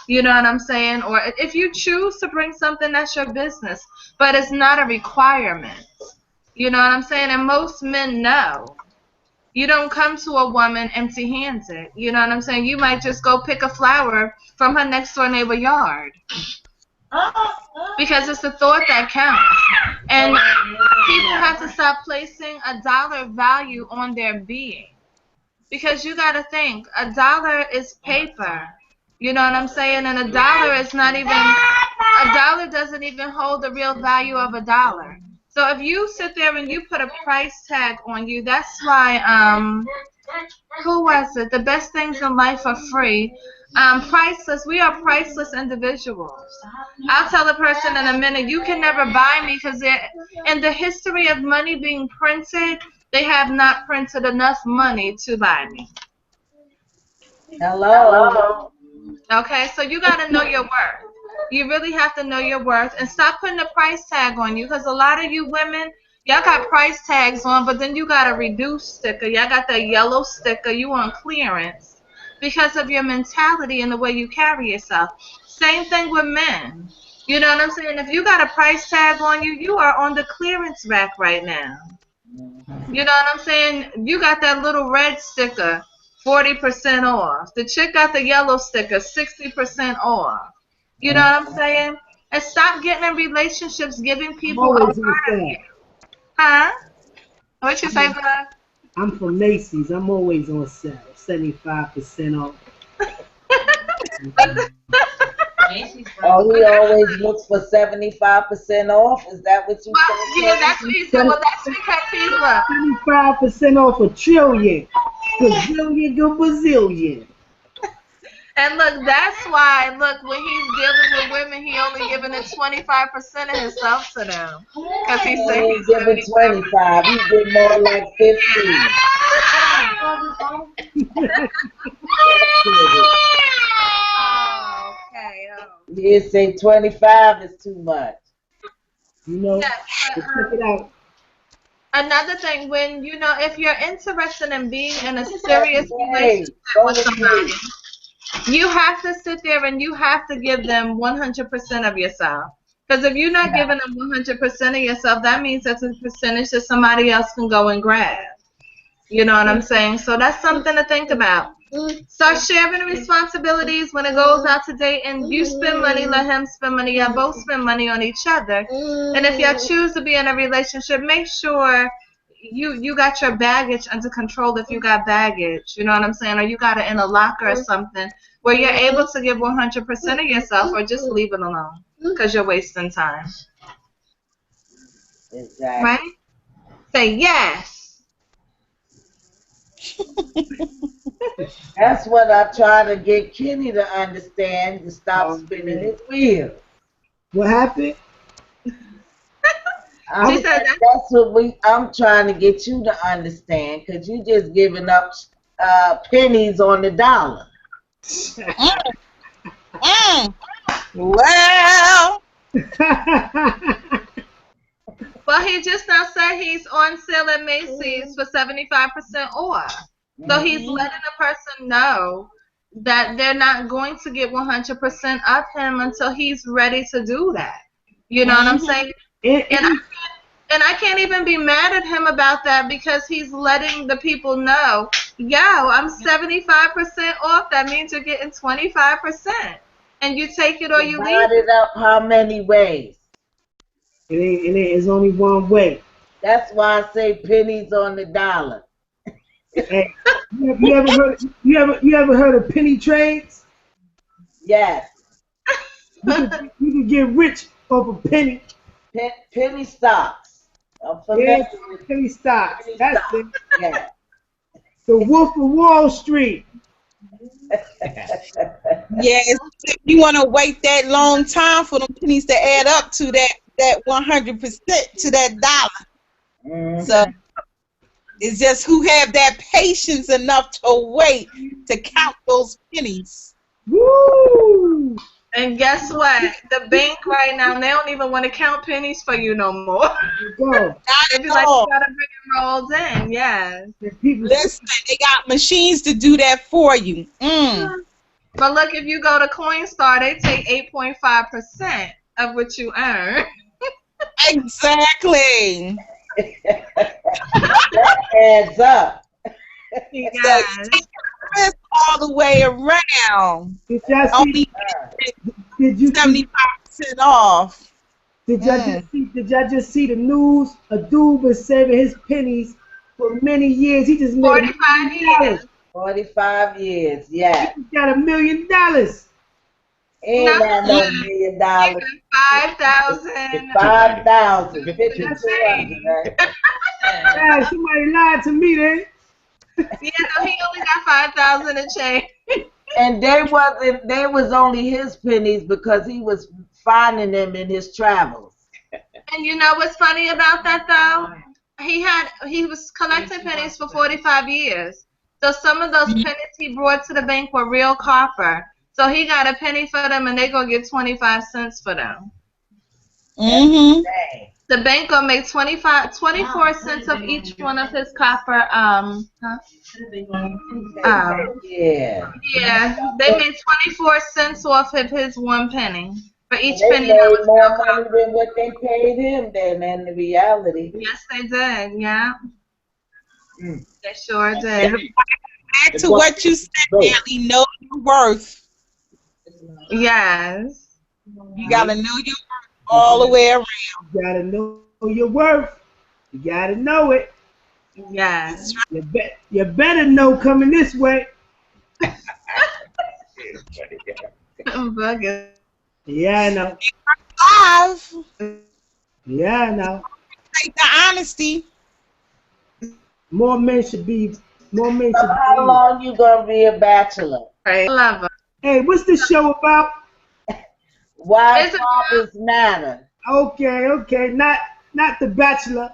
You know what I'm saying? Or if you choose to bring something, that's your business. But it's not a requirement. You know what I'm saying? And most men know. You don't come to a woman empty-handed. You know what I'm saying? You might just go pick a flower from her next door neighbor yard. Because it's the thought that counts. And people have to stop placing a dollar value on their being. Because you got to think, a dollar is paper. You know what I'm saying? And a dollar doesn't even hold the real value of a dollar. So if you sit there and you put a price tag on you, that's why, who was it? The best things in life are free. Priceless. We are priceless individuals. I'll tell a person in a minute, you can never buy me because in the history of money being printed, they have not printed enough money to buy me. Hello. Okay, so you got to know your worth. You really have to know your worth and stop putting a price tag on you because a lot of you women, y'all got price tags on, but then you got a reduced sticker. Y'all got that yellow sticker. You on clearance because of your mentality and the way you carry yourself. Same thing with men. You know what I'm saying? If you got a price tag on you, you are on the clearance rack right now. You know what I'm saying? You got that little red sticker, 40% off. The chick got the yellow sticker, 60% off. You know what I'm saying? And stop getting in relationships giving I'm people a always on part of sale. you. Huh? What you say, Bud? I'm from Macy's. I'm always on sale. 75% off. Oh, he always looks for 75% off. Is that what you Well, yeah, said? that's what he said. Well, that's because he's what? 75% off a trillion. Gazillion to bazillion. And look, that's why, look, when he's dealing with women, he only giving it 25% of himself to them. Because he He said ain't he's giving 25. He did more like 15. Okay. You say 25 is too much. You know, Yes, but check it out. another thing, when, you know, if you're interested in being in a serious Hey, relationship go with to somebody, sleep. you have to sit there and you have to give them 100% of yourself. Because if you're not giving them 100% of yourself, that means that's a percentage that somebody else can go and grab. You know what I'm saying? So that's something to think about. Start sharing the responsibilities when it goes out to date, and you spend money, let him spend money, y'all both spend money on each other. And if y'all choose to be in a relationship, make sure you got your baggage under control if you got baggage. You know what I'm saying? Or you got it in a locker or something where you're able to give 100% of yourself, or just leave it alone because you're wasting time. Exactly. Right? Say yes. That's what I try to get Kenny to understand, to stop spinning his wheels. What happened? She said that. That's what I'm trying to get you to understand, because you just giving up pennies on the dollar. Well, Well, he just now said he's on sale at Macy's for 75% off. So he's letting the person know that they're not going to get 100% of him until he's ready to do that. You know what I'm saying? And I can't even be mad at him about that, because he's letting the people know, yo, I'm 75% off. That means you're getting 25%. And you take it or you leave Divide it up how many ways? It's only one way. That's why I say pennies on the dollar. Hey, you ever heard of penny trades? Yes. You can get rich off of penny. Penny stocks. I'm familiar Yeah, with penny stocks. penny That's stocks. it. Yeah. The Wolf of Wall Street. yes, if you want to wait that long time for them pennies to add up to that 100% to that dollar. Mm-hmm. So it's just who have that patience enough to wait to count those pennies. Woo! And guess what? The bank right now, they don't even want to count pennies for you no more. Go. They be like, you gotta bring them rolled in, yes. Listen, they got machines to do that for you. But look, if you go to Coinstar, they take 8.5% of what you earn. Exactly. That adds up. Yes. It's all the way around. Did y'all Only Did you 75% off. Did y'all just see the news? A dude been saving his pennies for many years. He just made 45 years. 45 years, yeah. He got $1 million. Ain't got no $1 million. 5,000. 5,000. 5,200, right? Yeah, somebody lied to me then. Yeah, no, he only got 5,000 and change. And they was only his pennies because he was finding them in his travels. And you know what's funny about that though? He was collecting pennies for 45 years. So some of those pennies he brought to the bank were real copper. So he got a penny for them, and they gonna get 25 cents for them. Mm-hmm. The bank gonna make 24 cents of each one of his copper. Yeah. Yeah, they made 24 cents off of his one penny for each They penny. made That was more real money copper. than what they paid him then in the reality. Yes, they did. Yeah, they sure did. Back to what you said, Nelly. Know your worth. Yes. You gotta know your all the way around. You gotta know your worth. You gotta know it. Yes. You better know coming this way. Bugger. Yeah, I know. Live. Yeah, I know. Take the honesty. More men should be. How long you gonna be a bachelor? Right. Love her. Hey, what's the show about? Why fathers matter? Okay. Not the Bachelor.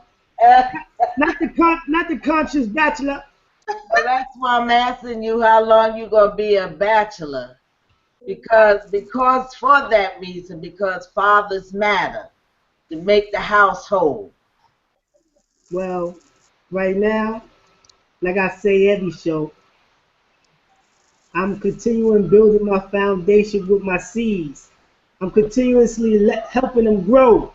Not the conscious bachelor. Well, that's why I'm asking you how long you gonna be a bachelor. Because for that reason, because fathers matter to make the household. Well, right now, like I say every show, I'm continuing building my foundation with my seeds. I'm continuously helping them grow.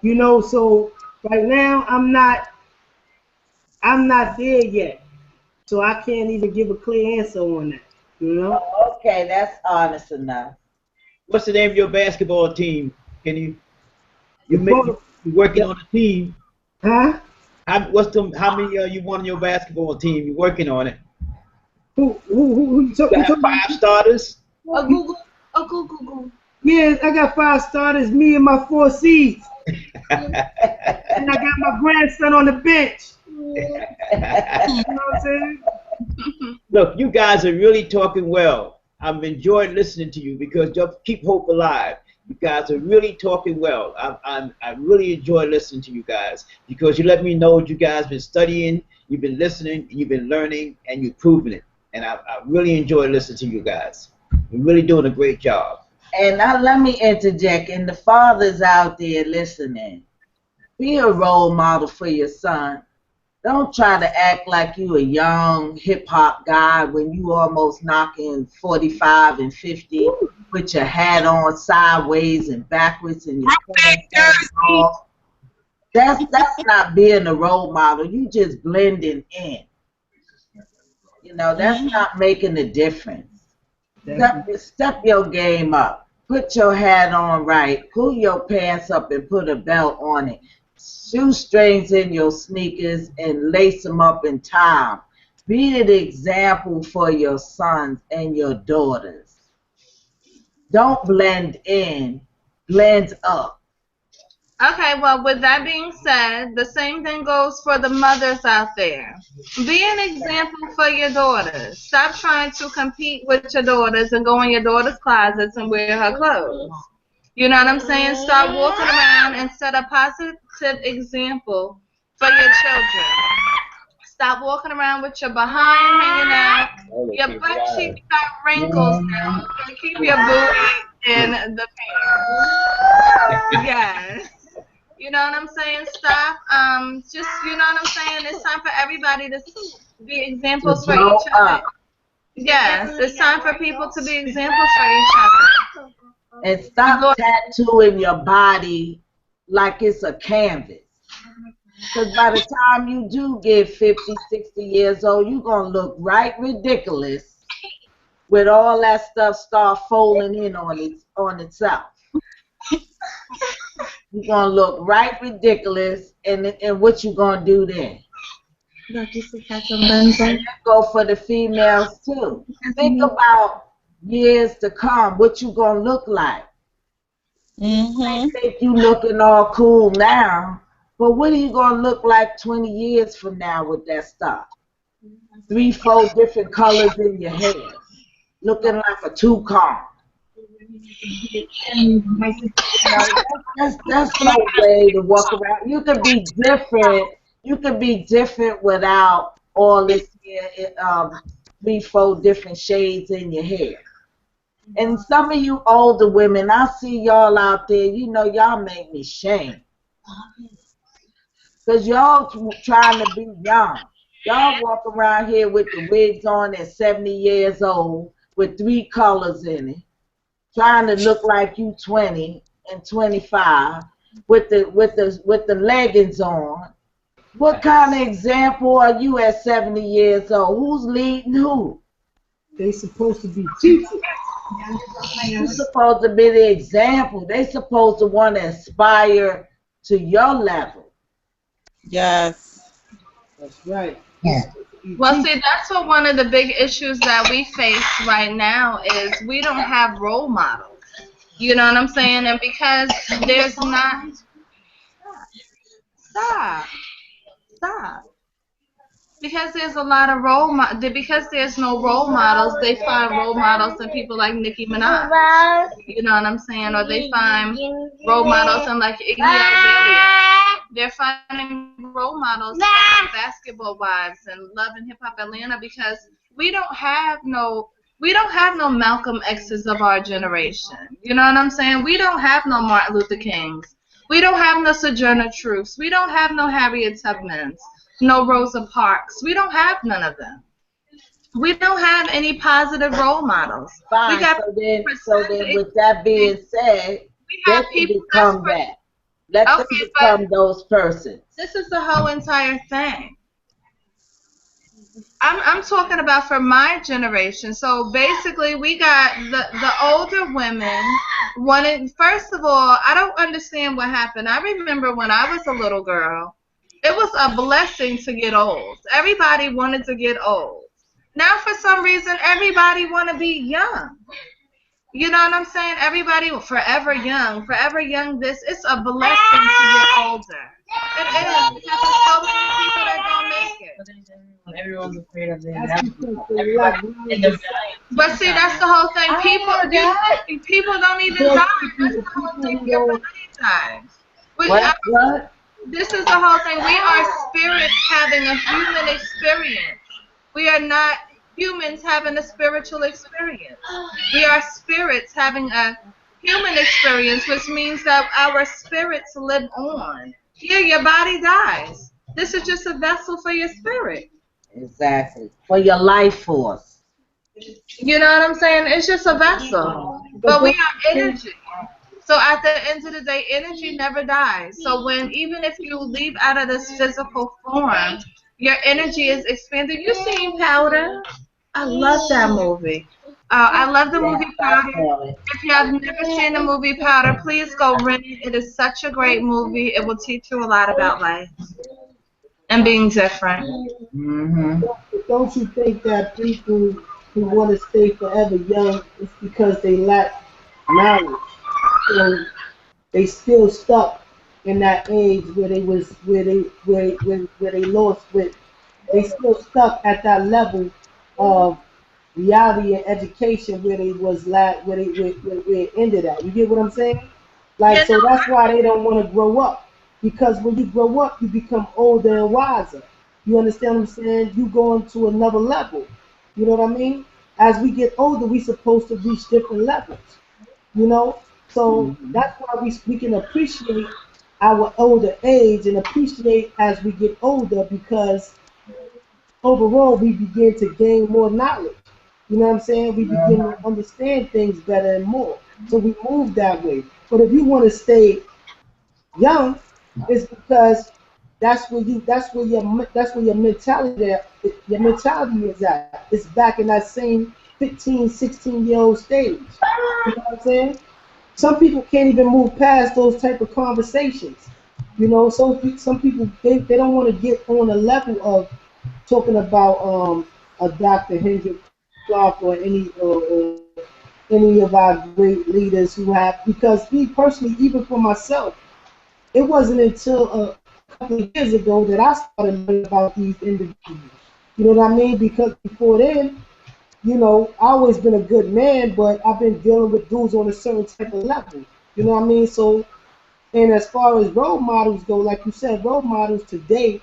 You know, so right now I'm not there yet. So I can't even give a clear answer on that. You know? Okay, that's honest enough. What's the name of your basketball team? Can you're working on a team? Huh? How many you want on your basketball team? You're working on it. Who you You have 5 starters? Google. Yeah, I got 5 starters, me and my 4 seeds. And I got my grandson on the bench. You know what I'm saying? Look, you guys are really talking well. I've enjoyed listening to you because you keep hope alive. You guys are really talking well. I really enjoy listening to you guys because you let me know you guys been studying, you've been listening, you've been learning, and you're proving it. And I really enjoy listening to you guys. You're really doing a great job. And now let me interject, and the fathers out there listening, be a role model for your son. Don't try to act like you a young hip-hop guy when you almost knocking 45 and 50 with your hat on sideways and backwards and your pants off. That's not being a role model. You just blending in. You know, that's not making a difference. Step your game up. Put your hat on right. Pull your pants up and put a belt on it. Shoestrings in your sneakers and lace them up in time. Be an example for your sons and your daughters. Don't blend in, blend up. Okay, well, with that being said, the same thing goes for the mothers out there. Be an example for your daughters. Stop trying to compete with your daughters and go in your daughter's closets and wear her clothes. You know what I'm saying? Start walking around and set a positive example for your children. Stop walking around with your behind hanging out. Your butt cheeks got wrinkles now. Keep your booty in the pants. Yes. You know what I'm saying? Stop. Just, you know what I'm saying? It's time for everybody to be examples for each other. Yes, it's time for people to be examples for each other. And stop tattooing your body like it's a canvas. Because by the time you do get 50, 60 years old, you're going to look right ridiculous with all that stuff start folding in on itself. You're going to look right ridiculous, and what you going to do then? And that go for the females too. Think about years to come, what you going to look like. I think you looking all cool now, but what are you going to look like 20 years from now with that stuff? 3, 4 different colors in your hair, looking like a toucan. That's no way to walk around. You can be different. You can be different without all this 3, 4 different shades in your hair. And some of you older women, I see y'all out there, you know, y'all make me shame. Because y'all trying to be young. Y'all walk around here with the wigs on at 70 years old with 3 colors in it, trying to look like you 20 and 25 with the leggings on. What kind of example are you at 70 years old? Who's leading who? They supposed to be teachers. You're supposed to be the example. They supposed to want to inspire to your level. Yes. That's right. Well, see, that's what one of the big issues that we face right now is we don't have role models. You know what I'm saying? And because there's not. Stop. Because there's a lot of because there's no role models, they find role models in people like Nicki Minaj. You know what I'm saying? Or they find role models in like Iggy Azalea. They're finding role models like Basketball Wives and Love and Hip Hop Atlanta because we don't have no Malcolm X's of our generation. You know what I'm saying? We don't have no Martin Luther Kings. We don't have no Sojourner Truths. We don't have no Harriet Tubmans. No Rosa Parks. We don't have none of them. We don't have any positive role models. Fine. So then with that being said, they can become that. Let them become those persons. This is the whole entire thing. I'm talking about for my generation. So basically, we got the older women wanted. First of all, I don't understand what happened. I remember when I was a little girl, it was a blessing to get old. Everybody wanted to get old. Now, for some reason, everybody want to be young. You know what I'm saying? Everybody forever young this. It's a blessing to get older. It is, because there's so many people that don't make it. Everyone's afraid of it. But see, that's the whole thing. People don't even die. That's the whole thing. Your body dies. What? This is the whole thing. We are spirits having a human experience. We are not humans having a spiritual experience. We are spirits having a human experience, which means that our spirits live on. Here, your body dies. This is just a vessel for your spirit. Exactly. For your life force. You know what I'm saying? It's just a vessel. But we are energy. So at the end of the day, energy never dies. So even if you leave out of this physical form, your energy is expanded. You seen Powder? I love that movie. I love the movie Powder. If you have never seen the movie Powder, please go rent it. It is such a great movie. It will teach you a lot about life and being different. Mm-hmm. Don't you think that people who want to stay forever young is because they lack knowledge? So they still stuck in that age where they lost with. They still stuck at that level of reality and education where they was where it ended at. You get what I'm saying? Like, so that's why they don't want to grow up, because when you grow up, you become older and wiser. You understand what I'm saying? You go into another level. You know what I mean? As we get older, we're supposed to reach different levels. You know? So that's why we can appreciate our older age and appreciate as we get older, because overall we begin to gain more knowledge. You know what I'm saying? We begin to understand things better and more. So we move that way. But if you want to stay young, it's because that's where your mentality is at. It's back in that same 15, 16-year-old stage. You know what I'm saying? Some people can't even move past those type of conversations. You know, so some people they don't want to get on a level of talking about a Dr. Hendrik Clark or any of our great leaders who have, because me personally, even for myself, it wasn't until a couple of years ago that I started learning about these individuals. You know what I mean? Because before then, you know, I always been a good man, but I've been dealing with dudes on a certain type of level. You know what I mean? So, and as far as role models go, like you said, role models today,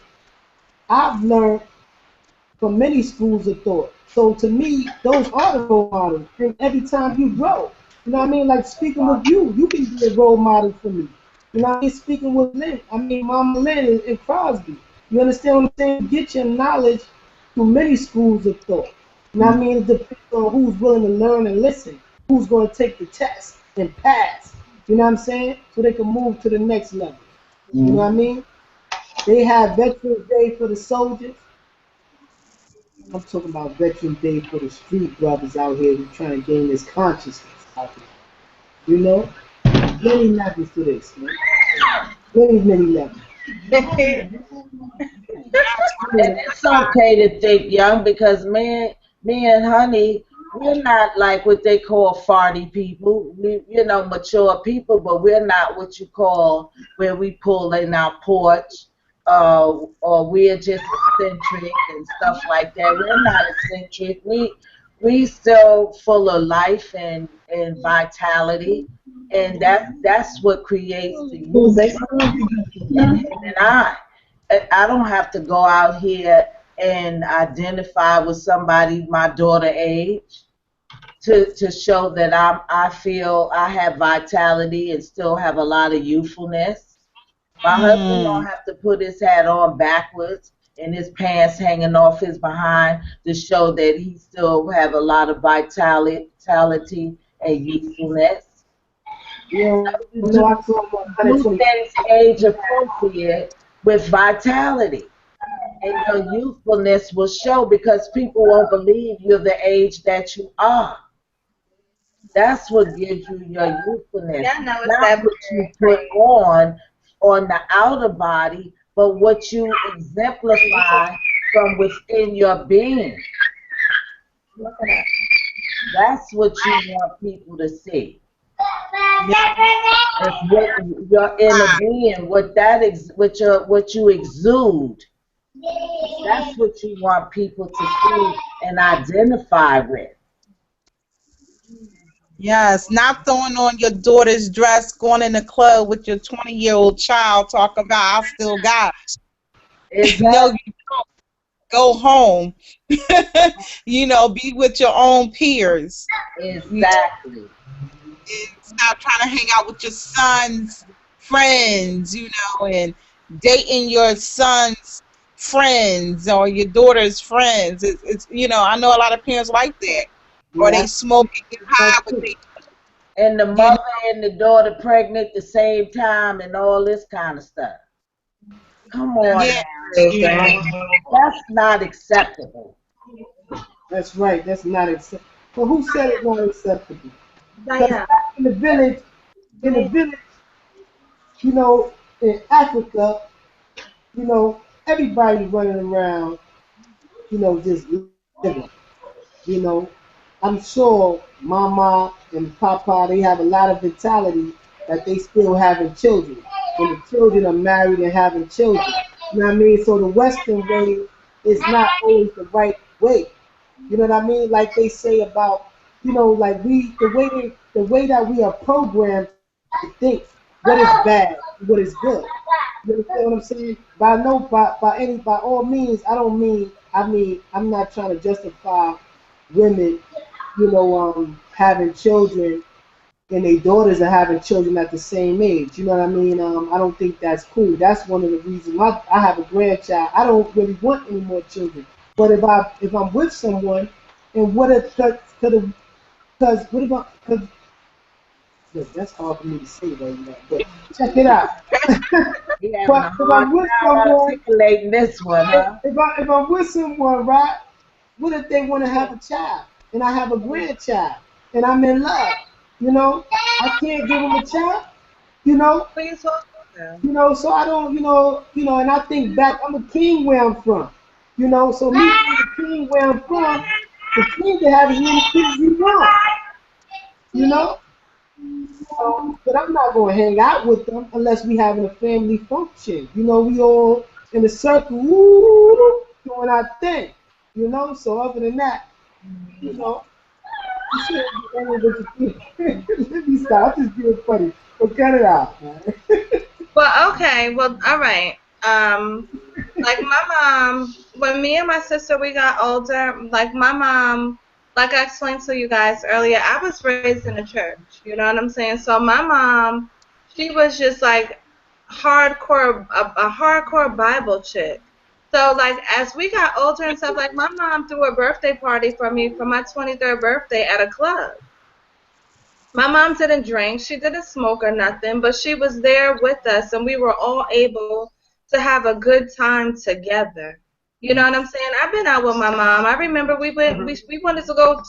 I've learned from many schools of thought. So to me, those are the role models. And every time you grow, you know what I mean? Like speaking with you can be a role model for me. You know what I mean? Speaking with Mama Lynn and Crosby. You understand what I'm saying? Get your knowledge through many schools of thought. You know what I mean? It depends on who's willing to learn and listen, who's going to take the test and pass. You know what I'm saying? So they can move to the next level. You know what I mean? They have Veterans Day for the soldiers. I'm talking about Veteran Day for the street brothers out here who trying to gain this consciousness out here. You know? Many levels to this, man. Many levels. And it's okay to think young because me and Honey, we're not like what they call farty people. We, mature people, but we're not what you call where we pull in our porch, or we're just eccentric and stuff like that. We're not eccentric. We still full of life and vitality, and that's what creates the youth in him and I. I don't have to go out here and identify with somebody my daughter age to show that I feel I have vitality and still have a lot of youthfulness. My husband don't have to put his hat on backwards and his pants hanging off his behind to show that he still have a lot of vitality and youthfulness. Do things age appropriate with vitality, and your youthfulness will show because people won't believe you're the age that you are. That's what gives you your youthfulness. Yeah, no, it's Not that what you put on the outer body, but what you exemplify from within your being. Look at that. That's what you want people to see. It's what your inner being, what you exude. That's what you want people to see and identify with. Yes, not throwing on your daughter's dress, going in the club with your 20-year-old child, talking about I still got it. Exactly. No, you don't. Go home. Be with your own peers. Exactly. Stop trying to hang out with your son's friends, and dating your son's friends or your daughter's friends. It's I know a lot of parents like that. Yeah. Or they smoke and get high with they. And the mother and the daughter pregnant at the same time and all this kind of stuff. Come on. Yeah. That's not acceptable. That's right. That's not acceptable. Well, who said it's not acceptable? Diana. In the village, in Africa, everybody running around, just living. I'm sure Mama and Papa, they have a lot of vitality that they still having children. And the children are married and having children. You know what I mean? So the Western way is not always the right way. You know what I mean? Like they say about, like the way that we are programmed to think what is bad, what is good. You understand what I'm saying? By all means, I'm not trying to justify women, having children and their daughters are having children at the same age. You know what I mean? I don't think that's cool. That's one of the reasons I have a grandchild. I don't really want any more children. But if I'm with someone, and what if look, that's hard for me to say right now. But check it out. But if I'm with someone, articulating this one, huh? If I'm with someone, right? What if they want to have a child, and I have a grandchild, and I'm in love? I can't give them a child. So I don't, and I think back, I'm a king where I'm from. So me being a king where I'm from, the king can have as many kids as he wants. But I'm not going to hang out with them unless we having a family function. We all in a circle, woo, doing our thing. So other than that, you shouldn't be let me stop. I'm just being funny. But cut it out, man. Well, okay. Well, all right. Like my mom, when me and my sister, we got older, like my mom, like I explained to you guys earlier, I was raised in a church. You know what I'm saying? So my mom, she was just like a hardcore Bible chick. So like as we got older and stuff, like my mom threw a birthday party for me for my 23rd birthday at a club. My mom didn't drink, she didn't smoke or nothing, but she was there with us and we were all able to have a good time together. You know what I'm saying? I've been out with my mom. I remember we wanted to go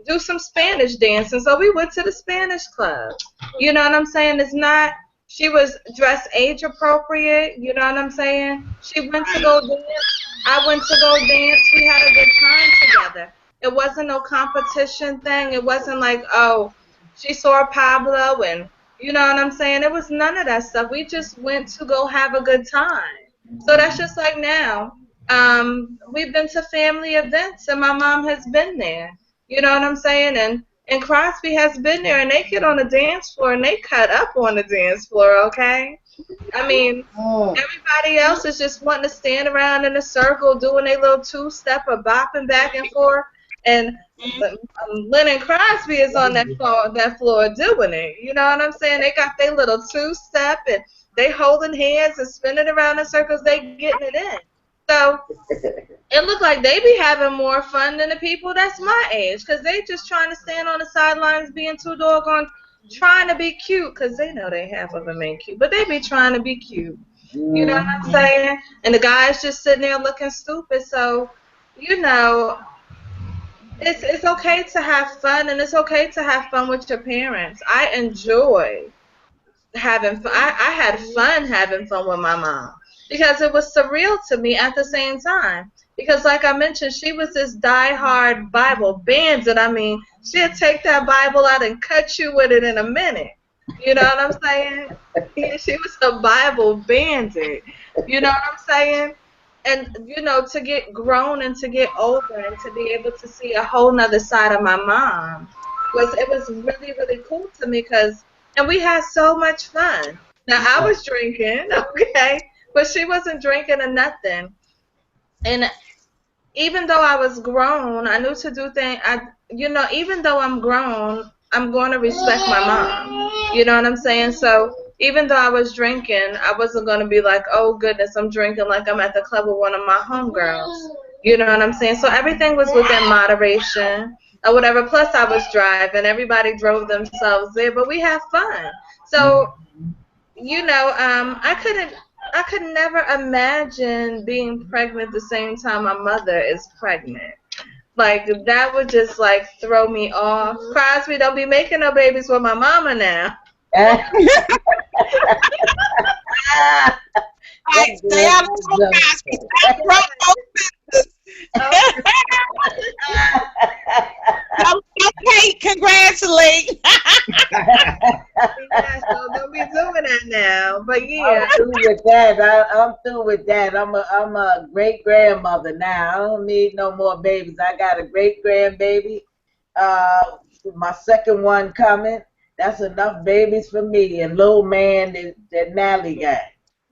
do some Spanish dancing, so we went to the Spanish club. You know what I'm saying? It's not. She was dressed age appropriate. You know what I'm saying? She went to go dance. I went to go dance. We had a good time together. It wasn't no competition thing. It wasn't like, oh, she saw Pablo and you know what I'm saying? It was none of that stuff. We just went to go have a good time. So that's just like now. We've been to family events and my mom has been there. You know what I'm saying? And Crosby has been there and they get on the dance floor and they cut up on the dance floor, okay? I mean, everybody else is just wanting to stand around in a circle doing a little two-step or bopping back and forth. And Lennon Crosby is on that floor doing it. You know what I'm saying? They got their little two-step and they holding hands and spinning around in circles. They getting it in. So it looked like they be having more fun than the people that's my age because they just trying to stand on the sidelines being too doggone trying to be cute because they know they half of them ain't cute. But they be trying to be cute. You know what I'm saying? And the guy's just sitting there looking stupid. So, you know, it's okay to have fun, and it's okay to have fun with your parents. I enjoy having fun. I had fun having fun with my mom because it was surreal to me at the same time. Because like I mentioned, she was this diehard Bible bandit. I mean, she'd take that Bible out and cut you with it in a minute. You know what I'm saying? Yeah, she was a Bible bandit. You know what I'm saying? And, you know, to get grown and to get older and to be able to see a whole nother side of my mom, it was really, really cool to me and we had so much fun. Now, I was drinking, okay, but she wasn't drinking or nothing. And even though I was grown, I knew to do things, even though I'm grown, I'm going to respect my mom. You know what I'm saying? So even though I was drinking, I wasn't going to be like, oh, goodness, I'm drinking like I'm at the club with one of my homegirls. You know what I'm saying? So everything was within moderation or whatever. Plus, I was driving. Everybody drove themselves there, but we had fun. So, you know, I could never imagine being pregnant the same time my mother is pregnant. Like, that would just, like, throw me off. Crosby, don't be making no babies with my mama now. Stay out of Crosby. Okay, congratulate. Yeah, so don't be doing that now. But yeah, I'm through with that. I'm through with that. I'm a great grandmother now. I don't need no more babies. I got a great grandbaby. My second one coming. That's enough babies for me. And little man that Nally got.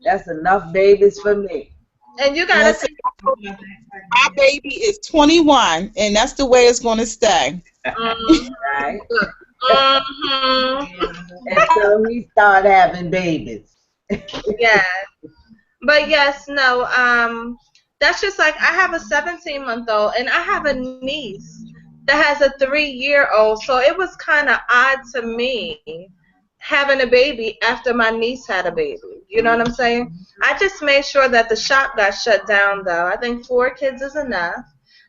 That's enough babies for me. And you gotta think, my baby is 21, and that's the way it's gonna stay. Right. Until he start having babies. Yeah. But yes, no, that's just like I have a 17-month-old and I have a niece that has a 3-year-old. So it was kind of odd to me having a baby after my niece had a baby. You know what I'm saying? I just made sure that the shop got shut down, though. I think 4 kids is enough.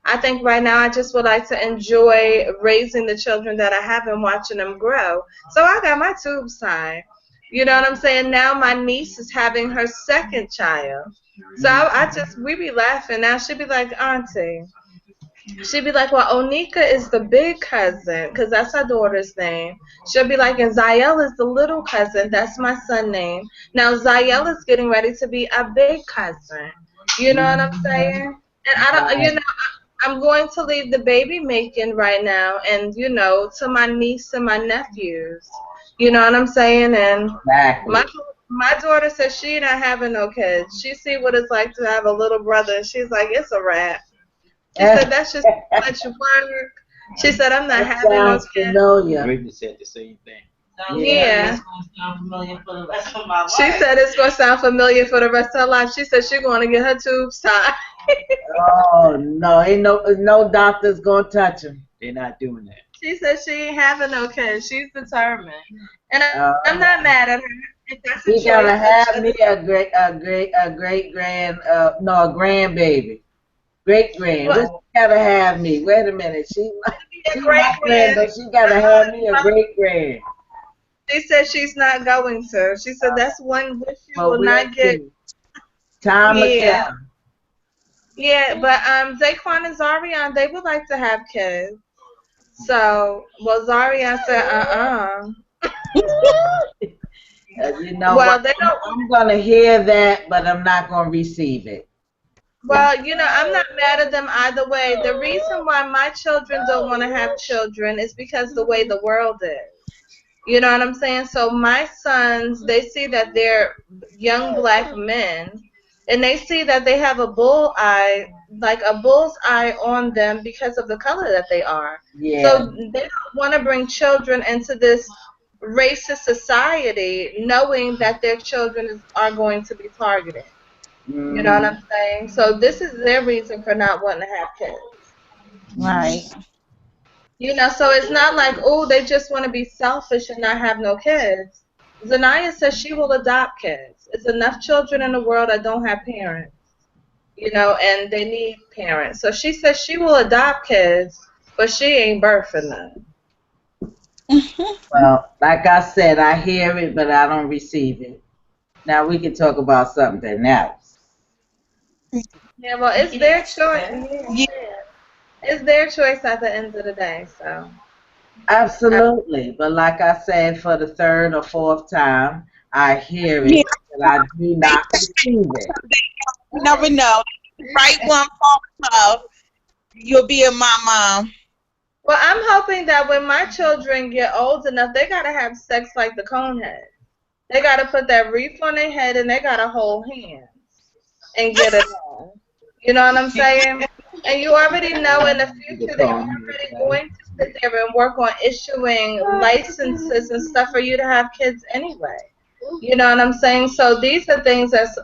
I think right now I just would like to enjoy raising the children that I have and watching them grow. So I got my tubes tied. You know what I'm saying? Now my niece is having her 2nd child. So we be laughing. Now she'd be like, Auntie. She'd be like, well, Onika is the big cousin, because that's her daughter's name. She'll be like, and Zael is the little cousin. That's my son's name. Now, Zael is getting ready to be a big cousin. You know what I'm saying? And I'm going to leave the baby making right now and, to my niece and my nephews. You know what I'm saying? And my daughter says she not having no kids. She see what it's like to have a little brother, and she's like, it's a wrap. She said, that's just too much work. She said, I'm not having no kids. Brittany said the same thing. Yeah. It's gonna sound familiar for the rest of my life. She said it's going to sound familiar for the rest of her life. She said she's going to get her tubes tied. Oh, no. Ain't no doctor's going to touch him. They're not doing that. She said she ain't having no kids. She's determined. And I'm not mad at her. If that's She's going to have me a grandbaby. Great grand. What she gotta have me? Wait a minute. She A my great grand, but she gotta have me a great grand. She said she's not going to. She said that's one wish you But will we'll not get. see. Time will Yeah. tell. Yeah, but Zaquan and Zarian, they would like to have kids. So, well, Zarian said, You know Well, what? they don't. I'm gonna hear that, but I'm not gonna receive it. Well, I'm not mad at them either way. The reason why my children don't want to have children is because the way the world is. You know what I'm saying? So my sons, they see that they're young black men, and they see that they have a bull's eye on them because of the color that they are. Yeah. So they don't want to bring children into this racist society knowing that their children are going to be targeted. You know what I'm saying? So this is their reason for not wanting to have kids. Right. So it's not like, oh, they just want to be selfish and not have no kids. Zanaya says she will adopt kids. There's enough children in the world that don't have parents, and they need parents. So she says she will adopt kids, but she ain't birthing them. Well, like I said, I hear it, but I don't receive it. Now we can talk about something else. Yeah, well, it's their choice. Yeah. It's their choice at the end of the day, so. Absolutely. But like I said, for the third or fourth time, I hear it, but I do not receive it. You never know. Right one falls off, you'll be a mama. Well, I'm hoping that when my children get old enough, they got to have sex like the Conehead. They got to put that wreath on their head and they got to hold hands and get it on. You know what I'm saying? And you already know in the future they're already going to sit there and work on issuing licenses and stuff for you to have kids anyway. You know what I'm saying? So these are things that's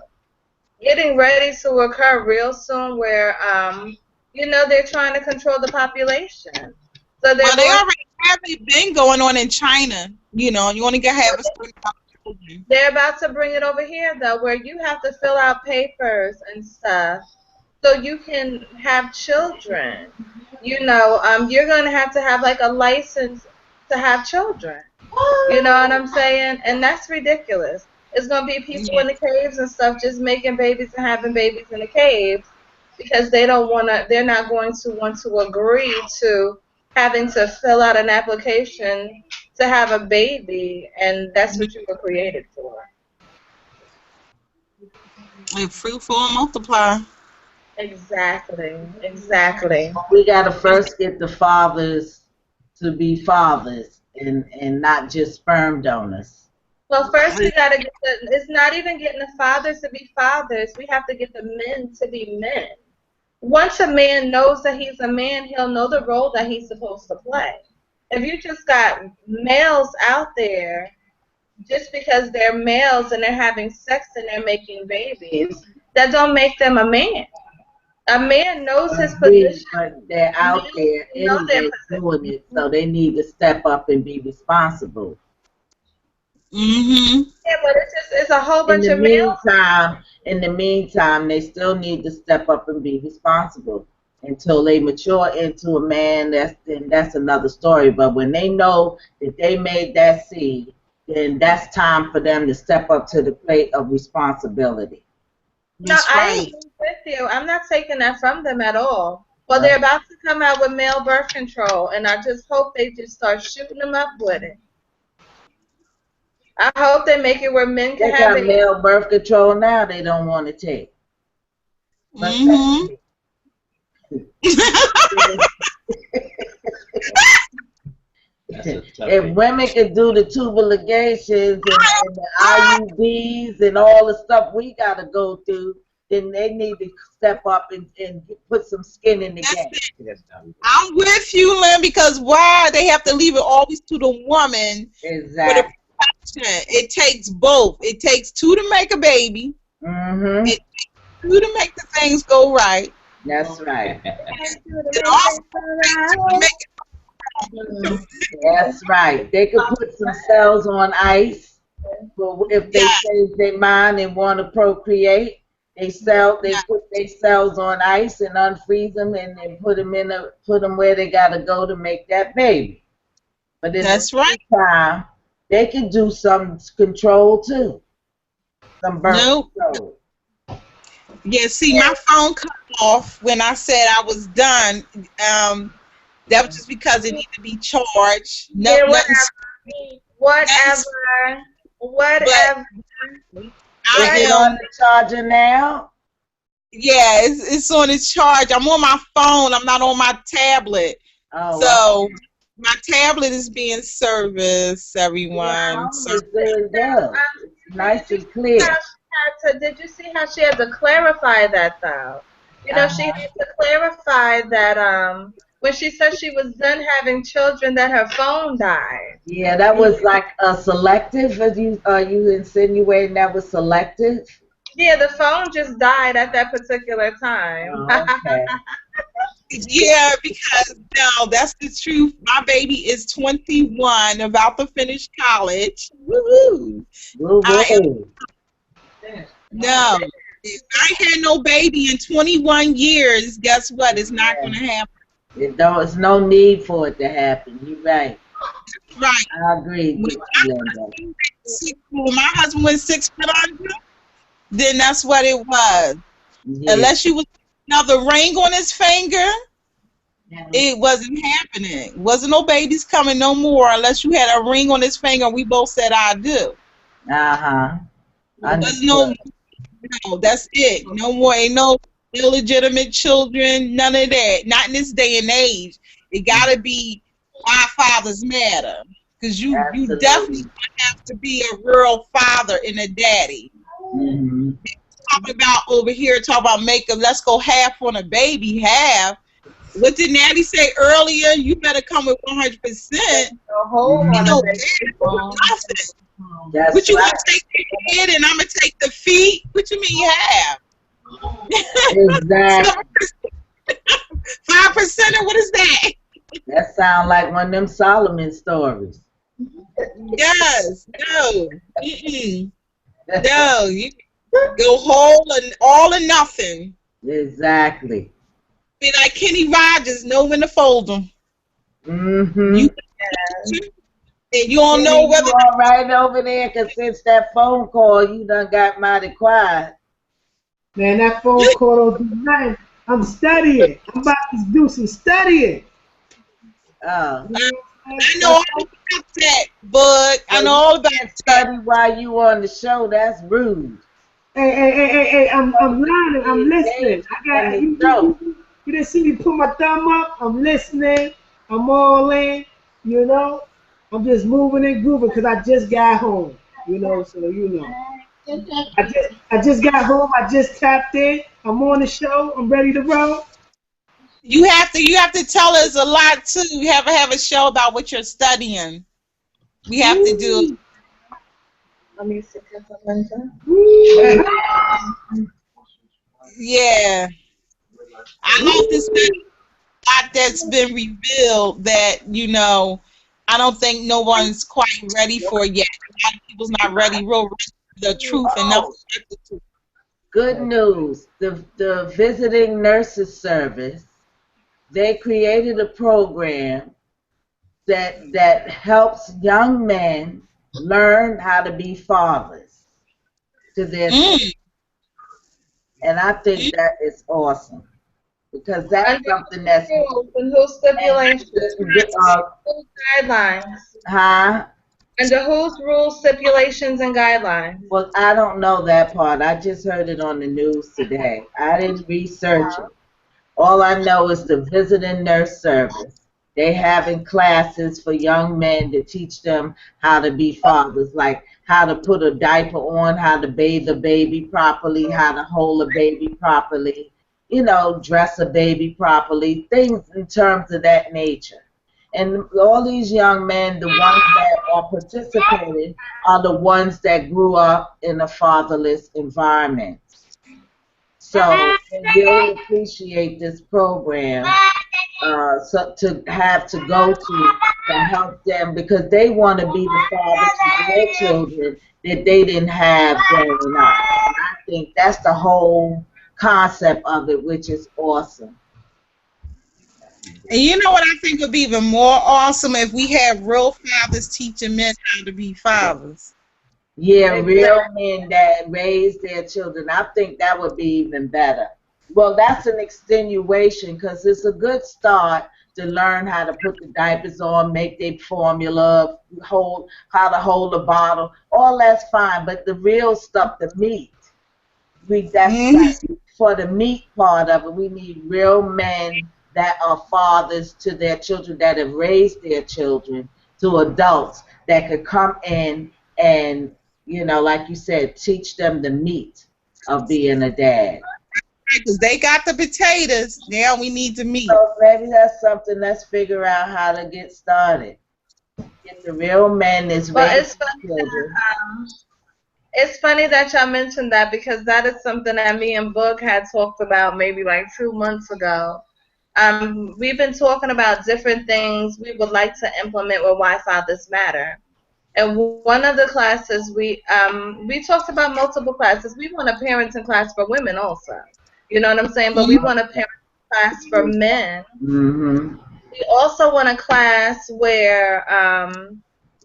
getting ready to occur real soon where, they're trying to control the population. So they already have it been going on in China. You only got to have a certain amount of children. They're about to bring it over here, though, where you have to fill out papers and stuff so you can have children. You're going to have like a license to have children. You know what I'm saying? And that's ridiculous. It's going to be people in the caves and stuff just making babies and having babies in the caves because they're not going to want to agree to having to fill out an application to have a baby, and that's what you were created for. And fruitful and multiply. Exactly. We got to first get the fathers to be fathers and not just sperm donors. Well, first we got to get it's not even getting the fathers to be fathers. We have to get the men to be men. Once a man knows that he's a man, he'll know the role that he's supposed to play. If you just got males out there just because they're males and they're having sex and they're making babies, that don't make them a man. A man knows his position. But they're out there anyway doing it, so they need to step up and be responsible. Mm-hmm. Yeah, but it's a whole bunch of males. In the meantime, they still need to step up and be responsible until they mature into a man. That's another story. But when they know that they made that seed, then that's time for them to step up to the plate of responsibility. No, I agree with you. I'm not taking that from them at all. Well, they're about to come out with male birth control, and I just hope they just start shooting them up with it. I hope they make it where men can have it. They got male birth control now they don't want to take. Mm-hmm. If women can do the tubal ligations and the IUDs and all the stuff we got to go through, then they need to step up and put some skin in the game. I'm with you, Lynn, because why they have to leave it always to the woman? Exactly. It takes both. It takes two to make a baby. Mm-hmm. It takes two to make the things go right. That's right. And also to make it That's right. They could put some cells on ice, but if they change their mind and want to procreate, They put their cells on ice and unfreeze them and then put them where they gotta go to make that baby. But in That's the right. meantime, they can do some control too. Some birth Nope. control. Yeah, see, my phone cut off when I said I was done. That was just because it needed to be charged. No, Yeah, nothing. whatever. I Is it on the charger now? Yeah, it's on its charge. I'm on my phone. I'm not on my tablet. Oh, So my tablet is being serviced, everyone. Yeah, So, it's good. It's nice and clear. Did you see how she had to clarify that though? You know, she had to clarify that when she said she was done having children, that her phone died. Yeah, that was like a selective. Are you insinuating that was selective? Yeah, the phone just died at that particular time. Oh, okay. yeah, because no, that's the truth. My baby is 21, about to finish college. Woo-hoo. No, if I had no baby in 21 years, guess what? It's not going to happen. There's no need for it to happen. You're right. Right. I agree with you, Linda. When my husband was 6 foot under, then that's what it was. Yeah. Unless you was another ring on his finger, it wasn't happening. Wasn't no babies coming no more unless you had a ring on his finger and we both said I do. There's no, that's it. No more, ain't no illegitimate children, none of that. Not in this day and age. It gotta be our fathers matter. Because you definitely have to be a real father and a daddy. Mm-hmm. Talking about over here, talking about makeup, let's go half on a baby, half. What did Natty say earlier? You better come with 100%. Nothing. What you want to take the head and I'm going to take the feet? What you mean half? Exactly. 5%, or what is that? That sounds like one of them Solomon stories. Yes. No. Mm-mm. No. You go whole and all or nothing. Exactly. Be like Kenny Rogers, know when to fold them. Mm-hmm. And you don't know whether you all right over there, because since that phone call, you done got mighty quiet. Man, that phone call don't do nothing. I'm studying. I'm about to do some studying. Oh. I know all about that, but I know all about that. Study while you on the show, that's rude. Hey, I'm learning, I'm listening. You didn't see me put my thumb up? I'm listening. I'm all in, you know. I'm just moving and grooving because I just got home, you know, so you know. I just got home, I just tapped in, I'm on the show, I'm ready to roll. You have to tell us a lot too. You have to have a show about what you're studying. We have to do. Yeah. I hope this lot that's been revealed that, you know, I don't think no one's quite ready for it yet. A lot of people's not ready, real ready for the truth enough. Good news. The Visiting Nurses Service, they created a program that helps young men learn how to be fathers to their children. And I think that is awesome. Because that's something that's whose stipulations, guidelines. Huh? Under whose rules, stipulations, and guidelines? Well, I don't know that part. I just heard it on the news today. I didn't research it. All I know is the Visiting Nurse Service. They having classes for young men to teach them how to be fathers, like how to put a diaper on, how to bathe a baby properly, how to hold a baby properly, you know, dress a baby properly, things in terms of that nature. And all these young men, the ones that are participating, are the ones that grew up in a fatherless environment. So they really appreciate this program so to have to go to help them, because they want to be the fathers to their children that they didn't have growing up. And I think that's the whole concept of it, which is awesome. And you know what I think would be even more awesome if we had real fathers teaching men how to be fathers. Yeah, real men that raise their children. I think that would be even better. Well, that's an extenuation because it's a good start to learn how to put the diapers on, make their formula, how to hold a bottle. All that's fine, but the real stuff, the meat, that's for the meat part of it. We need real men that are fathers to their children, that have raised their children to adults that could come in and, you know, like you said, teach them the meat of being a dad. Because they got the potatoes, now we need the meat. So maybe that's something. Let's figure out how to get started. Get the real men is raising children. It's funny that y'all mentioned that because that is something that me and Boog had talked about maybe like 2 months ago. We've been talking about different things we would like to implement with Why Fathers Matter. And one of the classes we talked about multiple classes. We want a parenting class for women also. You know what I'm saying? But we want a parenting class for men. Mm-hmm. We also want a class where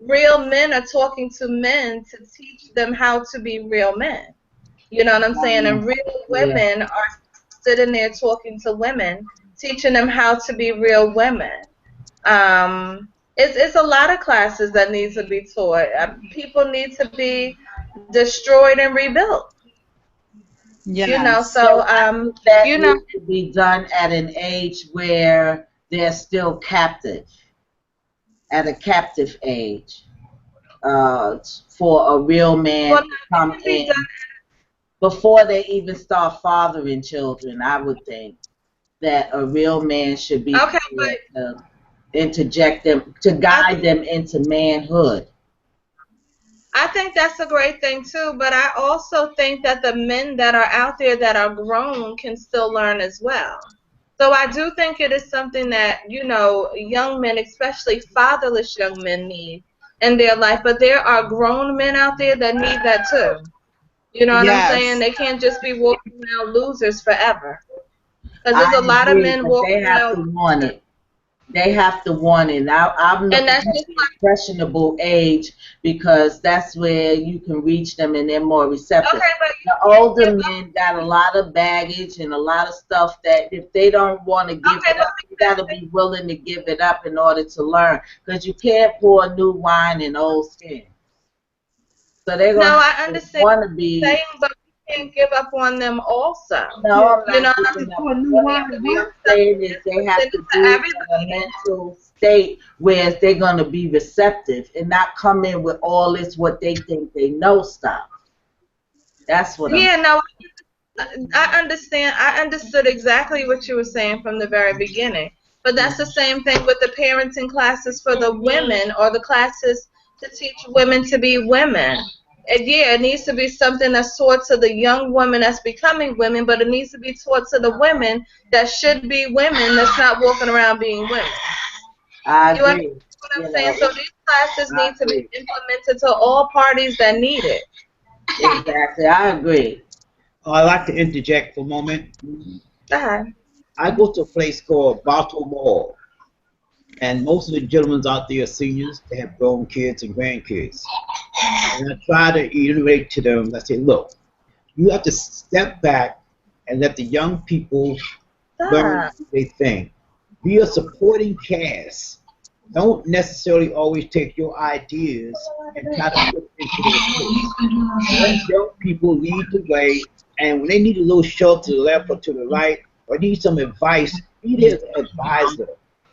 real men are talking to men to teach them how to be real men. You know what I'm saying? And real women are sitting there talking to women, teaching them how to be real women. It's a lot of classes that need to be taught. People need to be destroyed and rebuilt. Yeah. You know, so that you know, needs to be done at an age where they're still captive, at a captive age, for a real man to come in before they even start fathering children. I would think that a real man should be there to interject them, to guide them into manhood. I think that's a great thing too, but I also think that the men that are out there that are grown can still learn as well. So I do think it is something that, you know, young men, especially fatherless young men, need in their life. But there are grown men out there that need that too. You know what I'm saying? They can't just be walking around losers forever. Because there's a lot of men walking they have around. to want it. They have to want it. I'm looking at the impressionable age because that's where you can reach them and they're more receptive. Okay, but the older men got a lot of baggage and a lot of stuff that if they don't want to give it up, you got to be willing to give it up in order to learn. Because you can't pour new wine in old skin. So they're going to want to be. But we can't give up on them also. No, I'm you know, not giving up. What I'm saying is they have to be in a mental state where they're going to be receptive and not come in with all this what they think they know stuff. That's what I understand. I understood exactly what you were saying from the very beginning. But that's the same thing with the parenting classes for the women or the classes to teach women to be women. And yeah, it needs to be something that's taught to the young women that's becoming women, but it needs to be taught to the women that should be women that's not walking around being women. I agree. You understand what I'm saying? So these classes need to be implemented to all parties that need it. Exactly, I agree. I'd like to interject for a moment. Go ahead. I go to a place called Bartow Mall, and most of the gentlemen out there are seniors. They have grown kids and grandkids. And I try to iterate to them. I say, look, you have to step back and let the young people learn what they think. Be a supporting cast. Don't necessarily always take your ideas and try to put it into their place. Let young people lead the way, and when they need a little shove to the left or to the right, or need some advice, be their advisor,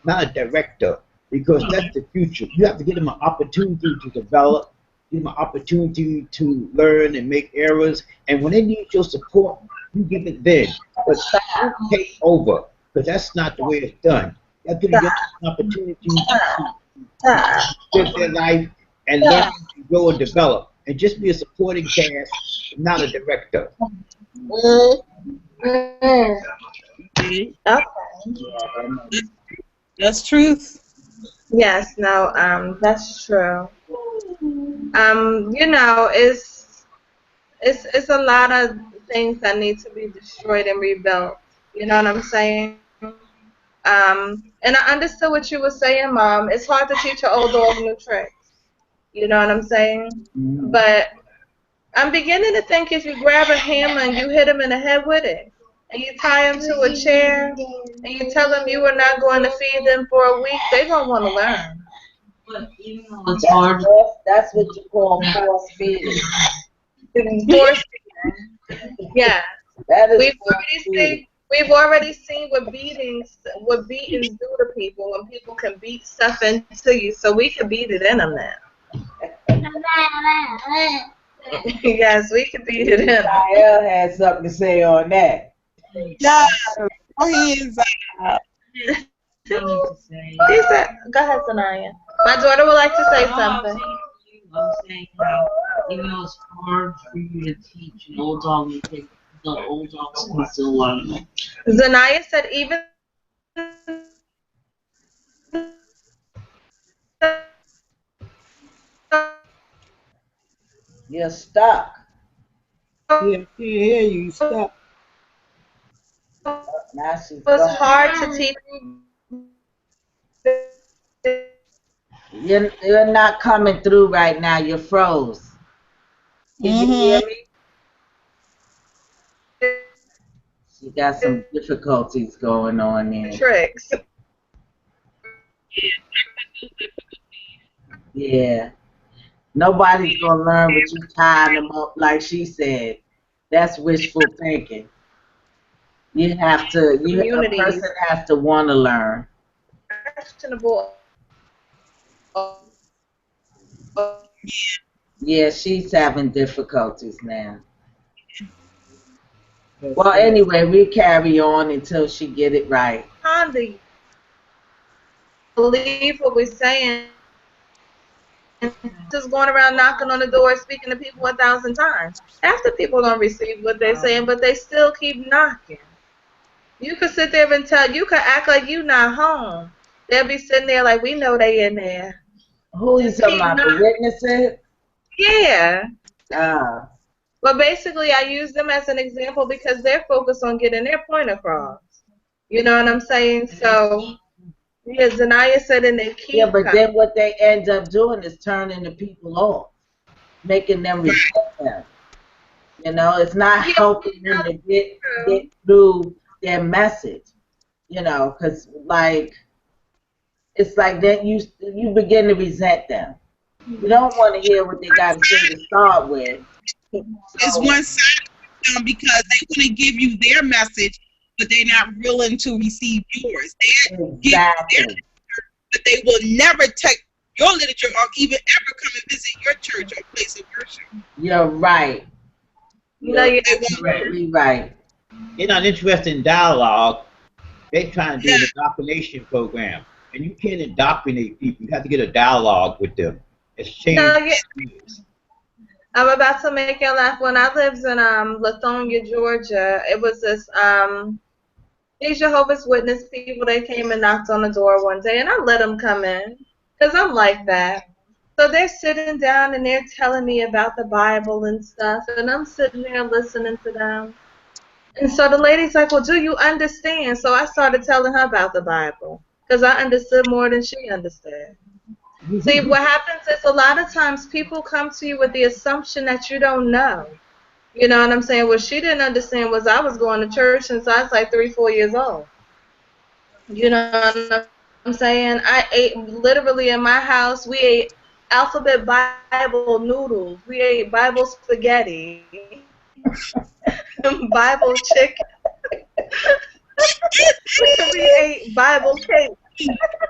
not a director, because that's the future. You have to give them an opportunity to develop, give them an opportunity to learn and make errors, and when they need your support, you give it then. But don't take over, because that's not the way it's done. You have to give them an opportunity to live their life and learn to grow and develop, and just be a supporting cast, not a director. Okay. That's truth. Yes, no, that's true. You know, it's a lot of things that need to be destroyed and rebuilt. You know what I'm saying? And I understood what you were saying, Mom. It's hard to teach an old dog new tricks. You know what I'm saying? But I'm beginning to think if you grab a hammer and you hit him in the head with it, and you tie him to a chair, and you tell them you are not going to feed them for a week, they're going to want to learn. But even though it's hard, That's what you call force feeding. Force feeding. Yeah. That is We've already seen what beatings do to people when people can beat stuff into you, so we can beat it in them now. Yes, we can beat it in them. Israel had something to say on that. No, hands up. He said, go ahead, Sanaya. My daughter would like to say something. I'm saying how even though it's hard for you to teach an old dog new tricks, the old dogs can still learn them. Zanaya said even You're stuck. Yeah, I can't hear you. You stuck. Now she's it was gone. hard to teach. You're not coming through right now. You're froze. Can you hear me? She got some difficulties going on there. Tricks. Yeah. Nobody's gonna learn what you tying them up like she said. That's wishful thinking. You have to. A person has to want to learn. Questionable. Yeah, she's having difficulties now. Well, anyway, we carry on until she get it right. Honda, believe what we're saying. Just going around knocking on the door, speaking to people 1,000 times. Half the people don't receive what they're saying, but they still keep knocking. You could sit there and you could act like you not home. They'll be sitting there like, we know they in there. Who you talking about, the witnesses? Yeah. Ah. But basically, I use them as an example because they're focused on getting their point across. You know what I'm saying? So, yeah, Zanaya said, and they keep. Yeah, but then what they end up doing is turning the people off, making them reject them. You know, it's not helping them to get through their message. You know, because it's like that you begin to resent them. You don't want to hear what they got to say to start with. It's one side because they want to give you their message, but they're not willing to receive yours. They give their, but they will never take your literature or even ever come and visit your church or place of worship. You're right. You're absolutely right. They're not interested in dialogue. They're trying to do an indoctrination program. And you can't indoctrinate people. You have to get a dialogue with them. Exchange. I'm about to make you laugh. When I lived in Lithonia, Georgia, it was this these Jehovah's Witness people. They came and knocked on the door one day, and I let them come in because I'm like that. So they're sitting down and they're telling me about the Bible and stuff, and I'm sitting there listening to them. And so the lady's like, well, do you understand? So I started telling her about the Bible because I understood more than she understood. See, what happens is a lot of times people come to you with the assumption that you don't know. You know what I'm saying? What she didn't understand was I was going to church since I was like 3-4 years old. You know what I'm saying? I ate literally in my house. We ate alphabet Bible noodles. We ate Bible spaghetti. Bible chicken. We ate Bible cake.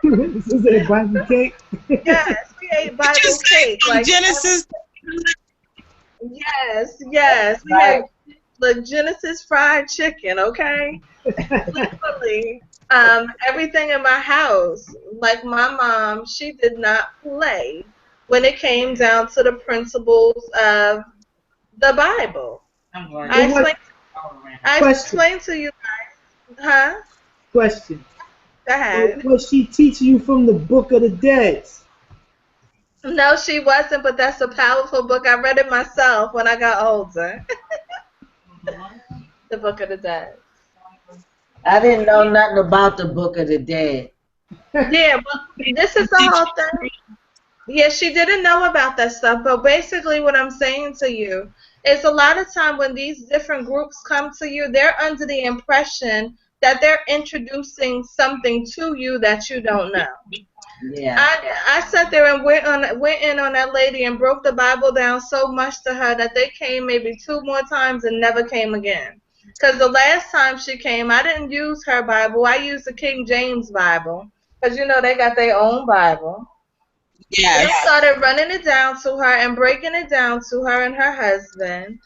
Is it a Bible cake? Yes, we ate Bible cake. Like Genesis. Yes. We had Genesis fried chicken, okay? Literally, everything in my house. Like my mom, she did not play when it came down to the principles of the Bible. I explained to you guys. Huh? Question. Go ahead. Was she teaching you from the Book of the Dead? No, she wasn't, but that's a powerful book. I read it myself when I got older. The Book of the Dead. I didn't know nothing about the Book of the Dead. Yeah, well, this is the whole thing. Yeah, she didn't know about that stuff, but basically what I'm saying to you is a lot of time when these different groups come to you, they're under the impression that they're introducing something to you that you don't know. Yeah. I sat there and went in on that lady and broke the Bible down so much to her that they came maybe 2 more times and never came again. Because the last time she came, I didn't use her Bible. I used the King James Bible. Because, you know, they got their own Bible. Yes. They started running it down to her and breaking it down to her and her husband.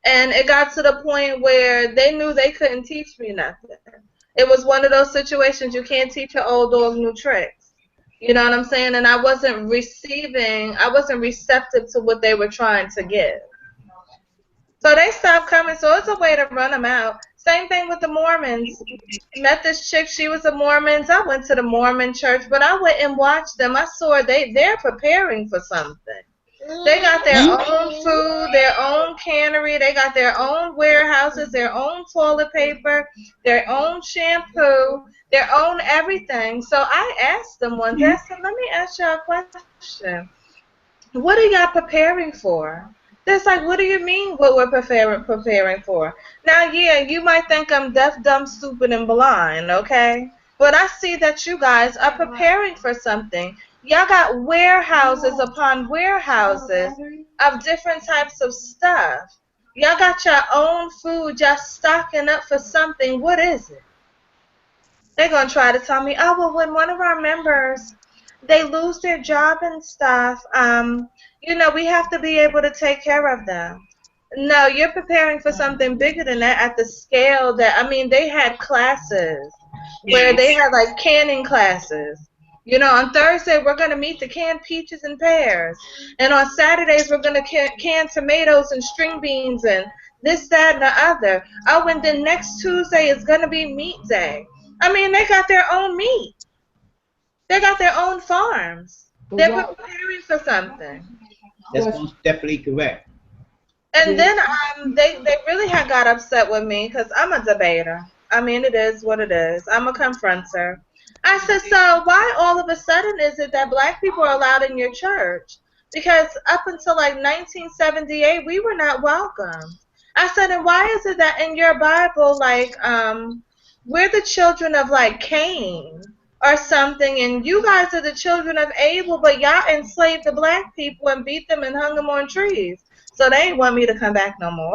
And it got to the point where they knew they couldn't teach me nothing. It was one of those situations you can't teach an old dog new tricks. You know what I'm saying? And I wasn't receptive to what they were trying to give. So they stopped coming. So it's a way to run them out. Same thing with the Mormons. Met this chick, she was a Mormon. I went to the Mormon church, but I went and watched them. I saw they're preparing for something. They got their own food, their own cannery, they got their own warehouses, their own toilet paper, their own shampoo, their own everything. So I asked them one day, I said, let me ask y'all a question. What are y'all preparing for? They're like, what do you mean what we're preparing for? Now, yeah, you might think I'm deaf, dumb, stupid, and blind, okay? But I see that you guys are preparing for something. Y'all got warehouses upon warehouses of different types of stuff. Y'all got your own food. Y'all stocking up for something. What is it? They're going to try to tell me, oh, well, when one of our members, they lose their job and stuff, you know, we have to be able to take care of them. No, you're preparing for something bigger than that at the scale that, I mean, they had classes where they had like canning classes. You know, on Thursday, we're going to meet to can peaches and pears. And on Saturdays, we're going to can tomatoes and string beans and this, that, and the other. Oh, and then next Tuesday is going to be meat day. I mean, they got their own meat. They got their own farms. They're preparing for something. That's most definitely correct. And then they really had got upset with me because I'm a debater. I mean, it is what it is. I'm a confronter. I said, so why all of a sudden is it that black people are allowed in your church? Because up until like 1978, we were not welcome. I said, and why is it that in your Bible, like, we're the children of like Cain or something, and you guys are the children of Abel, but y'all enslaved the black people and beat them and hung them on trees. So they ain't want me to come back no more.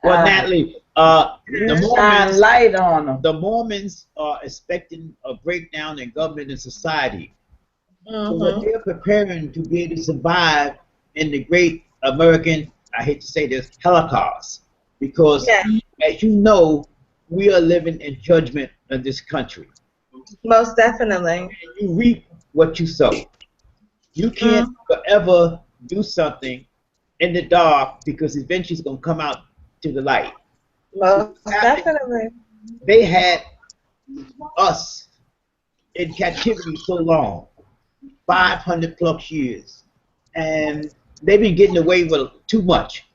Well, Natalie, the Mormons are expecting a breakdown in government and society. So what they're preparing to be able to survive in the great American, I hate to say this, Holocaust. Because, as you know, we are living in judgment in this country. Most definitely. And you reap what you sow. You can't forever do something in the dark because eventually it's going to come out to the light. Most definitely. They had us in captivity so long, 500 plus years, and they've been getting away with too much.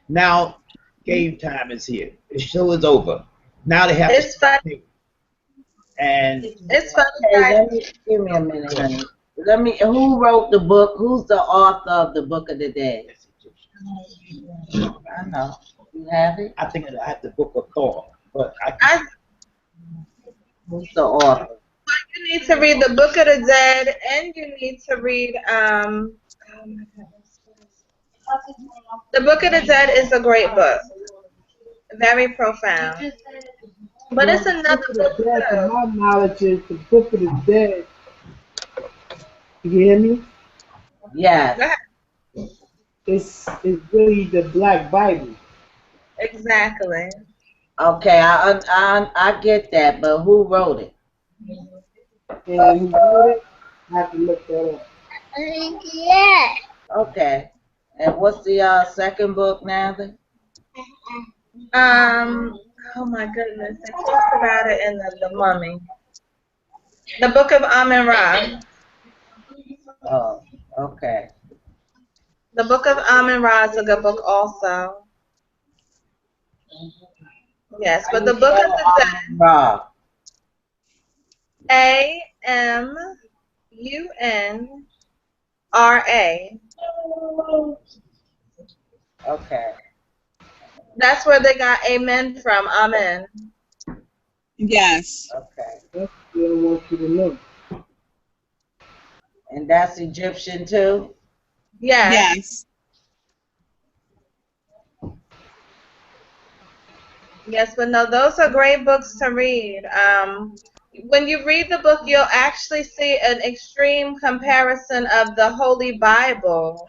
Now, game time is here. The show is over. Now they have it's funny. And it's funny. Hey, give me a minute, honey. Who wrote the book? Who's the author of the Book of the Dead? I know. You have it? I think I have the Book of Thor, but who's the author? You need to read the Book of the Dead, and you need to read the Book of the Dead is a great book, very profound. But it's another book. My knowledge is the Book of the Dead. You hear me? Yes. It's really the Black Bible. Exactly. Okay, I get that, but who wrote it? And who wrote it? I have to look that up. Yeah. Okay. And what's the second book, Nathan? Oh my goodness, they talked about it in the Mummy. The Book of Amun-Ra. Oh, okay. The Book of Amun-Ra is a good book also. Yes, but the Book of the Dead, Ra. Amunra. Okay. That's where they got amen from. Amen. Yes. Okay. That's what I want you to know. And that's Egyptian too? Yes. Yes. Yes, but no, those are great books to read. When you read the book, you'll actually see an extreme comparison of the Holy Bible.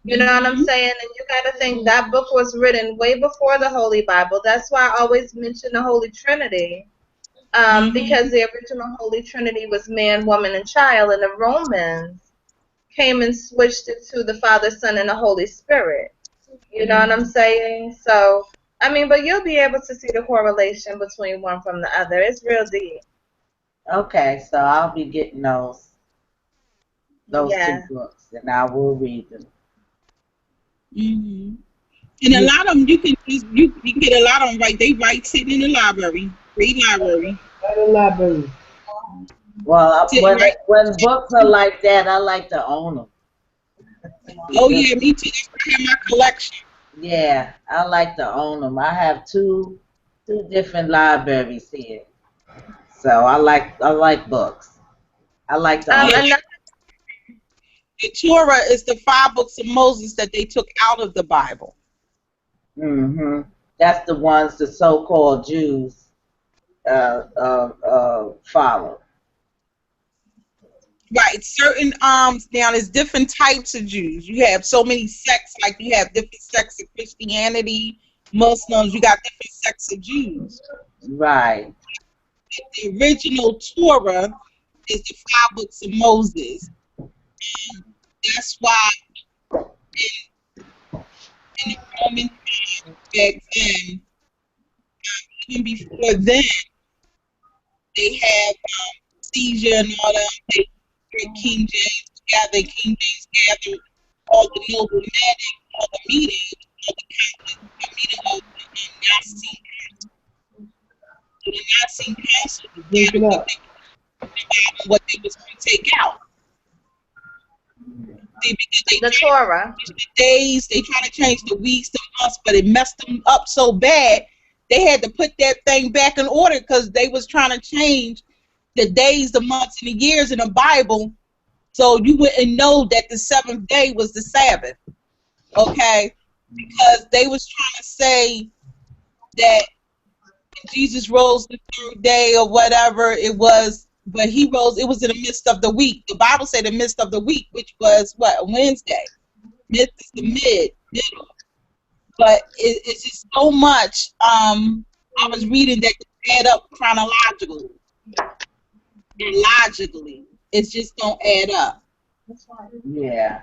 You know what I'm saying? And you got to think that book was written way before the Holy Bible. That's why I always mention the Holy Trinity. Because the original Holy Trinity was man, woman, and child, and the Romans came and switched it to the Father, Son, and the Holy Spirit. You know what I'm saying? So, I mean, but you'll be able to see the correlation between one from the other. It's real deep. Okay, so I'll be getting those Yeah. two books, and I will read them. And a lot of them, you can get a lot of them right. They right sitting in the library, free library. At the library. Well, Sitting right. when books are like that, I like to own them. Oh yeah, me too. That's why I have my collection. Yeah, I like to own them. I have two different libraries here, so I like books. I like to own them. The Torah is the 5 books of Moses that they took out of the Bible. That's the ones the so-called Jews follow. Right. Certain now there's different types of Jews. You have so many sects, like you have different sects of Christianity, Muslims, you got different sects of Jews. Right. The original Torah is the 5 books of Moses. And that's why in the Roman time back then, even before then, they had Caesar and all that. They King James gathered, all the noble men, all the meetings, all the meeting of the Nicene Council. The Nicene Council gathered what they was going to take out. The Torah. The days, they try to change the weeks, the months, but it messed them up so bad, they had to put that thing back in order because they was trying to change the days, the months, and the years in the Bible, so you wouldn't know that the 7th day was the Sabbath, okay? Because they was trying to say that Jesus rose the 3rd day or whatever it was, but he rose, it was in the midst of the week. The Bible said the midst of the week, which was what? Wednesday. Midst is the middle. But it's just so much, I was reading that could add up chronologically. And logically, it just don't add up. Yeah.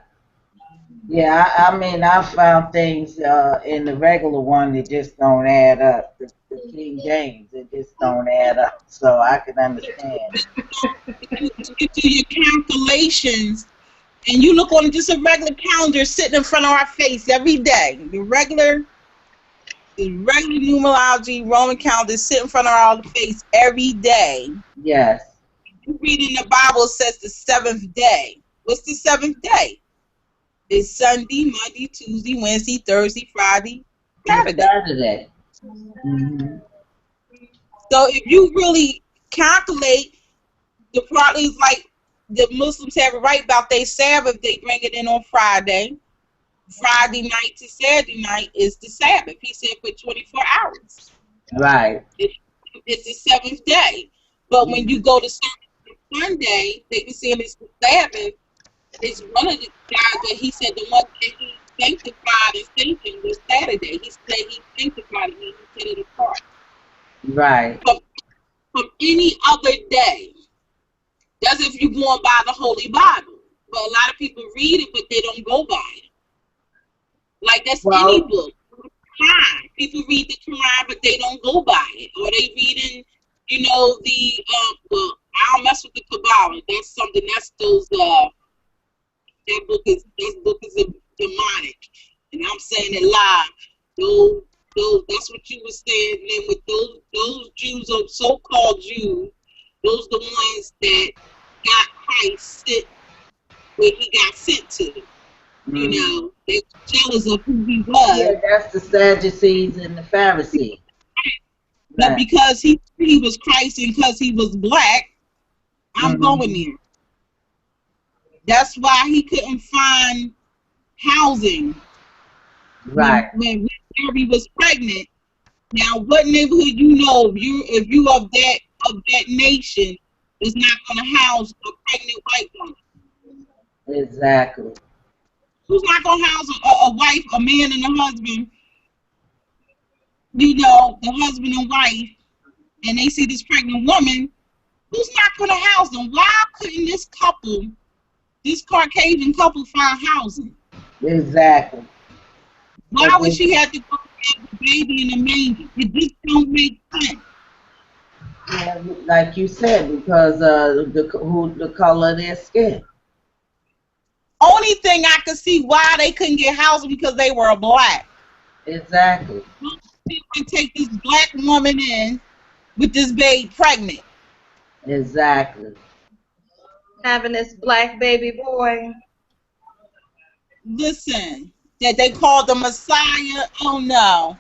Yeah, I mean, I found things in the regular one that just don't add up. The King James, it just don't add up. So I can understand. You do your calculations, and you look on just a regular calendar sitting in front of our face every day. The regular numerology Roman calendar sit in front of our face every day. Yes. You read in the Bible, it says the 7th day. What's the 7th day? It's Sunday, Monday, Tuesday, Wednesday, Thursday, Friday, Saturday. So if you really calculate, the probably like the Muslims have it right about their Sabbath, they bring it in on Friday. Friday night to Saturday night is the Sabbath. He said for 24 hours. Right. It's the 7th day. But when you go to Sunday, they be saying it's the Sabbath. It's one of the guys that he said the one that he sanctified and sanctioned was Saturday. He said he sanctified it and he set it apart. Right. From any other day. That's if you're going by the Holy Bible. But a lot of people read it, but they don't go by it. Like that's any book. Quran. People read the Quran, but they don't go by it. Or they reading, the well, I don't mess with the Kabbalah. That's something that's those book is demonic, and I'm saying it live. Those that's what you were saying. And then with those Jews, or so-called Jews, those the ones that got Christ sit where he got sent to. You know, they were jealous of who he was. Yeah, that's the Sadducees and the Pharisees. But because he was Christ and because he was black, I'm going there. That's why he couldn't find housing. Right. When Mary was pregnant. Now, what neighborhood if you of that nation is not going to house a pregnant white woman? Exactly. Who's not going to house a wife, a man and a husband? You know, the husband and wife, and they see this pregnant woman. Who's not going to house them? Why couldn't this Caucasian couple, find housing? Exactly. Why would she have to go have the baby in a manger? It just don't make sense. Yeah, like you said, because the color of their skin. Only thing I could see why they couldn't get housing because they were black. Exactly. They would take this black woman in with this baby pregnant. Exactly. Having this black baby boy. Listen, that they called the Messiah. Oh no.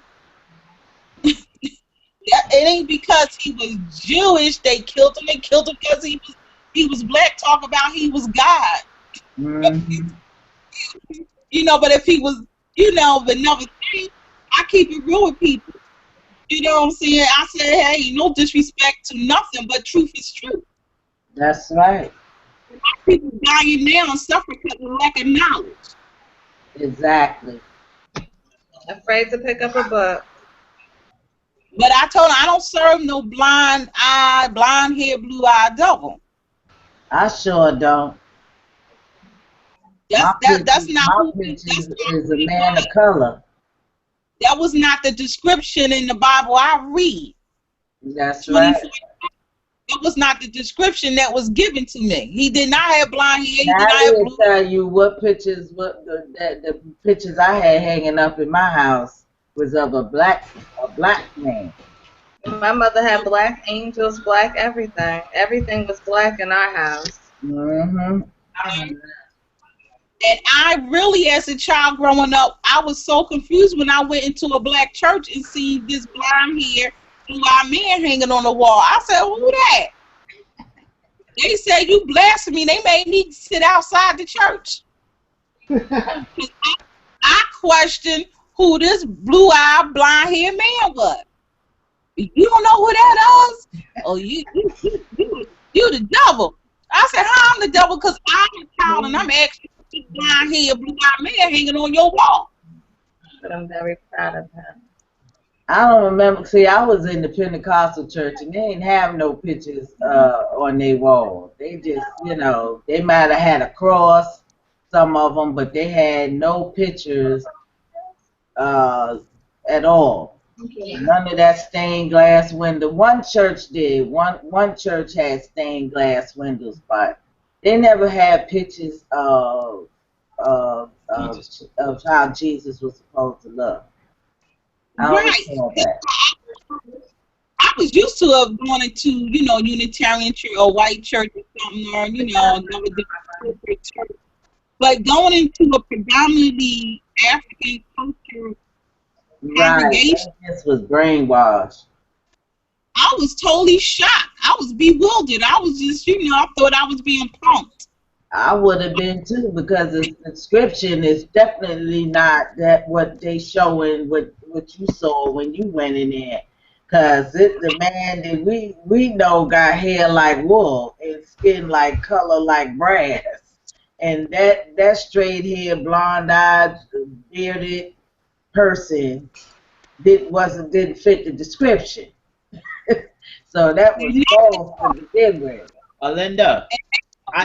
It ain't because he was Jewish they killed him. They killed him because he was black. Talk about he was God. Mm-hmm. You know, but if he was, you know, but another thing, I keep it real with people. You know what I'm saying? I say, hey, no disrespect to nothing, but truth is truth. That's right. People dying now and suffering because of lack of knowledge. Exactly. Afraid to pick up a book. But I told him I don't serve no blonde hair, blue eyed devil. I sure don't. That's not my who picture is a man of color. That was not the description in the Bible I read. That's right. That was not the description that was given to me. He did not have blonde hair. He now did not I have will blue. tell you what pictures, the pictures I had hanging up in my house was of a black man. My mother had black angels, black everything. Everything was black in our house. Mm-hmm. And I really, as a child growing up, I was so confused when I went into a black church and see this blonde hair, blue-eyed man hanging on the wall. I said, who that? They said, you blasphemy. They made me sit outside the church. I questioned who this blue-eyed, blonde-haired man was. You don't know who that is? Oh, you the devil. I said, how I'm the devil? Because I'm a child and I'm actually blonde hair, blue-eyed man hanging on your wall. But I'm very proud of him. I don't remember. See, I was in the Pentecostal church, and they didn't have no pictures on their wall. They just, you know, they might have had a cross, some of them, but they had no pictures at all. None of that stained glass window. One church did. One church had stained glass windows, but they never had pictures of how Jesus was supposed to look. I was used to going into, you know, Unitarian church or white church or something, or, you know, another different church. But going into a predominantly African culture congregation, this was brainwashed. I was totally shocked. I was bewildered. I was just, you know, I thought I was being punked. I would have been too, because the description is definitely not that what they showing what you saw when you went in there. Cause the man that we know got hair like wool and skin like color like brass, and that straight hair, blonde eyed, bearded person didn't fit the description. So that was false to begin with. Linda. I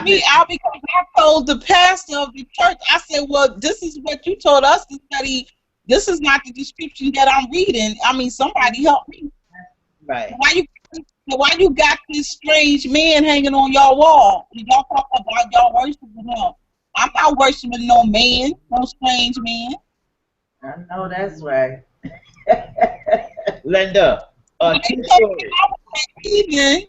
told the pastor of the church, I said, well, this is what you told us to study. This is not the description that I'm reading. I mean, somebody help me. Right. Why you got this strange man hanging on your wall? Y'all talk about y'all worshiping him. I'm not worshiping no man, no strange man. I know that's right. Linda, They true told me story. I was heathen,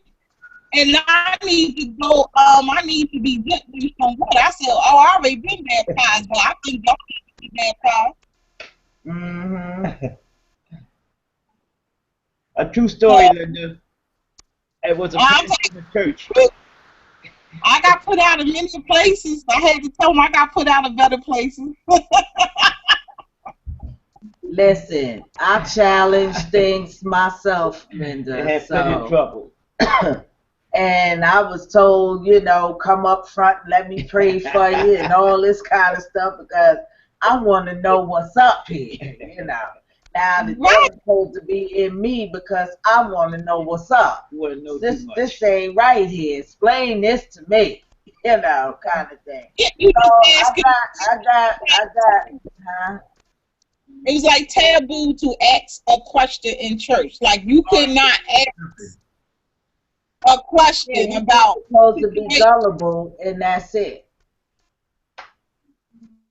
and I need to go. I need to be dipped from what I said. Oh, I already been baptized, but I think y'all need to be baptized. Mm-hmm. A true story, Linda. It was a I'm pastor in the church. I got put out of many places. I had to tell them I got put out of better places. Listen, I challenge things myself, They Linda. had plenty of So, trouble. and I was told, come up front, let me pray for you, and all this kind of stuff because I want to know what's up here. Now the Right. devil's supposed to be in me because I want to know what's up. You want to know This too much. this ain't right here. Explain this to me, kind of thing. Yeah, you So just asking. I got, huh? It was like taboo to ask a question in church. Like you could not ask a question You're about. supposed to be gullible, and that's it.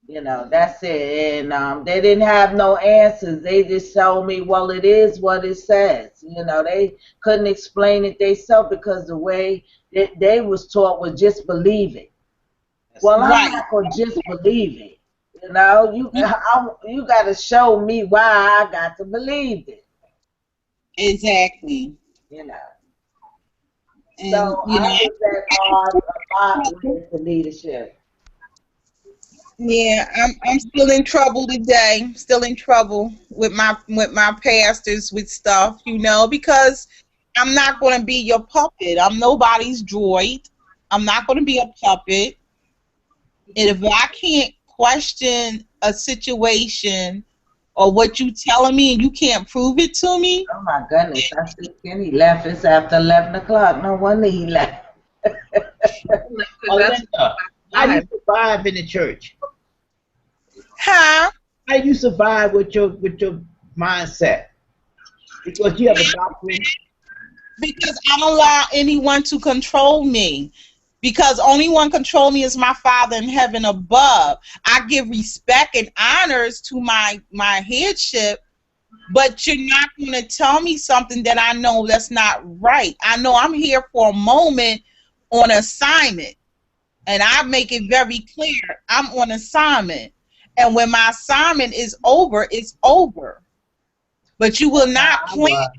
That's it. And they didn't have no answers. They just told me, well, it is what it says. They couldn't explain it themselves because the way they was taught was just believe it. Well, I'm Right. not gonna just believe it. You got to show me why I got to believe it. Exactly. And And so I was at odds a lot with the leadership. yeah, I'm still in trouble today. Still in trouble with my pastors with stuff, because I'm not going to be your puppet. I'm nobody's droid. I'm not going to be a puppet. And if I can't question a situation or what you telling me and you can't prove it to me. Oh my goodness, I see Kenny left. It's after 11 o'clock. No wonder he left. Linda, how you survive in the church? Huh? How you survive with your mindset? Because you have a doctrine. Because I don't allow anyone to control me. Because only one control me is my Father in heaven above. I give respect and honors to my headship, but you're not going to tell me something that I know that's not right. I know I'm here for a moment on assignment, and I make it very clear I'm on assignment. And when my assignment is over, it's over. But you will not plant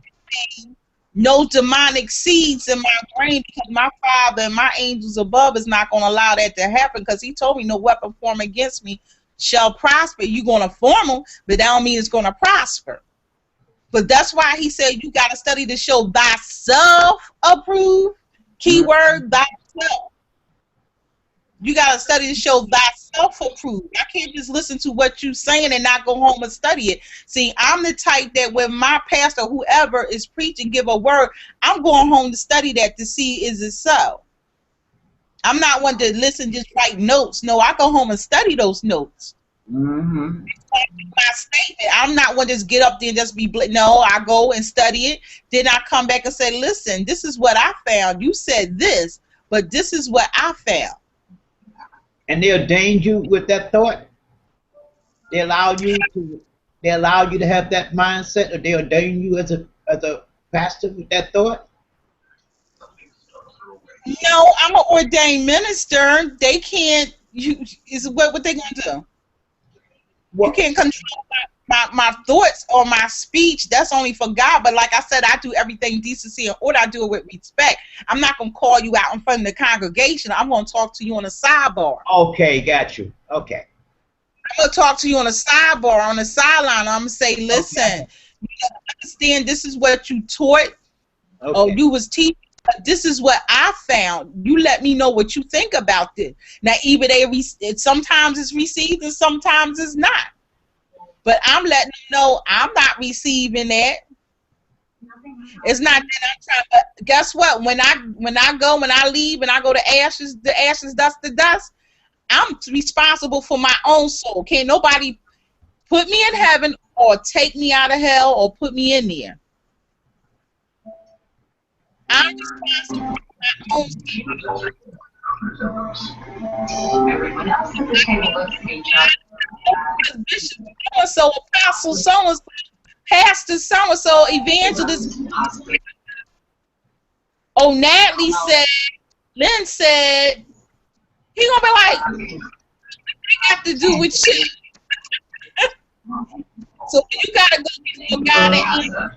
no demonic seeds in my brain because my Father and my angels above is not going to allow that to happen because he told me no weapon formed against me shall prosper. You're going to form them, but that don't mean it's going to prosper. But that's why he said you got to study to show thyself approved. Keyword, thyself. You got to study to show thyself approved. I can't just listen to what you're saying and not go home and study it. See, I'm the type that when my pastor, whoever is preaching, give a word, I'm going home to study that to see is it so. I'm not one to listen, just write notes. No, I go home and study those notes. Mm-hmm. My statement, I'm not one to just get up there and just be, no, I go and study it. Then I come back and say, listen, this is what I found. You said this, but this is what I found. And they ordained you with that thought? They allow you to have that mindset, or they ordain you as a pastor with that thought? No, I'm an ordained minister. They can't. What they gonna do? You can't control my thoughts or my speech. That's only for God. But like I said, I do everything decency and order. I do it with respect. I'm not gonna call you out in front of the congregation. I'm gonna talk to you on a sidebar. Okay, got you. Okay. I'm gonna talk to you on a sidebar, on the sideline. I'm gonna say, listen, you understand this is what you taught, or you was teaching. This is what I found. You let me know what you think about this. Now, either sometimes it's received and sometimes it's not. But I'm letting them know I'm not receiving that. It's not that I'm trying. But guess what? When I leave, and I go to ashes, dust to dust. I'm responsible for my own soul. Can't nobody put me in heaven or take me out of hell or put me in there. I'm responsible for my own soul. Bishop so-and-so, apostle so-and-so, pastor so-and-so, evangelist. Oh, Natalie said, Lynn said, he gonna be like, I got to do with you. So you gotta go get your guy that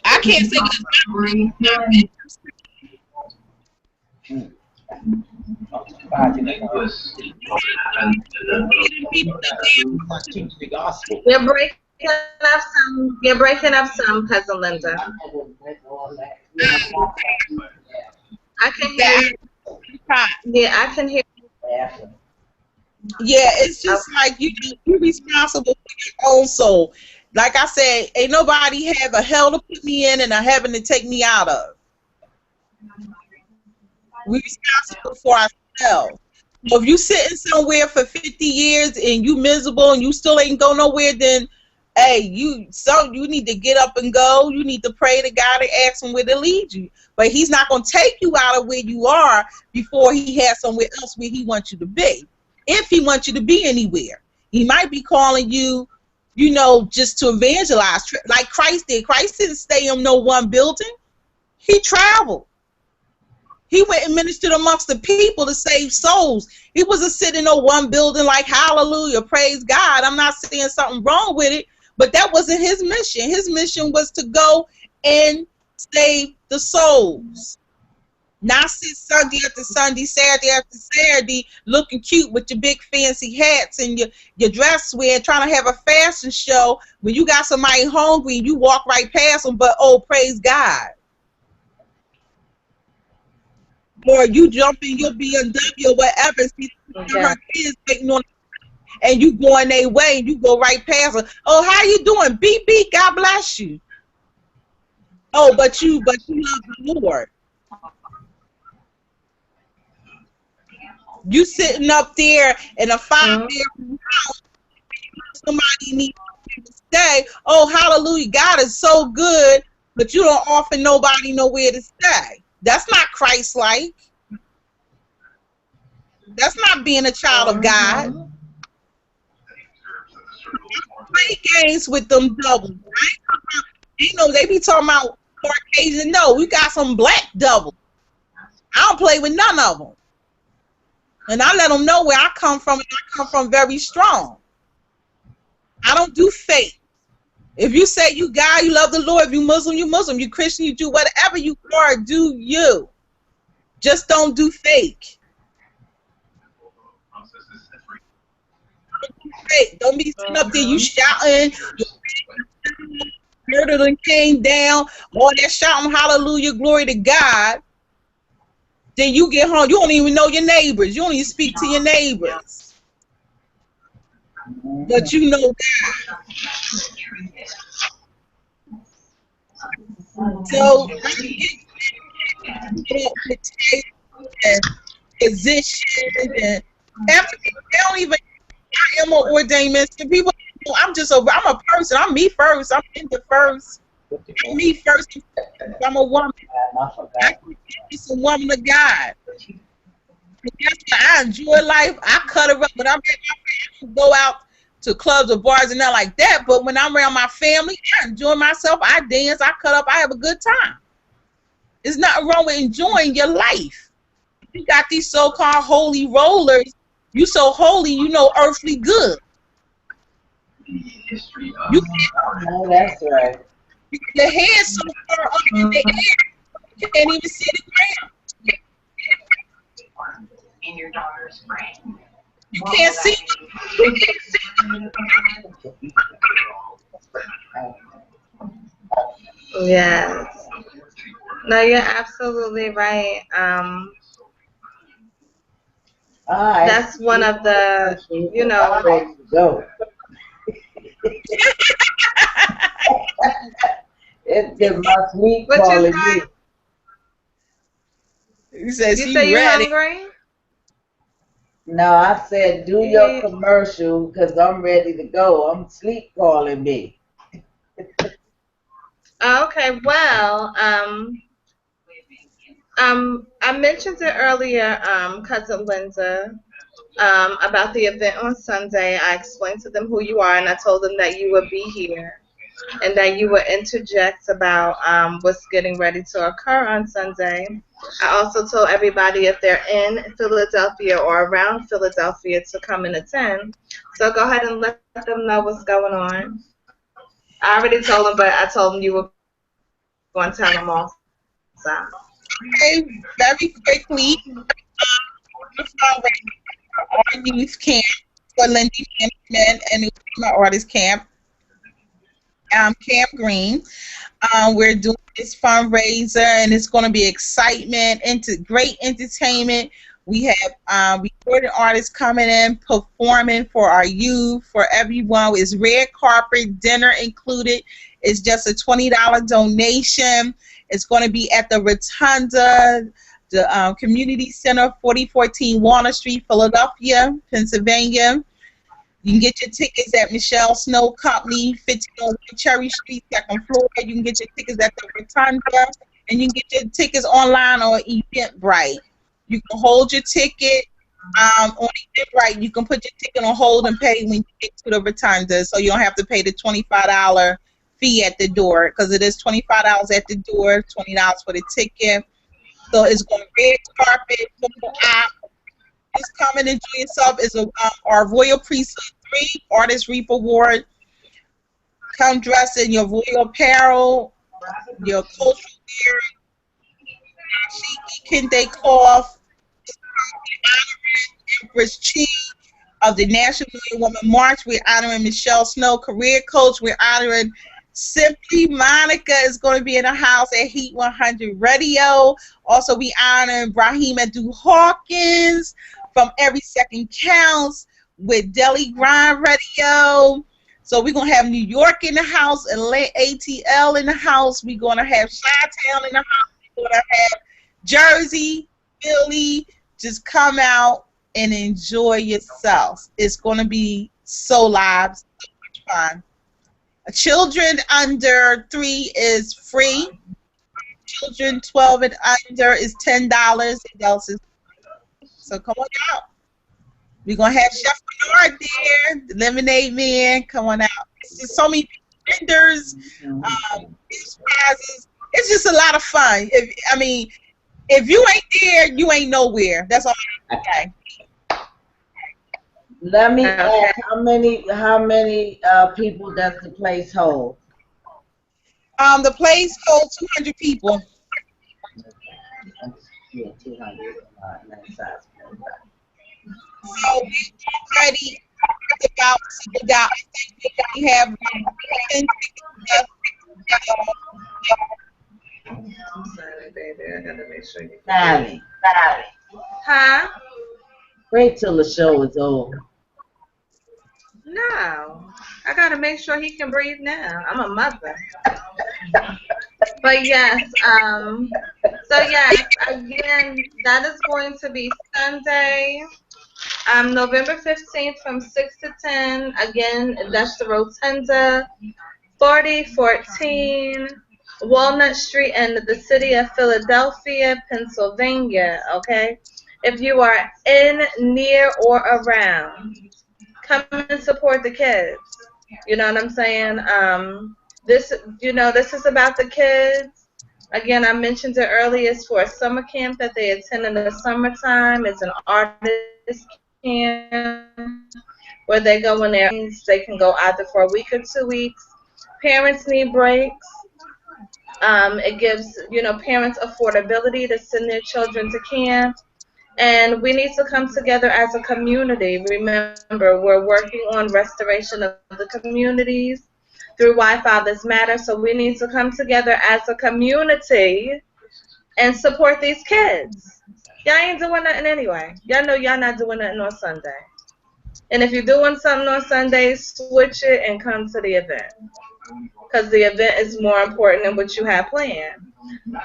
I can't say Teach the gospel. You're breaking up some, Cousin Linda. I can hear you. Yeah, I can hear you. Yeah, it's just like you're responsible for your own soul. Like I said, ain't nobody have a hell to put me in and a heaven to take me out of. We're responsible for ourselves. So if you sitting somewhere for 50 years and you miserable and you still ain't go nowhere, then hey, you need to get up and go. You need to pray to God and ask him where to lead you. But he's not gonna take you out of where you are before he has somewhere else where he wants you to be. If he wants you to be anywhere, he might be calling you, you know, just to evangelize, like Christ did. Christ didn't stay in no one building. He traveled. He went and ministered amongst the people to save souls. He wasn't sitting in no one building like, hallelujah, praise God. I'm not saying something wrong with it, but that wasn't his mission. His mission was to go and save the souls. Not sit Sunday after Sunday, Saturday after Saturday, looking cute with your big fancy hats and your dress wear, trying to have a fashion show when you got somebody hungry and you walk right past them, but oh, praise God. Or you jump in your BMW or whatever, see her kids waiting on, and you going their way and you go right past her. Oh, how you doing? Beep, beep, God bless you. Oh, but you love the Lord. You sitting up there in a 5-bedroom house, somebody needs to stay. Oh, hallelujah, God is so good, but you don't offer nobody nowhere to stay. That's not Christ-like. That's not being a child of God. Play games with them doubles, right? You know, they be talking about Caucasian. No, we got some black doubles. I don't play with none of them. And I let them know where I come from, and I come from very strong. I don't do fake. If you say you God, you love the Lord. If you Muslim, you Muslim. You Christian, you Jew. Whatever you are, do you. Just don't do fake. Don't be sitting up there, you shouting, murder done came down, all that shouting, hallelujah, glory to God. Then you get home, you don't even know your neighbors. You don't even speak to your neighbors. But you know God. So, position and everything. They don't even. I am an ordained minister. People, I'm a person. I'm me first. I'm in the first. I'm me first. I'm a woman. I'm a woman of God. I enjoy life. I cut her up, but I'm go out to clubs or bars and not like that. But when I'm around my family, I enjoy myself. I dance. I cut up. I have a good time. There's nothing wrong with enjoying your life. You got these so-called holy rollers. You so holy, you know earthly good. Oh, that's right. Your head's so far up in the air, you can't even see the ground. In your daughter's brain. You can't see. Yes. No, you're absolutely right. That's one of the, you know. Go. It's my sweet calling me. He says you say you're hungry? No, I said do your commercial because I'm ready to go. I'm sleep calling me. Okay, well, I mentioned it earlier, cousin Linda, about the event on Sunday. I explained to them who you are, and I told them that you would be here and that you would interject about what's getting ready to occur on Sunday. I also told everybody if they're in Philadelphia or around Philadelphia to come and attend. So go ahead and let them know what's going on. I already told them, but I told them you were going to tell them also. Okay, very quickly, our youth camp for Lindy Management and New Artist Camp, Camp Green. We're doing this fundraiser, and it's going to be excitement, great entertainment. We have recorded artists coming in, performing for our youth, for everyone. It's red carpet, dinner included. It's just a $20 donation. It's going to be at the Rotunda, the Community Center, 4014 Walnut Street, Philadelphia, Pennsylvania. You can get your tickets at Michelle Snow Company, 1501 Cherry Street, second floor. You can get your tickets at the Rotunda, and you can get your tickets online on Eventbrite. You can hold your ticket on Eventbrite. You can put your ticket on hold and pay when you get to the Rotunda, so you don't have to pay the $25 fee at the door, because it is $25 at the door, $20 for the ticket. So it's going to be red carpet, just come and enjoy yourself. It's our Royal Priesthood 3 Artist Reap Award. Come dressed in your royal apparel, your cultural wear, kente cloth. Empress Chi of the National Women March. We're honoring Michelle Snow, career coach. We're honoring Simply Monica is going to be in the house at Heat 100 Radio. Also, we honor Brahim Abdul Hawkins from Every Second Counts with Deli Grind Radio. So we're going to have New York in the house, and ATL in the house. We're going to have Chi-Town in the house. We're going to have Jersey, Philly. Just come out and enjoy yourselves. It's going to be so live, so much fun. Children under 3 is free. Children 12 and under is $10. Adults is free. So come on out. We're going to have Chef Bernard there, the Lemonade Man. Come on out. There's so many vendors, prizes. It's just a lot of fun. If you ain't there, you ain't nowhere. That's all I'm saying. Let me ask, how many people does the place hold? The place holds 200 people. Yeah, 200. So we already about sold out. We have 10 tickets. I'm sorry, baby. I gotta make sure you. Sally. Huh? Wait till the show is over. No, I gotta make sure he can breathe now. I'm a mother. But yes, so yes, again, that is going to be Sunday, November 15th from 6 to 10. Again, that's the Rotunda, 4014 Walnut Street in the city of Philadelphia, Pennsylvania, okay? If you are in, near, or around, come and support the kids. You know what I'm saying? This is about the kids. Again, I mentioned it earlier. It's for a summer camp that they attend in the summertime. It's an artist camp where they go when they can go either for a week or 2 weeks. Parents need breaks. It gives parents affordability to send their children to camp. And we need to come together as a community. Remember, we're working on restoration of the communities through Why Fathers Matter. So we need to come together as a community and support these kids. Y'all ain't doing nothing anyway. Y'all know y'all not doing nothing on Sunday. And if you're doing something on Sunday, switch it and come to the event. Because the event is more important than what you have planned.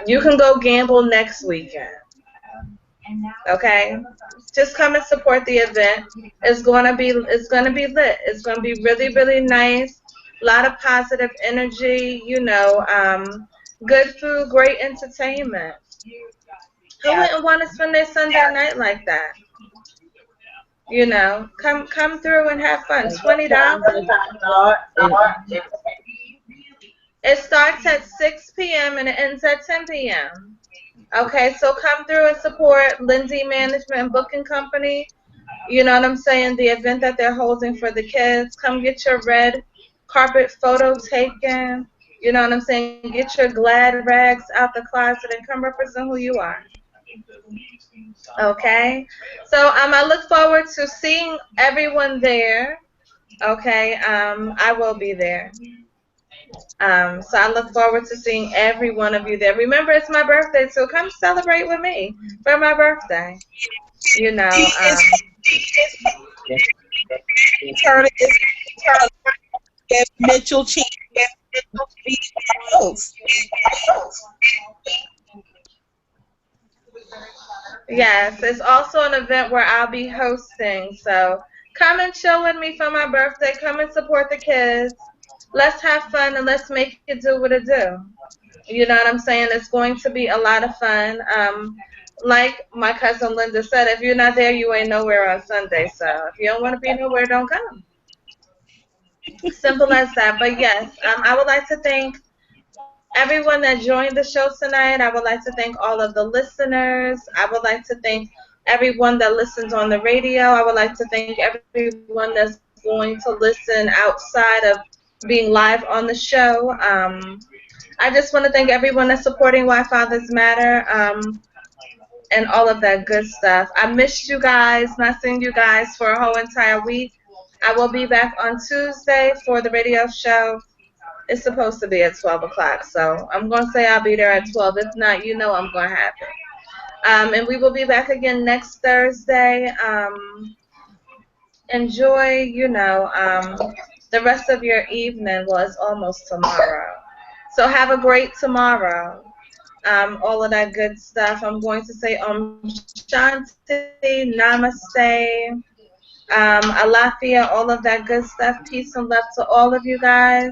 You can go gamble next weekend. Okay, just come and support the event. It's gonna be lit. It's gonna be really, really nice. A lot of positive energy. Good food, great entertainment. Who wouldn't want to spend their Sunday night like that? You know, come through and have fun. $20. It starts at 6 p.m. and it ends at 10 p.m. Okay, so come through and support Lindsay Management and Booking Company. You know what I'm saying? The event that they're holding for the kids. Come get your red carpet photo taken. You know what I'm saying? Get your glad rags out the closet and come represent who you are. Okay? So I look forward to seeing everyone there. Okay? I will be there. So I look forward to seeing every one of you there. Remember, it's my birthday, so come celebrate with me for my birthday. You know, Mitchell Chief. Yes, it's also an event where I'll be hosting. So come and chill with me for my birthday. Come and support the kids. Let's have fun and let's make it do what it do. You know what I'm saying? It's going to be a lot of fun. Like my cousin Linda said, if you're not there, you ain't nowhere on Sunday. So if you don't want to be nowhere, don't come. Simple as that. But yes, I would like to thank everyone that joined the show tonight. I would like to thank all of the listeners. I would like to thank everyone that listens on the radio. I would like to thank everyone that's going to listen outside of being live on the show. I just want to thank everyone that's supporting Why Fathers Matter and all of that good stuff. I missed you guys, not seeing you guys for a whole entire week. I will be back on Tuesday for the radio show. It's supposed to be at 12 o'clock, so I'm going to say I'll be there at 12. If not, you know I'm going to have it. And we will be back again next Thursday. Enjoy, you know, the rest of your evening. Well, it's almost tomorrow. So have a great tomorrow. All of that good stuff. I'm going to say Shanti, Namaste, Alafia, all of that good stuff. Peace and love to all of you guys.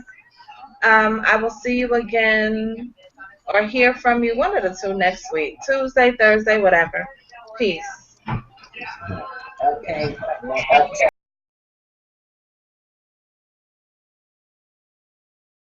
I will see you again or hear from you, one of the two, next week. Tuesday, Thursday, whatever. Peace. Okay.